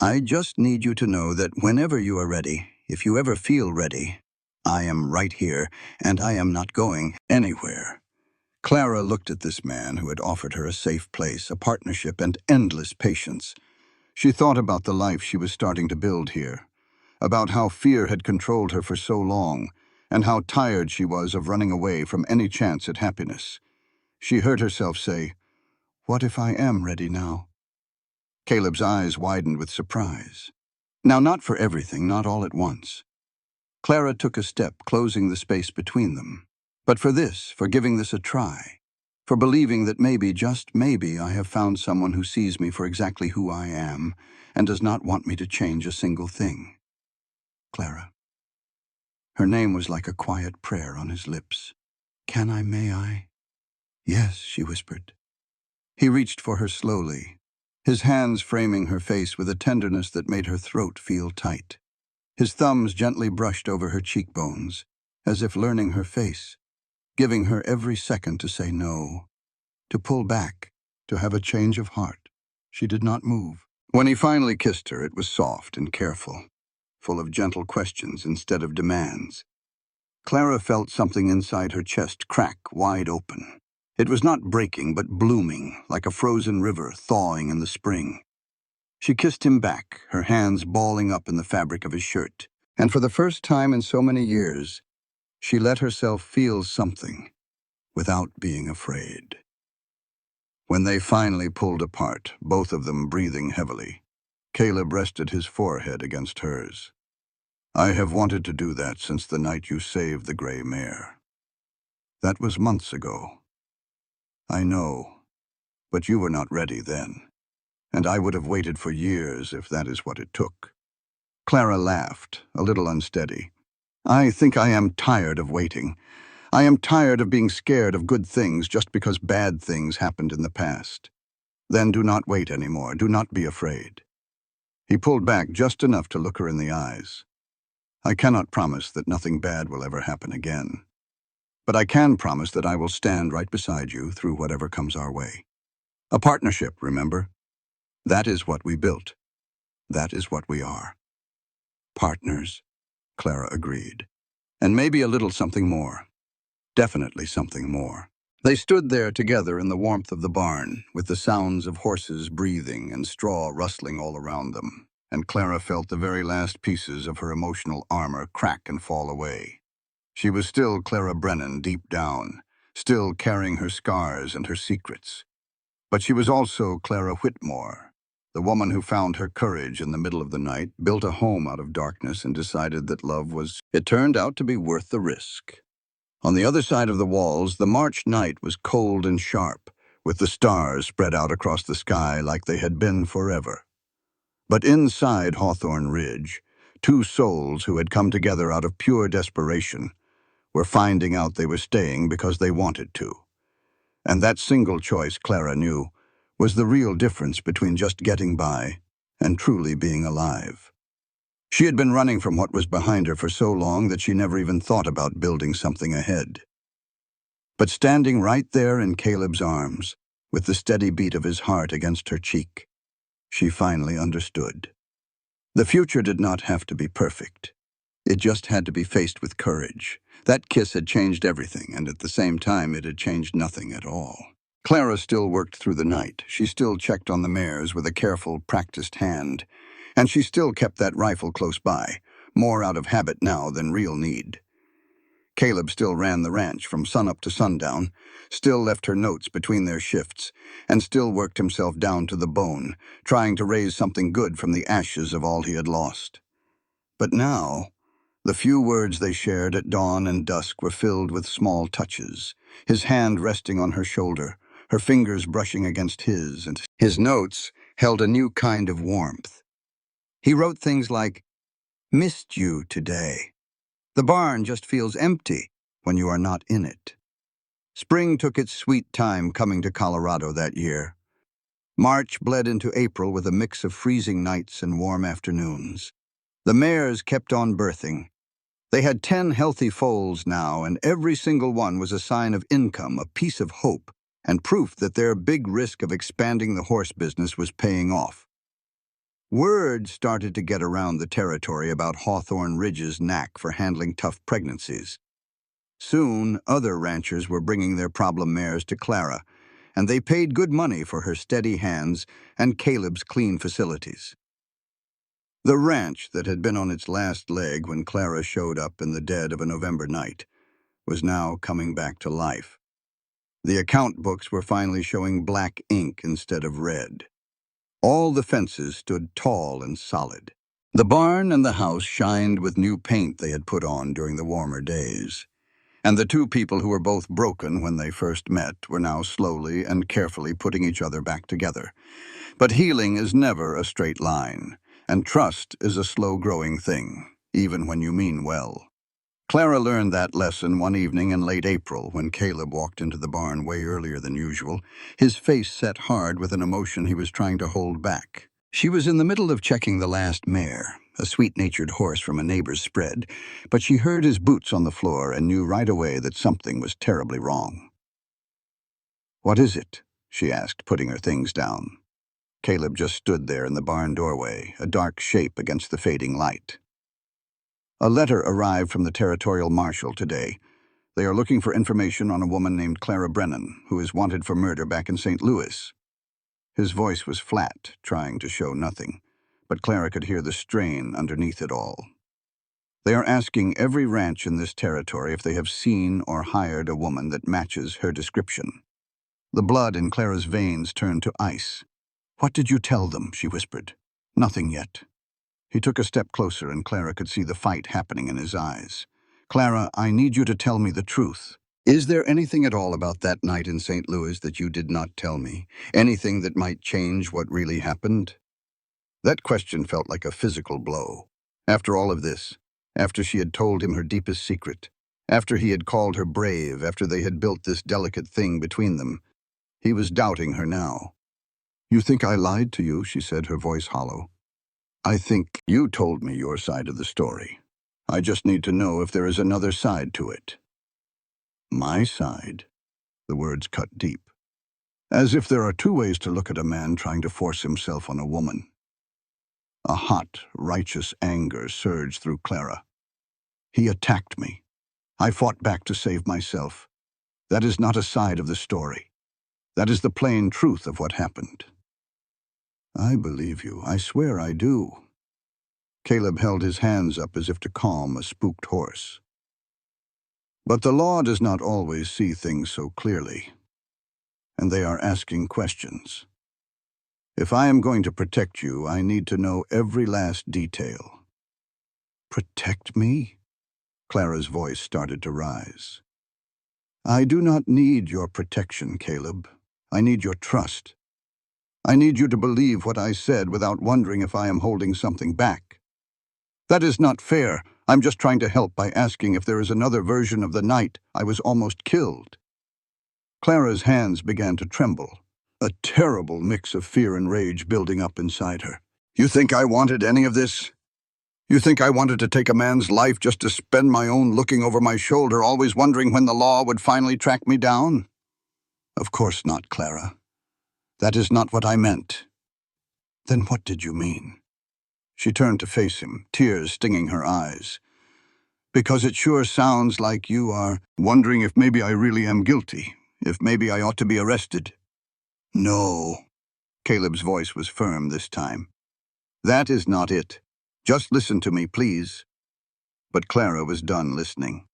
"I just need you to know that whenever you are ready, if you ever feel ready, I am right here, and I am not going anywhere." Clara looked at this man who had offered her a safe place, a partnership, and endless patience. She thought about the life she was starting to build here, about how fear had controlled her for so long, and how tired she was of running away from any chance at happiness. She heard herself say, "What if I am ready now?" Caleb's eyes widened with surprise. Now, not for everything, not all at once. Clara took a step, closing the space between them. But for this, for giving this a try, for believing that maybe, just maybe, I have found someone who sees me for exactly who I am and does not want me to change a single thing. Clara. Her name was like a quiet prayer on his lips. "Can I, may I?" "Yes," she whispered. He reached for her slowly, his hands framing her face with a tenderness that made her throat feel tight. His thumbs gently brushed over her cheekbones, as if learning her face, giving her every second to say no, to pull back, to have a change of heart. She did not move. When he finally kissed her, it was soft and careful, full of gentle questions instead of demands. Clara felt something inside her chest crack wide open. It was not breaking, but blooming, like a frozen river thawing in the spring. She kissed him back, her hands balling up in the fabric of his shirt. And for the first time in so many years, she let herself feel something without being afraid. When they finally pulled apart, both of them breathing heavily, Caleb rested his forehead against hers. "I have wanted to do that since the night you saved the gray mare. That was months ago. I know, but you were not ready then, and I would have waited for years if that is what it took." Clara laughed, a little unsteady. "I think I am tired of waiting. I am tired of being scared of good things just because bad things happened in the past. Then do not wait anymore. Do not be afraid." He pulled back just enough to look her in the eyes. "I cannot promise that nothing bad will ever happen again. But I can promise that I will stand right beside you through whatever comes our way. A partnership, remember? That is what we built. That is what we are. Partners, Clara agreed. And maybe a little something more. Definitely something more. They stood there together in the warmth of the barn, with the sounds of horses breathing and straw rustling all around them, and Clara felt the very last pieces of her emotional armor crack and fall away. She was still Clara Brennan deep down, still carrying her scars and her secrets. But she was also Clara Whitmore, the woman who found her courage in the middle of the night, built a home out of darkness, and decided that love was... It turned out to be worth the risk. On the other side of the walls, the March night was cold and sharp, with the stars spread out across the sky like they had been forever. But inside Hawthorne Ridge, two souls who had come together out of pure desperation were finding out they were staying because they wanted to. And that single choice, Clara knew, was the real difference between just getting by and truly being alive. She had been running from what was behind her for so long that she never even thought about building something ahead. But standing right there in Caleb's arms, with the steady beat of his heart against her cheek, she finally understood. The future did not have to be perfect. It just had to be faced with courage. That kiss had changed everything, and at the same time it had changed nothing at all. Clara still worked through the night. She still checked on the mares with a careful, practiced hand. And she still kept that rifle close by, more out of habit now than real need. Caleb still ran the ranch from sunup to sundown, still left her notes between their shifts, and still worked himself down to the bone, trying to raise something good from the ashes of all he had lost. But now, the few words they shared at dawn and dusk were filled with small touches, his hand resting on her shoulder, her fingers brushing against his, and his notes held a new kind of warmth. He wrote things like, "Missed you today. The barn just feels empty when you are not in it." Spring took its sweet time coming to Colorado that year. March bled into April with a mix of freezing nights and warm afternoons. The mares kept on birthing. They had 10 healthy foals now, and every single one was a sign of income, a piece of hope, and proof that their big risk of expanding the horse business was paying off. Word started to get around the territory about Hawthorne Ridge's knack for handling tough pregnancies. Soon, other ranchers were bringing their problem mares to Clara, and they paid good money for her steady hands and Caleb's clean facilities. The ranch that had been on its last leg when Clara showed up in the dead of a November night was now coming back to life. The account books were finally showing black ink instead of red. All the fences stood tall and solid. The barn and the house shined with new paint they had put on during the warmer days. And the two people who were both broken when they first met were now slowly and carefully putting each other back together. But healing is never a straight line, and trust is a slow-growing thing, even when you mean well. Clara learned that lesson one evening in late April when Caleb walked into the barn way earlier than usual, his face set hard with an emotion he was trying to hold back. She was in the middle of checking the last mare, a sweet-natured horse from a neighbor's spread, but she heard his boots on the floor and knew right away that something was terribly wrong. "What is it?" she asked, putting her things down. Caleb just stood there in the barn doorway, a dark shape against the fading light. "A letter arrived from the territorial marshal today. They are looking for information on a woman named Clara Brennan, who is wanted for murder back in St. Louis." His voice was flat, trying to show nothing, but Clara could hear the strain underneath it all. "They are asking every ranch in this territory if they have seen or hired a woman that matches her description." The blood in Clara's veins turned to ice. "What did you tell them?" she whispered. "Nothing yet." He took a step closer, and Clara could see the fight happening in his eyes. "Clara, I need you to tell me the truth. Is there anything at all about that night in St. Louis that you did not tell me? Anything that might change what really happened?" That question felt like a physical blow. After all of this, after she had told him her deepest secret, after he had called her brave, after they had built this delicate thing between them, he was doubting her now. "You think I lied to you?" she said, her voice hollow. "I think you told me your side of the story. I just need to know if there is another side to it." My side. The words cut deep. As if there are two ways to look at a man trying to force himself on a woman. A hot, righteous anger surged through Clara. He attacked me. I fought back to save myself. That is not a side of the story. That is the plain truth of what happened. I believe you. I swear I do. Caleb held his hands up as if to calm a spooked horse. But the law does not always see things so clearly, and they are asking questions. If I am going to protect you, I need to know every last detail. Protect me? Clara's voice started to rise. I do not need your protection, Caleb. I need your trust. I need you to believe what I said without wondering if I am holding something back. That is not fair. I'm just trying to help by asking if there is another version of the night I was almost killed. Clara's hands began to tremble, a terrible mix of fear and rage building up inside her. You think I wanted any of this? You think I wanted to take a man's life just to spend my own looking over my shoulder, always wondering when the law would finally track me down? Of course not, Clara. That is not what I meant. Then what did you mean? She turned to face him, tears stinging her eyes. Because it sure sounds like you are wondering if maybe I really am guilty, if maybe I ought to be arrested. No. Caleb's voice was firm this time. That is not it. Just listen to me, please. But Clara was done listening.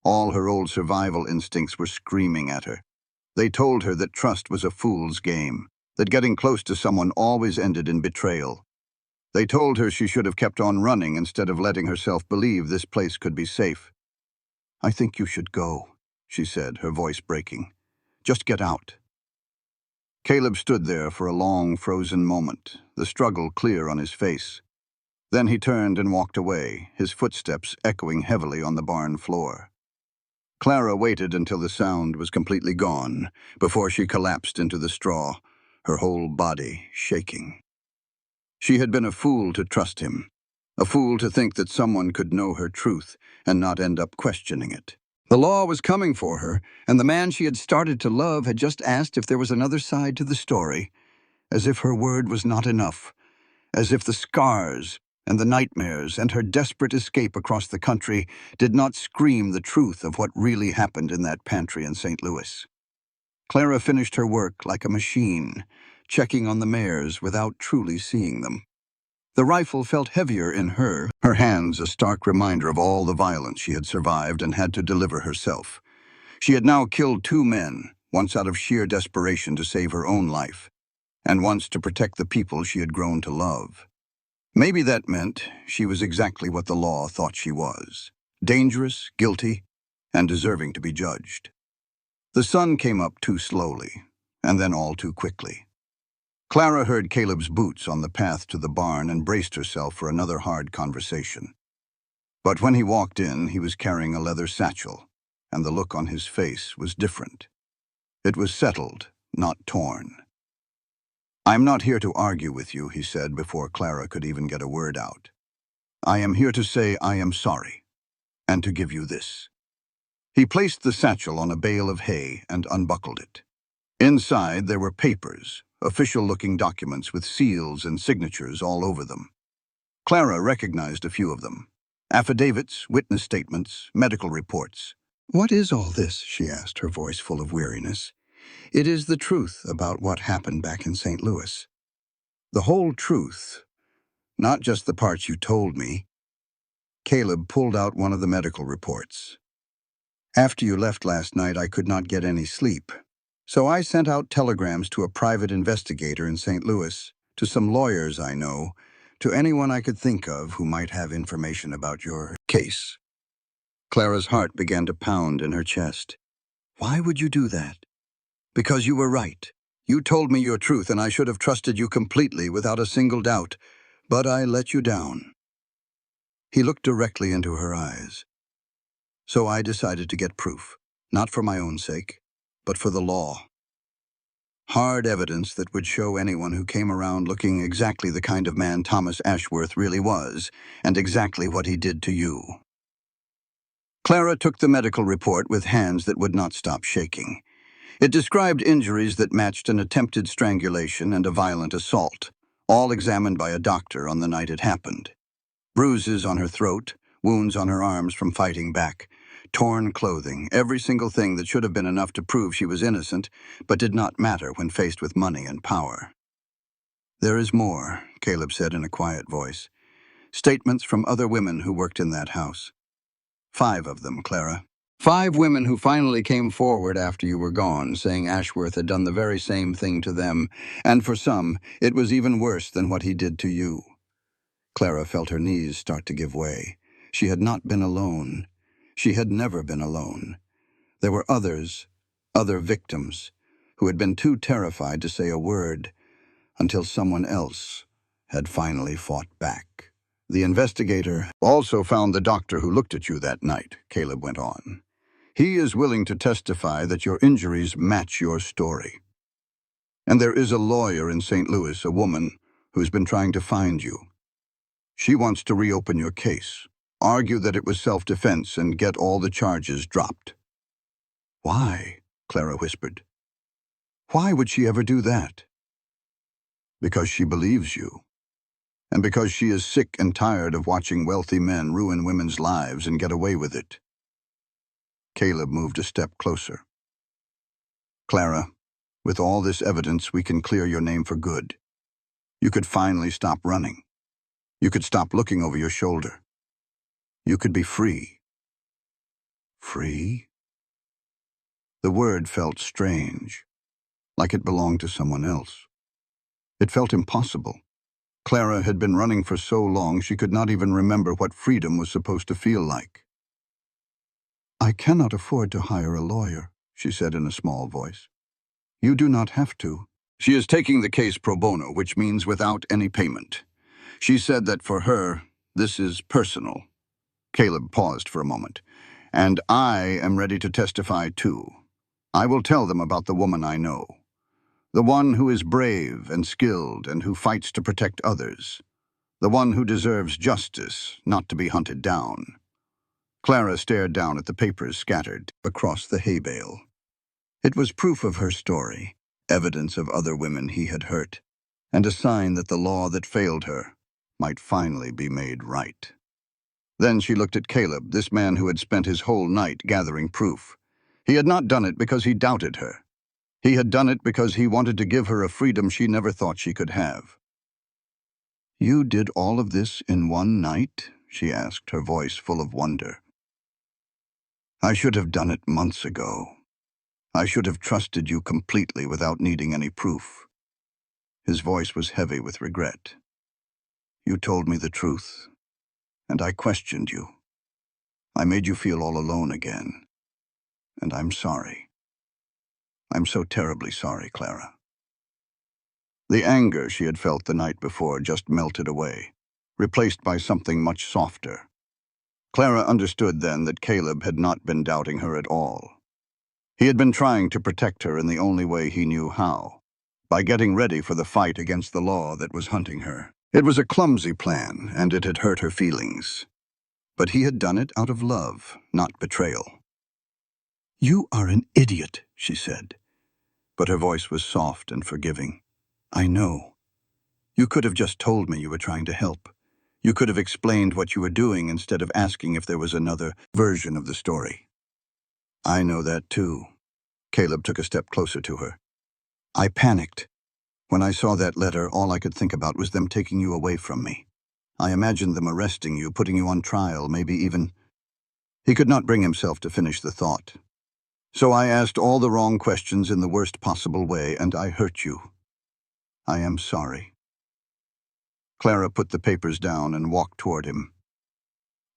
All her old survival instincts were screaming at her. They told her that trust was a fool's game, that getting close to someone always ended in betrayal. They told her she should have kept on running instead of letting herself believe this place could be safe. I think you should go, she said, her voice breaking. Just get out. Caleb stood there for a long, frozen moment, the struggle clear on his face. Then he turned and walked away, his footsteps echoing heavily on the barn floor. Clara waited until the sound was completely gone, before she collapsed into the straw, her whole body shaking. She had been a fool to trust him, a fool to think that someone could know her truth and not end up questioning it. The law was coming for her, and the man she had started to love had just asked if there was another side to the story, as if her word was not enough, as if the scars and the nightmares and her desperate escape across the country did not scream the truth of what really happened in that pantry in St. Louis. Clara finished her work like a machine, checking on the mares without truly seeing them. The rifle felt heavier in her hands a stark reminder of all the violence she had survived and had to deliver herself. She had now killed 2 men, once out of sheer desperation to save her own life, and once to protect the people she had grown to love. Maybe that meant she was exactly what the law thought she was: dangerous, guilty, and deserving to be judged. The sun came up too slowly, and then all too quickly. Clara heard Caleb's boots on the path to the barn and braced herself for another hard conversation. But when he walked in, he was carrying a leather satchel, and the look on his face was different. It was settled, not torn. I'm not here to argue with you, he said before Clara could even get a word out. I am here to say I am sorry, and to give you this. He placed the satchel on a bale of hay and unbuckled it. Inside there were papers, official-looking documents with seals and signatures all over them. Clara recognized a few of them. Affidavits, witness statements, medical reports. What is all this? She asked, her voice full of weariness. It is the truth about what happened back in St. Louis. The whole truth, not just the parts you told me. Caleb pulled out one of the medical reports. After you left last night, I could not get any sleep. So I sent out telegrams to a private investigator in St. Louis, to some lawyers I know, to anyone I could think of who might have information about your case. Clara's heart began to pound in her chest. Why would you do that? Because you were right. You told me your truth, and I should have trusted you completely without a single doubt. But I let you down. He looked directly into her eyes. So I decided to get proof, not for my own sake, but for the law. Hard evidence that would show anyone who came around looking exactly the kind of man Thomas Ashworth really was, and exactly what he did to you. Clara took the medical report with hands that would not stop shaking. It described injuries that matched an attempted strangulation and a violent assault, all examined by a doctor on the night it happened. Bruises on her throat, wounds on her arms from fighting back, torn clothing, every single thing that should have been enough to prove she was innocent, but did not matter when faced with money and power. "There is more," Caleb said in a quiet voice. "Statements from other women who worked in that house. 5 of them, Clara. 5 women who finally came forward after you were gone, saying Ashworth had done the very same thing to them, and for some, it was even worse than what he did to you." Clara felt her knees start to give way. She had not been alone. She had never been alone. There were others, other victims, who had been too terrified to say a word until someone else had finally fought back. "The investigator also found the doctor who looked at you that night," Caleb went on. "He is willing to testify that your injuries match your story. And there is a lawyer in St. Louis, a woman, who's been trying to find you. She wants to reopen your case, argue that it was self-defense, and get all the charges dropped." "Why?" Clara whispered. "Why would she ever do that?" "Because she believes you. And because she is sick and tired of watching wealthy men ruin women's lives and get away with it." Caleb moved a step closer. "Clara, with all this evidence, we can clear your name for good. You could finally stop running. You could stop looking over your shoulder. You could be free." "Free?" The word felt strange, like it belonged to someone else. It felt impossible. Clara had been running for so long she could not even remember what freedom was supposed to feel like. "I cannot afford to hire a lawyer," she said in a small voice. "You do not have to." "She is taking the case pro bono, which means without any payment. She said that for her, this is personal." Caleb paused for a moment. "And I am ready to testify too. I will tell them about the woman I know. The one who is brave and skilled and who fights to protect others. The one who deserves justice, not to be hunted down." Clara stared down at the papers scattered across the hay bale. It was proof of her story, evidence of other women he had hurt, and a sign that the law that failed her might finally be made right. Then she looked at Caleb, this man who had spent his whole night gathering proof. He had not done it because he doubted her. He had done it because he wanted to give her a freedom she never thought she could have. "You did all of this in one night?" she asked, her voice full of wonder. "I should have done it months ago. I should have trusted you completely without needing any proof." His voice was heavy with regret. "You told me the truth, and I questioned you. I made you feel all alone again. And I'm sorry. I'm so terribly sorry, Clara." The anger she had felt the night before just melted away, replaced by something much softer. Clara understood then that Caleb had not been doubting her at all. He had been trying to protect her in the only way he knew how, by getting ready for the fight against the law that was hunting her. It was a clumsy plan, and it had hurt her feelings. But he had done it out of love, not betrayal. "You are an idiot," she said, but her voice was soft and forgiving. "I know. You could have just told me you were trying to help. You could have explained what you were doing instead of asking if there was another version of the story." "I know that too." Caleb took a step closer to her. "I panicked. When I saw that letter, all I could think about was them taking you away from me. I imagined them arresting you, putting you on trial, maybe even—" He could not bring himself to finish the thought. "So I asked all the wrong questions in the worst possible way, and I hurt you. I am sorry." Clara put the papers down and walked toward him.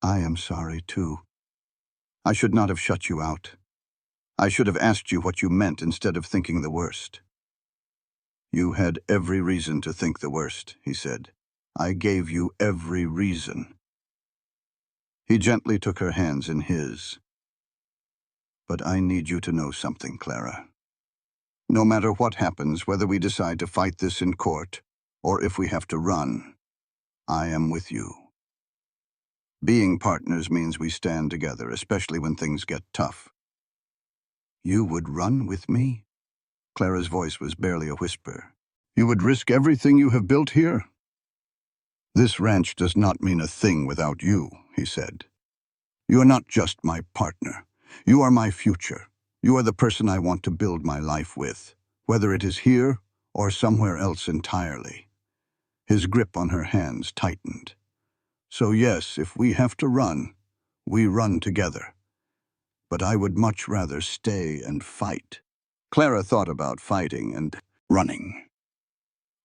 "I am sorry, too. I should not have shut you out. I should have asked you what you meant instead of thinking the worst." "You had every reason to think the worst," he said. "I gave you every reason." He gently took her hands in his. "But I need you to know something, Clara. No matter what happens, whether we decide to fight this in court, or if we have to run, I am with you. Being partners means we stand together, especially when things get tough. You would run with me? Clara's voice was barely a whisper. You would risk everything you have built here? This ranch does not mean a thing without you, he said. You are not just my partner. You are my future. You are the person I want to build my life with, whether it is here or somewhere else entirely. His grip on her hands tightened. So yes, if we have to run, we run together. But I would much rather stay and fight. Clara thought about fighting and running.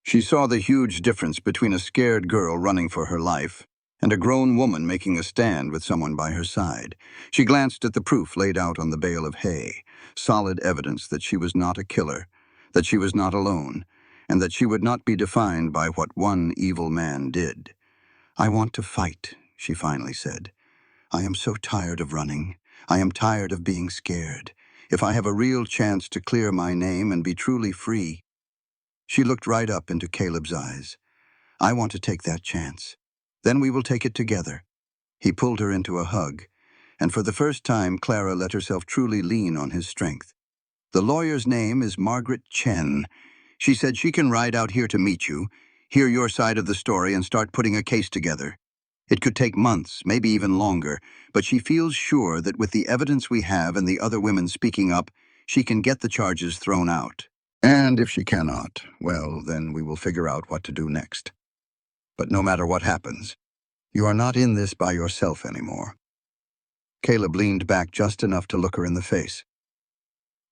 She saw the huge difference between a scared girl running for her life and a grown woman making a stand with someone by her side. She glanced at the proof laid out on the bale of hay, solid evidence that she was not a killer, that she was not alone, and that she would not be defined by what one evil man did. I want to fight, she finally said. I am so tired of running. I am tired of being scared. If I have a real chance to clear my name and be truly free. She looked right up into Caleb's eyes. I want to take that chance. Then we will take it together. He pulled her into a hug, and for the first time Clara let herself truly lean on his strength. The lawyer's name is Margaret Chen. She said she can ride out here to meet you, hear your side of the story, and start putting a case together. It could take months, maybe even longer, but she feels sure that with the evidence we have and the other women speaking up, she can get the charges thrown out. And if she cannot, well, then we will figure out what to do next. But no matter what happens, you are not in this by yourself anymore. Caleb leaned back just enough to look her in the face.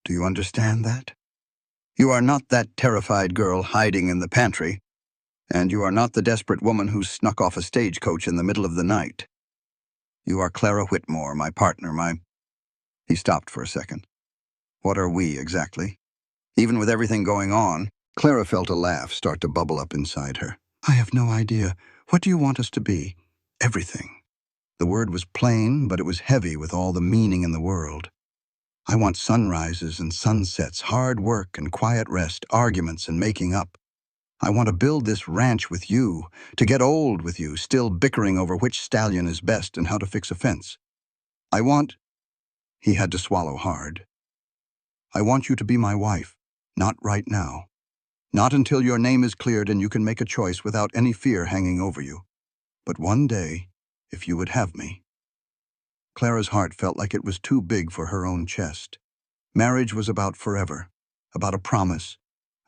Do you understand that? You are not that terrified girl hiding in the pantry, and you are not the desperate woman who snuck off a stagecoach in the middle of the night. You are Clara Whitmore, my partner, He stopped for a second. What are we, exactly? Even with everything going on, Clara felt a laugh start to bubble up inside her. I have no idea. What do you want us to be? Everything. The word was plain, but it was heavy with all the meaning in the world. I want sunrises and sunsets, hard work and quiet rest, arguments and making up. I want to build this ranch with you, to get old with you, still bickering over which stallion is best and how to fix a fence. I want... He had to swallow hard. I want you to be my wife, not right now. Not until your name is cleared and you can make a choice without any fear hanging over you. But one day, if you would have me. Clara's heart felt like it was too big for her own chest. Marriage was about forever, about a promise,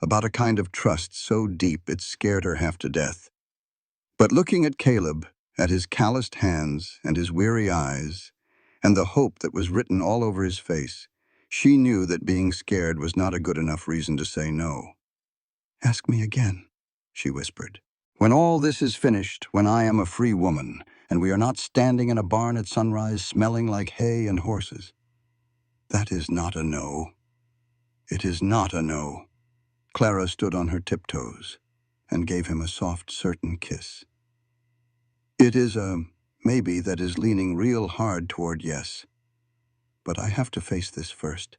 about a kind of trust so deep it scared her half to death. But looking at Caleb, at his calloused hands and his weary eyes, and the hope that was written all over his face, she knew that being scared was not a good enough reason to say no. Ask me again, she whispered. When all this is finished, when I am a free woman, and we are not standing in a barn at sunrise smelling like hay and horses. That is not a no. It is not a no. Clara stood on her tiptoes and gave him a soft, certain kiss. It is a maybe that is leaning real hard toward yes. But I have to face this first.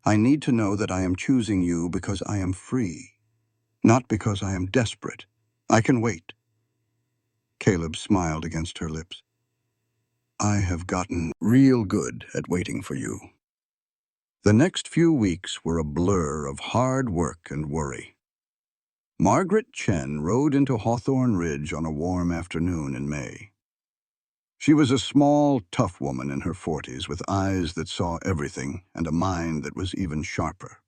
I need to know that I am choosing you because I am free, not because I am desperate. I can wait. Caleb smiled against her lips. I have gotten real good at waiting for you. The next few weeks were a blur of hard work and worry. Margaret Chen rode into Hawthorne Ridge on a warm afternoon in May. She was a small, tough woman in her 40s with eyes that saw everything and a mind that was even sharper.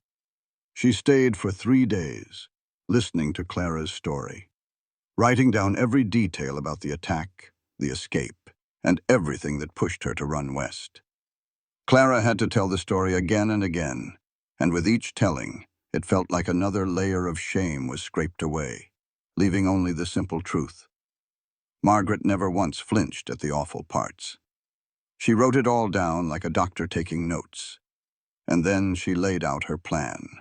She stayed for 3 days, listening to Clara's story, writing down every detail about the attack, the escape, and everything that pushed her to run west. Clara had to tell the story again and again, and with each telling, it felt like another layer of shame was scraped away, leaving only the simple truth. Margaret never once flinched at the awful parts. She wrote it all down like a doctor taking notes, and then she laid out her plan.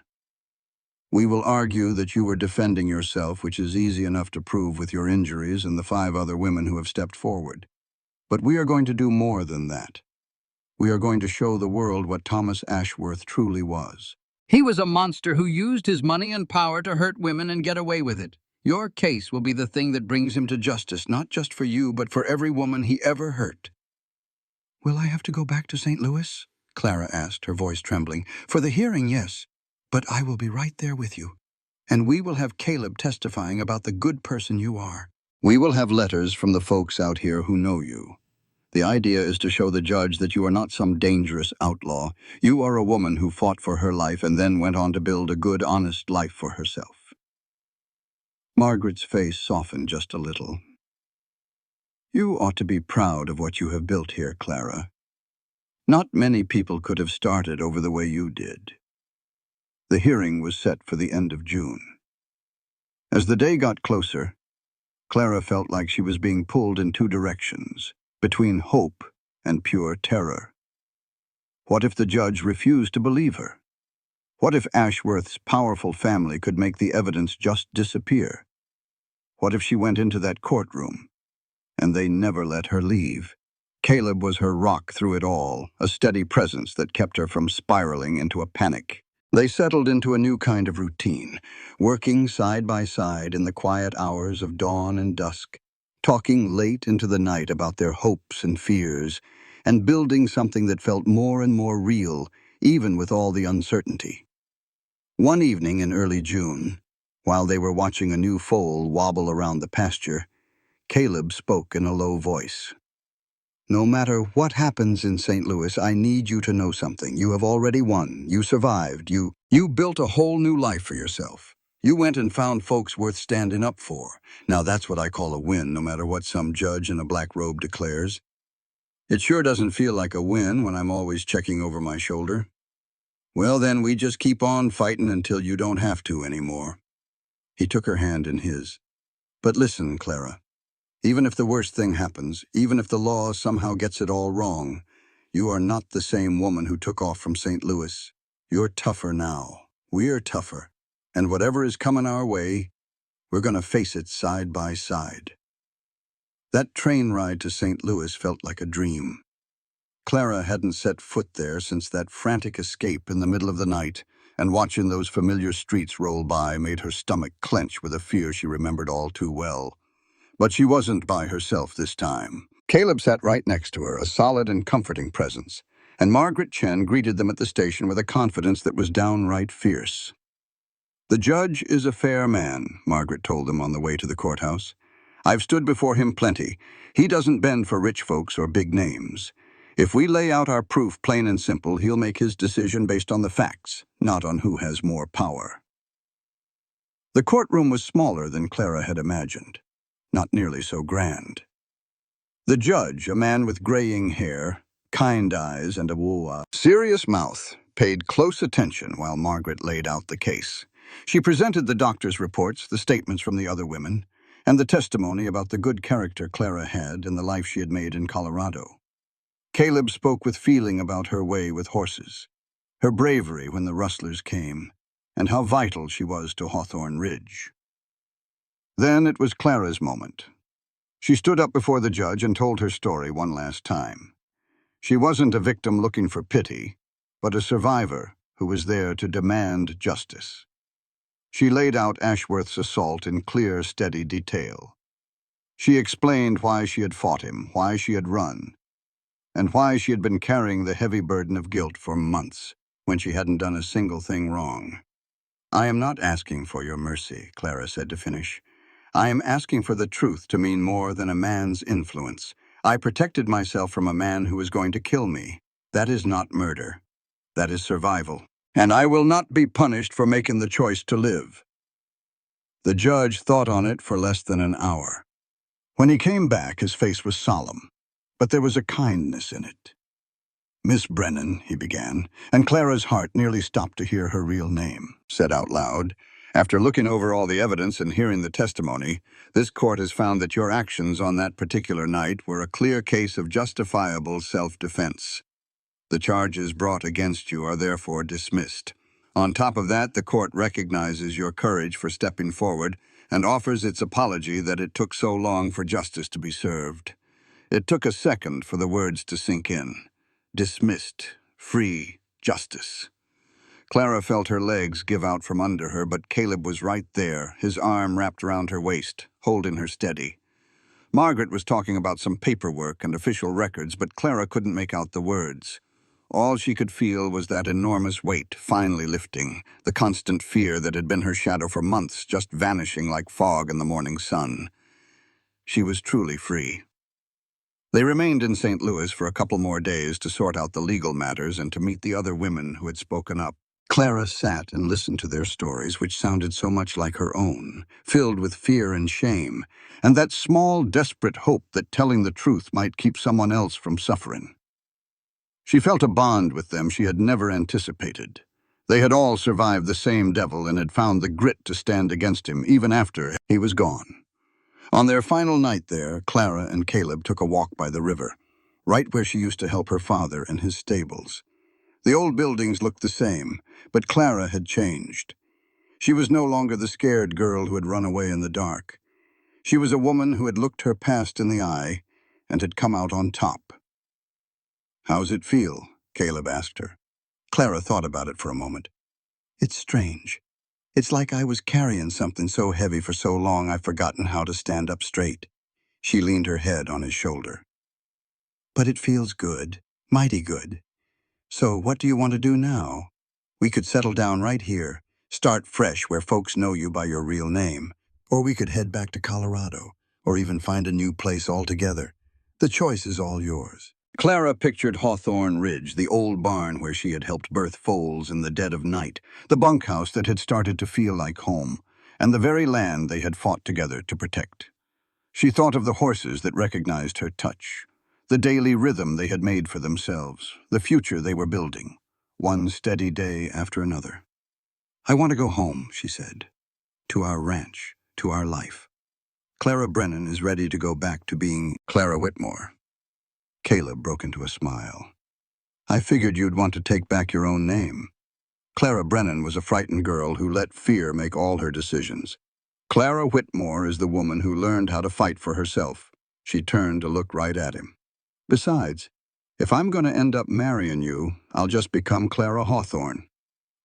We will argue that you were defending yourself, which is easy enough to prove with your injuries and the 5 other women who have stepped forward. But we are going to do more than that. We are going to show the world what Thomas Ashworth truly was. He was a monster who used his money and power to hurt women and get away with it. Your case will be the thing that brings him to justice, not just for you, but for every woman he ever hurt." "Will I have to go back to St. Louis?" Clara asked, her voice trembling. "For the hearing, yes, but I will be right there with you. And we will have Caleb testifying about the good person you are." "We will have letters from the folks out here who know you. The idea is to show the judge that you are not some dangerous outlaw. You are a woman who fought for her life and then went on to build a good, honest life for herself." Margaret's face softened just a little. "You ought to be proud of what you have built here, Clara. Not many people could have started over the way you did." The hearing was set for the end of June. As the day got closer, Clara felt like she was being pulled in two directions, between hope and pure terror. What if the judge refused to believe her? What if Ashworth's powerful family could make the evidence just disappear? What if she went into that courtroom and they never let her leave? Caleb was her rock through it all, a steady presence that kept her from spiraling into a panic. They settled into a new kind of routine, working side by side in the quiet hours of dawn and dusk, talking late into the night about their hopes and fears, and building something that felt more and more real, even with all the uncertainty. One evening in early June, while they were watching a new foal wobble around the pasture, Caleb spoke in a low voice. "No matter what happens in St. Louis, I need you to know something. You have already won. You survived. You built a whole new life for yourself. You went and found folks worth standing up for. Now that's what I call a win, no matter what some judge in a black robe declares. It sure doesn't feel like a win when I'm always checking over my shoulder. Well, then we just keep on fighting until you don't have to anymore." He took her hand in his. "But listen, Clara. Even if the worst thing happens, even if the law somehow gets it all wrong, you are not the same woman who took off from St. Louis. You're tougher now. We're tougher. And whatever is coming our way, we're going to face it side by side." That train ride to St. Louis felt like a dream. Clara hadn't set foot there since that frantic escape in the middle of the night, and watching those familiar streets roll by made her stomach clench with a fear she remembered all too well. But she wasn't by herself this time. Caleb sat right next to her, a solid and comforting presence, and Margaret Chen greeted them at the station with a confidence that was downright fierce. "The judge is a fair man," Margaret told them on the way to the courthouse. "I've stood before him plenty. He doesn't bend for rich folks or big names. If we lay out our proof plain and simple, he'll make his decision based on the facts, not on who has more power." The courtroom was smaller than Clara had imagined. Not nearly so grand. The judge, a man with graying hair, kind eyes, and a serious mouth, paid close attention while Margaret laid out the case. She presented the doctor's reports, the statements from the other women, and the testimony about the good character Clara had and the life she had made in Colorado. Caleb spoke with feeling about her way with horses, her bravery when the rustlers came, and how vital she was to Hawthorne Ridge. Then it was Clara's moment. She stood up before the judge and told her story one last time. She wasn't a victim looking for pity, but a survivor who was there to demand justice. She laid out Ashworth's assault in clear, steady detail. She explained why she had fought him, why she had run, and why she had been carrying the heavy burden of guilt for months when she hadn't done a single thing wrong. "I am not asking for your mercy," Clara said to finish. "I am asking for the truth to mean more than a man's influence. I protected myself from a man who was going to kill me. That is not murder. That is survival. And I will not be punished for making the choice to live." The judge thought on it for less than an hour. When he came back, his face was solemn, but there was a kindness in it. "Miss Brennan," he began, and Clara's heart nearly stopped to hear her real name said out loud. "After looking over all the evidence and hearing the testimony, this court has found that your actions on that particular night were a clear case of justifiable self-defense. The charges brought against you are therefore dismissed. On top of that, the court recognizes your courage for stepping forward and offers its apology that it took so long for justice to be served." It took a second for the words to sink in. Dismissed, free, justice. Clara felt her legs give out from under her, but Caleb was right there, his arm wrapped around her waist, holding her steady. Margaret was talking about some paperwork and official records, but Clara couldn't make out the words. All she could feel was that enormous weight finally lifting, the constant fear that had been her shadow for months just vanishing like fog in the morning sun. She was truly free. They remained in St. Louis for a couple more days to sort out the legal matters and to meet the other women who had spoken up. Clara sat and listened to their stories, which sounded so much like her own, filled with fear and shame, and that small, desperate hope that telling the truth might keep someone else from suffering. She felt a bond with them she had never anticipated. They had all survived the same devil and had found the grit to stand against him even after he was gone. On their final night there, Clara and Caleb took a walk by the river, right where she used to help her father in his stables. The old buildings looked the same, but Clara had changed. She was no longer the scared girl who had run away in the dark. She was a woman who had looked her past in the eye and had come out on top. "How's it feel?" Caleb asked her. Clara thought about it for a moment. "It's strange. It's like I was carrying something so heavy for so long I've forgotten how to stand up straight." She leaned her head on his shoulder. "But it feels good, mighty good. So what do you want to do now? We could settle down right here, start fresh where folks know you by your real name. Or we could head back to Colorado, or even find a new place altogether. The choice is all yours." Clara pictured Hawthorne Ridge, the old barn where she had helped birth foals in the dead of night, the bunkhouse that had started to feel like home, and the very land they had fought together to protect. She thought of the horses that recognized her touch, the daily rhythm they had made for themselves, the future they were building, one steady day after another. "I want to go home," she said, "to our ranch, to our life. Clara Brennan is ready to go back to being Clara Whitmore." Caleb broke into a smile. "I figured you'd want to take back your own name." Clara Brennan was a frightened girl who let fear make all her decisions. "Clara Whitmore is the woman who learned how to fight for herself." She turned to look right at him. "Besides, if I'm going to end up marrying you, I'll just become Clara Hawthorne.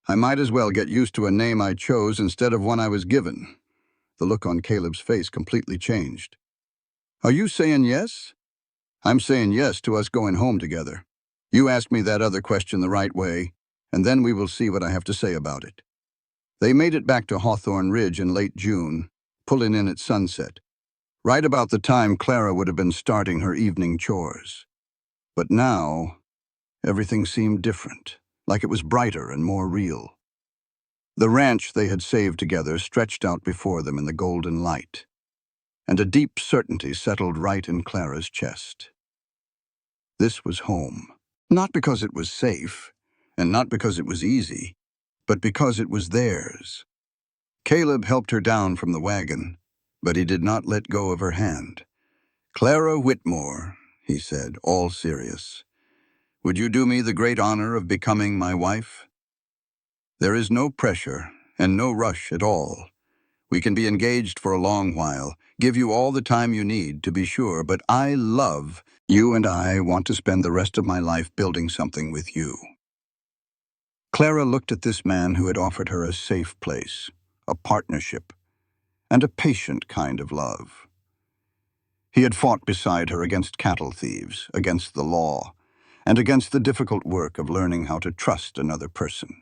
I might as well get used to a name I chose instead of one I was given." The look on Caleb's face completely changed. "Are you saying yes?" "I'm saying yes to us going home together. You ask me that other question the right way, and then we will see what I have to say about it." They made it back to Hawthorne Ridge in late June, pulling in at sunset, right about the time Clara would have been starting her evening chores. But now, everything seemed different, like it was brighter and more real. The ranch they had saved together stretched out before them in the golden light, and a deep certainty settled right in Clara's chest. This was home. Not because it was safe, and not because it was easy, but because it was theirs. Caleb helped her down from the wagon, but he did not let go of her hand. "Clara Whitmore," he said, all serious, "would you do me the great honor of becoming my wife? There is no pressure and no rush at all. We can be engaged for a long while, give you all the time you need, to be sure, but I love you and I want to spend the rest of my life building something with you." Clara looked at this man who had offered her a safe place, a partnership, and a patient kind of love. He had fought beside her against cattle thieves, against the law, and against the difficult work of learning how to trust another person.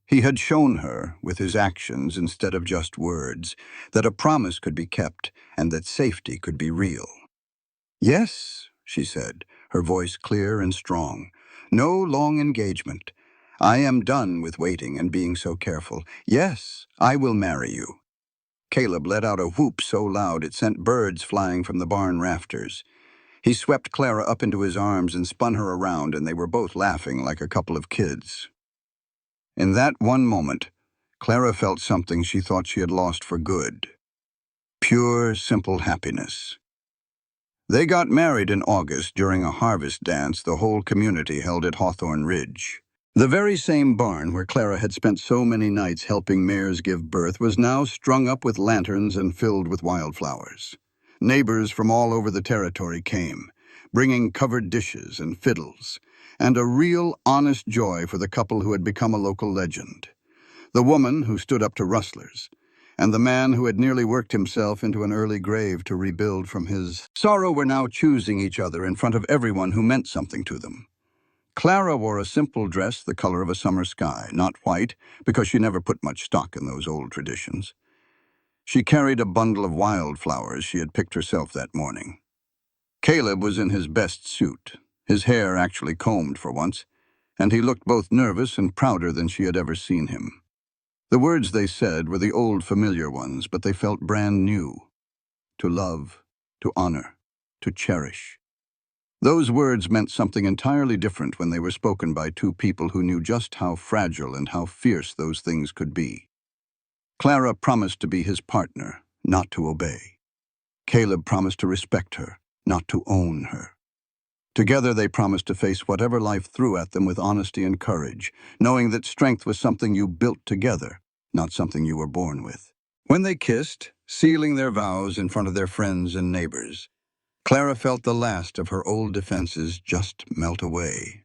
He had shown her, with his actions instead of just words, that a promise could be kept and that safety could be real. "Yes," she said, her voice clear and strong. "No long engagement. I am done with waiting and being so careful. Yes, I will marry you." Caleb let out a whoop so loud it sent birds flying from the barn rafters. He swept Clara up into his arms and spun her around, and they were both laughing like a couple of kids. In that one moment, Clara felt something she thought she had lost for good. Pure, simple happiness. They got married in August during a harvest dance the whole community held at Hawthorne Ridge. The very same barn where Clara had spent so many nights helping mares give birth was now strung up with lanterns and filled with wildflowers. Neighbors from all over the territory came, bringing covered dishes and fiddles, and a real, honest joy for the couple who had become a local legend. The woman who stood up to rustlers, and the man who had nearly worked himself into an early grave to rebuild from his sorrow were now choosing each other in front of everyone who meant something to them. Clara wore a simple dress the color of a summer sky, not white, because she never put much stock in those old traditions. She carried a bundle of wildflowers she had picked herself that morning. Caleb was in his best suit, his hair actually combed for once, and he looked both nervous and prouder than she had ever seen him. The words they said were the old familiar ones, but they felt brand new. To love, to honor, to cherish. Those words meant something entirely different when they were spoken by two people who knew just how fragile and how fierce those things could be. Clara promised to be his partner, not to obey. Caleb promised to respect her, not to own her. Together they promised to face whatever life threw at them with honesty and courage, knowing that strength was something you built together, not something you were born with. When they kissed, sealing their vows in front of their friends and neighbors, Clara felt the last of her old defenses just melt away.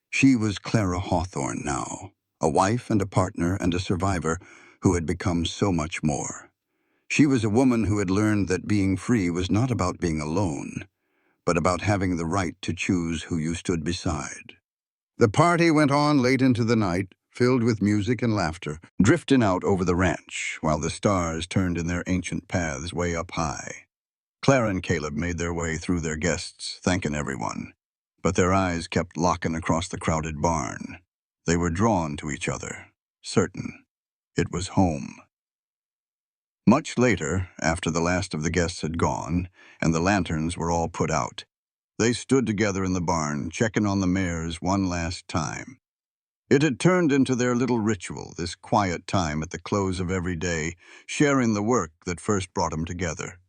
She was Clara Hawthorne now, a wife and a partner and a survivor who had become so much more. She was a woman who had learned that being free was not about being alone, but about having the right to choose who you stood beside. The party went on late into the night, filled with music and laughter, drifting out over the ranch, while the stars turned in their ancient paths way up high. Clara and Caleb made their way through their guests, thanking everyone, but their eyes kept locking across the crowded barn. They were drawn to each other, certain it was home. Much later, after the last of the guests had gone, and the lanterns were all put out, they stood together in the barn, checking on the mares one last time. It had turned into their little ritual, this quiet time at the close of every day, sharing the work that first brought them together.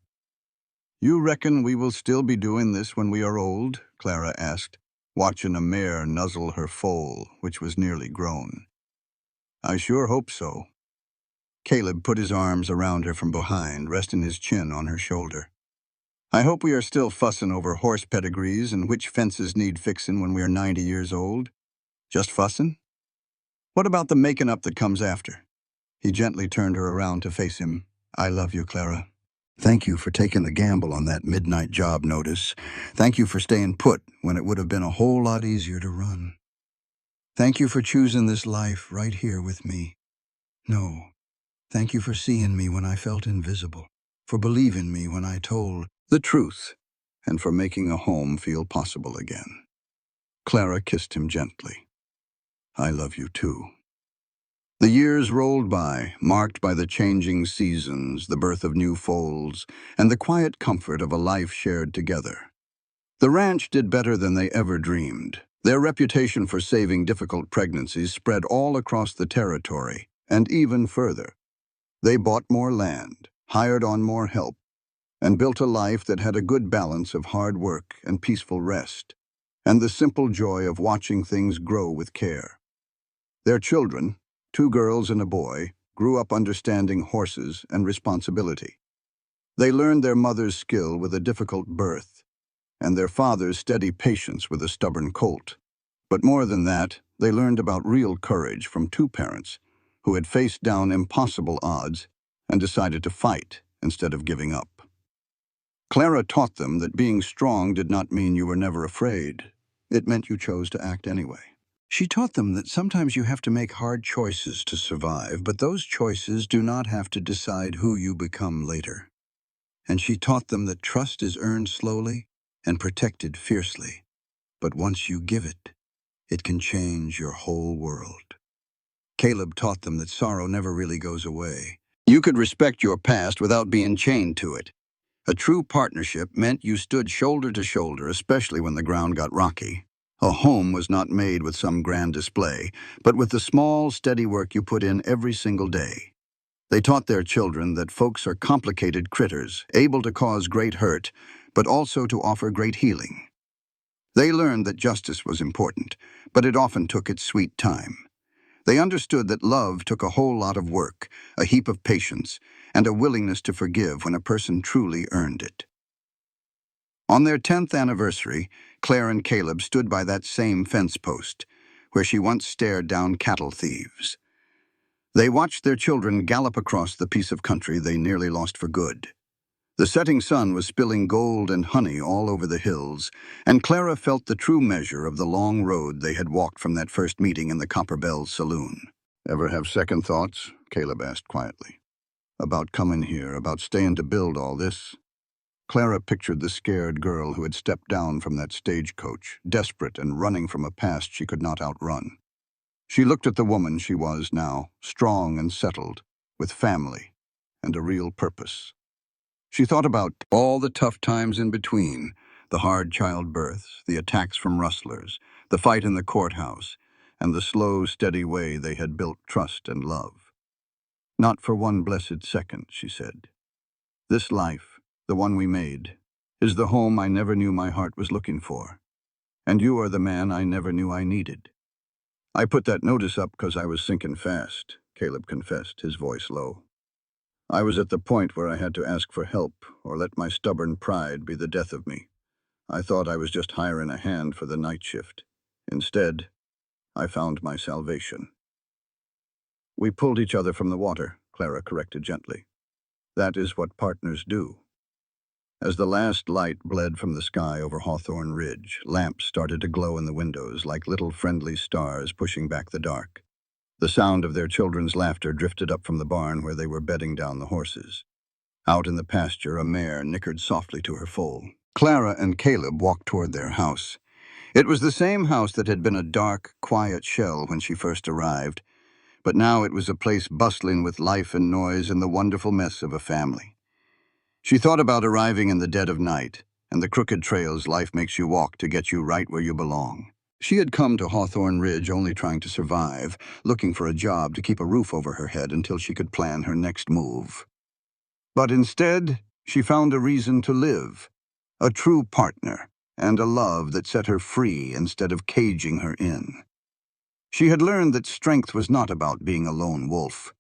"You reckon we will still be doing this when we are old?" Clara asked, watching a mare nuzzle her foal, which was nearly grown. "I sure hope so." Caleb put his arms around her from behind, resting his chin on her shoulder. "I hope we are still fussing over horse pedigrees and which fences need fixing when we are 90 years old. Just fussing? What about the making up that comes after?" He gently turned her around to face him. "I love you, Clara. Thank you for taking the gamble on that midnight job notice. Thank you for staying put when it would have been a whole lot easier to run. Thank you for choosing this life right here with me. No, thank you for seeing me when I felt invisible, for believing me when I told the truth, and for making a home feel possible again." Clara kissed him gently. "I love you too." The years rolled by, marked by the changing seasons, the birth of new foals, and the quiet comfort of a life shared together. The ranch did better than they ever dreamed. Their reputation for saving difficult pregnancies spread all across the territory, and even further. They bought more land, hired on more help, and built a life that had a good balance of hard work and peaceful rest, and the simple joy of watching things grow with care. Their children, 2 girls and a boy, grew up understanding horses and responsibility. They learned their mother's skill with a difficult birth, and their father's steady patience with a stubborn colt. But more than that, they learned about real courage from 2 parents who had faced down impossible odds and decided to fight instead of giving up. Clara taught them that being strong did not mean you were never afraid. It meant you chose to act anyway. She taught them that sometimes you have to make hard choices to survive, but those choices do not have to decide who you become later. And she taught them that trust is earned slowly and protected fiercely, but once you give it, it can change your whole world. Caleb taught them that sorrow never really goes away. You could respect your past without being chained to it. A true partnership meant you stood shoulder to shoulder, especially when the ground got rocky. A home was not made with some grand display, but with the small, steady work you put in every single day. They taught their children that folks are complicated critters, able to cause great hurt, but also to offer great healing. They learned that justice was important, but it often took its sweet time. They understood that love took a whole lot of work, a heap of patience, and a willingness to forgive when a person truly earned it. On their 10th anniversary, Claire and Caleb stood by that same fence post, where she once stared down cattle thieves. They watched their children gallop across the piece of country they nearly lost for good. The setting sun was spilling gold and honey all over the hills, and Clara felt the true measure of the long road they had walked from that first meeting in the Copper Bells saloon. "Ever have second thoughts?" Caleb asked quietly. "About coming here, about staying to build all this?" Clara pictured the scared girl who had stepped down from that stagecoach, desperate and running from a past she could not outrun. She looked at the woman she was now, strong and settled, with family and a real purpose. She thought about all the tough times in between, the hard childbirths, the attacks from rustlers, the fight in the courthouse, and the slow, steady way they had built trust and love. "Not for one blessed second," she said. "This life, the one we made, is the home I never knew my heart was looking for. And you are the man I never knew I needed." "I put that notice up because I was sinking fast," Caleb confessed, his voice low. "I was at the point where I had to ask for help or let my stubborn pride be the death of me. I thought I was just hiring a hand for the night shift. Instead, I found my salvation." "We pulled each other from the water," Clara corrected gently. "That is what partners do." As the last light bled from the sky over Hawthorne Ridge, lamps started to glow in the windows like little friendly stars pushing back the dark. The sound of their children's laughter drifted up from the barn where they were bedding down the horses. Out in the pasture, a mare nickered softly to her foal. Clara and Caleb walked toward their house. It was the same house that had been a dark, quiet shell when she first arrived, but now it was a place bustling with life and noise and the wonderful mess of a family. She thought about arriving in the dead of night and the crooked trails life makes you walk to get you right where you belong. She had come to Hawthorne Ridge only trying to survive, looking for a job to keep a roof over her head until she could plan her next move. But instead, she found a reason to live, a true partner, and a love that set her free instead of caging her in. She had learned that strength was not about being a lone wolf.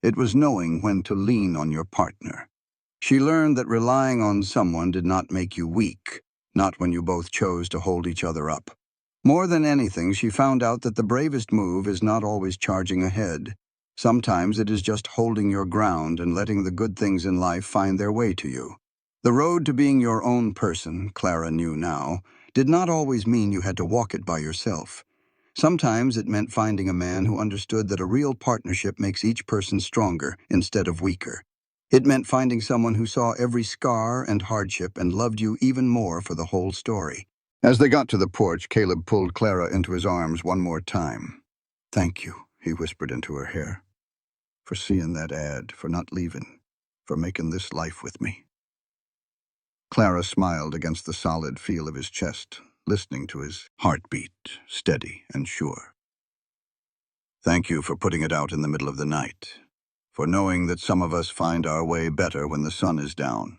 It was knowing when to lean on your partner. She learned that relying on someone did not make you weak, not when you both chose to hold each other up. More than anything, she found out that the bravest move is not always charging ahead. Sometimes it is just holding your ground and letting the good things in life find their way to you. The road to being your own person, Clara knew now, did not always mean you had to walk it by yourself. Sometimes it meant finding a man who understood that a real partnership makes each person stronger instead of weaker. It meant finding someone who saw every scar and hardship and loved you even more for the whole story. As they got to the porch, Caleb pulled Clara into his arms one more time. "Thank you," he whispered into her hair, "for seeing that ad, for not leaving, for making this life with me." Clara smiled against the solid feel of his chest, listening to his heartbeat, steady and sure. "Thank you for putting it out in the middle of the night, for knowing that some of us find our way better when the sun is down.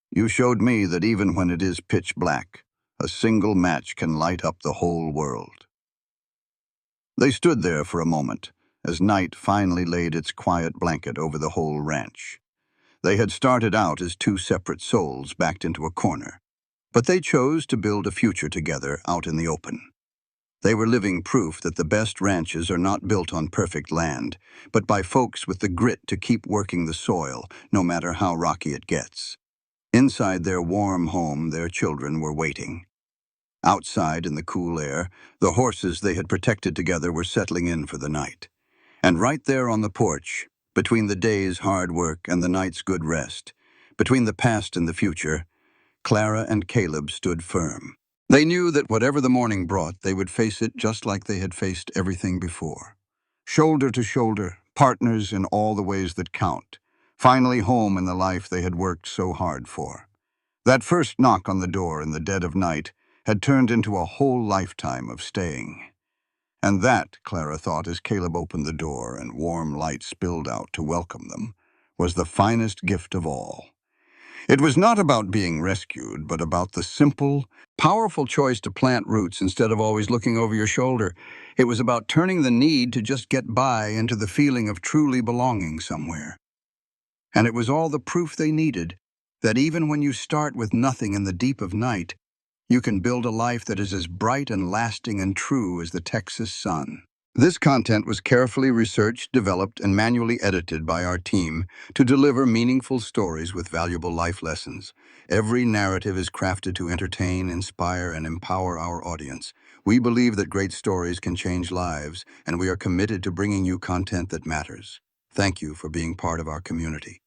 You showed me that even when it is pitch black, a single match can light up the whole world." They stood there for a moment, as night finally laid its quiet blanket over the whole ranch. They had started out as two separate souls backed into a corner, but they chose to build a future together out in the open. They were living proof that the best ranches are not built on perfect land, but by folks with the grit to keep working the soil, no matter how rocky it gets. Inside their warm home, their children were waiting. Outside, in the cool air, the horses they had protected together were settling in for the night. And right there on the porch, between the day's hard work and the night's good rest, between the past and the future, Clara and Caleb stood firm. They knew that whatever the morning brought, they would face it just like they had faced everything before. Shoulder to shoulder, partners in all the ways that count, finally home in the life they had worked so hard for. That first knock on the door in the dead of night had turned into a whole lifetime of staying. And that, Clara thought as Caleb opened the door and warm light spilled out to welcome them, was the finest gift of all. It was not about being rescued, but about the simple, powerful choice to plant roots instead of always looking over your shoulder. It was about turning the need to just get by into the feeling of truly belonging somewhere. And it was all the proof they needed That even when you start with nothing in the deep of night, you can build a life that is as bright and lasting and true as the Texas sun. This content was carefully researched, developed, and manually edited by our team to deliver meaningful stories with valuable life lessons. Every narrative is crafted to entertain, inspire, and empower our audience. We believe that great stories can change lives, and we are committed to bringing you content that matters. Thank you for being part of our community.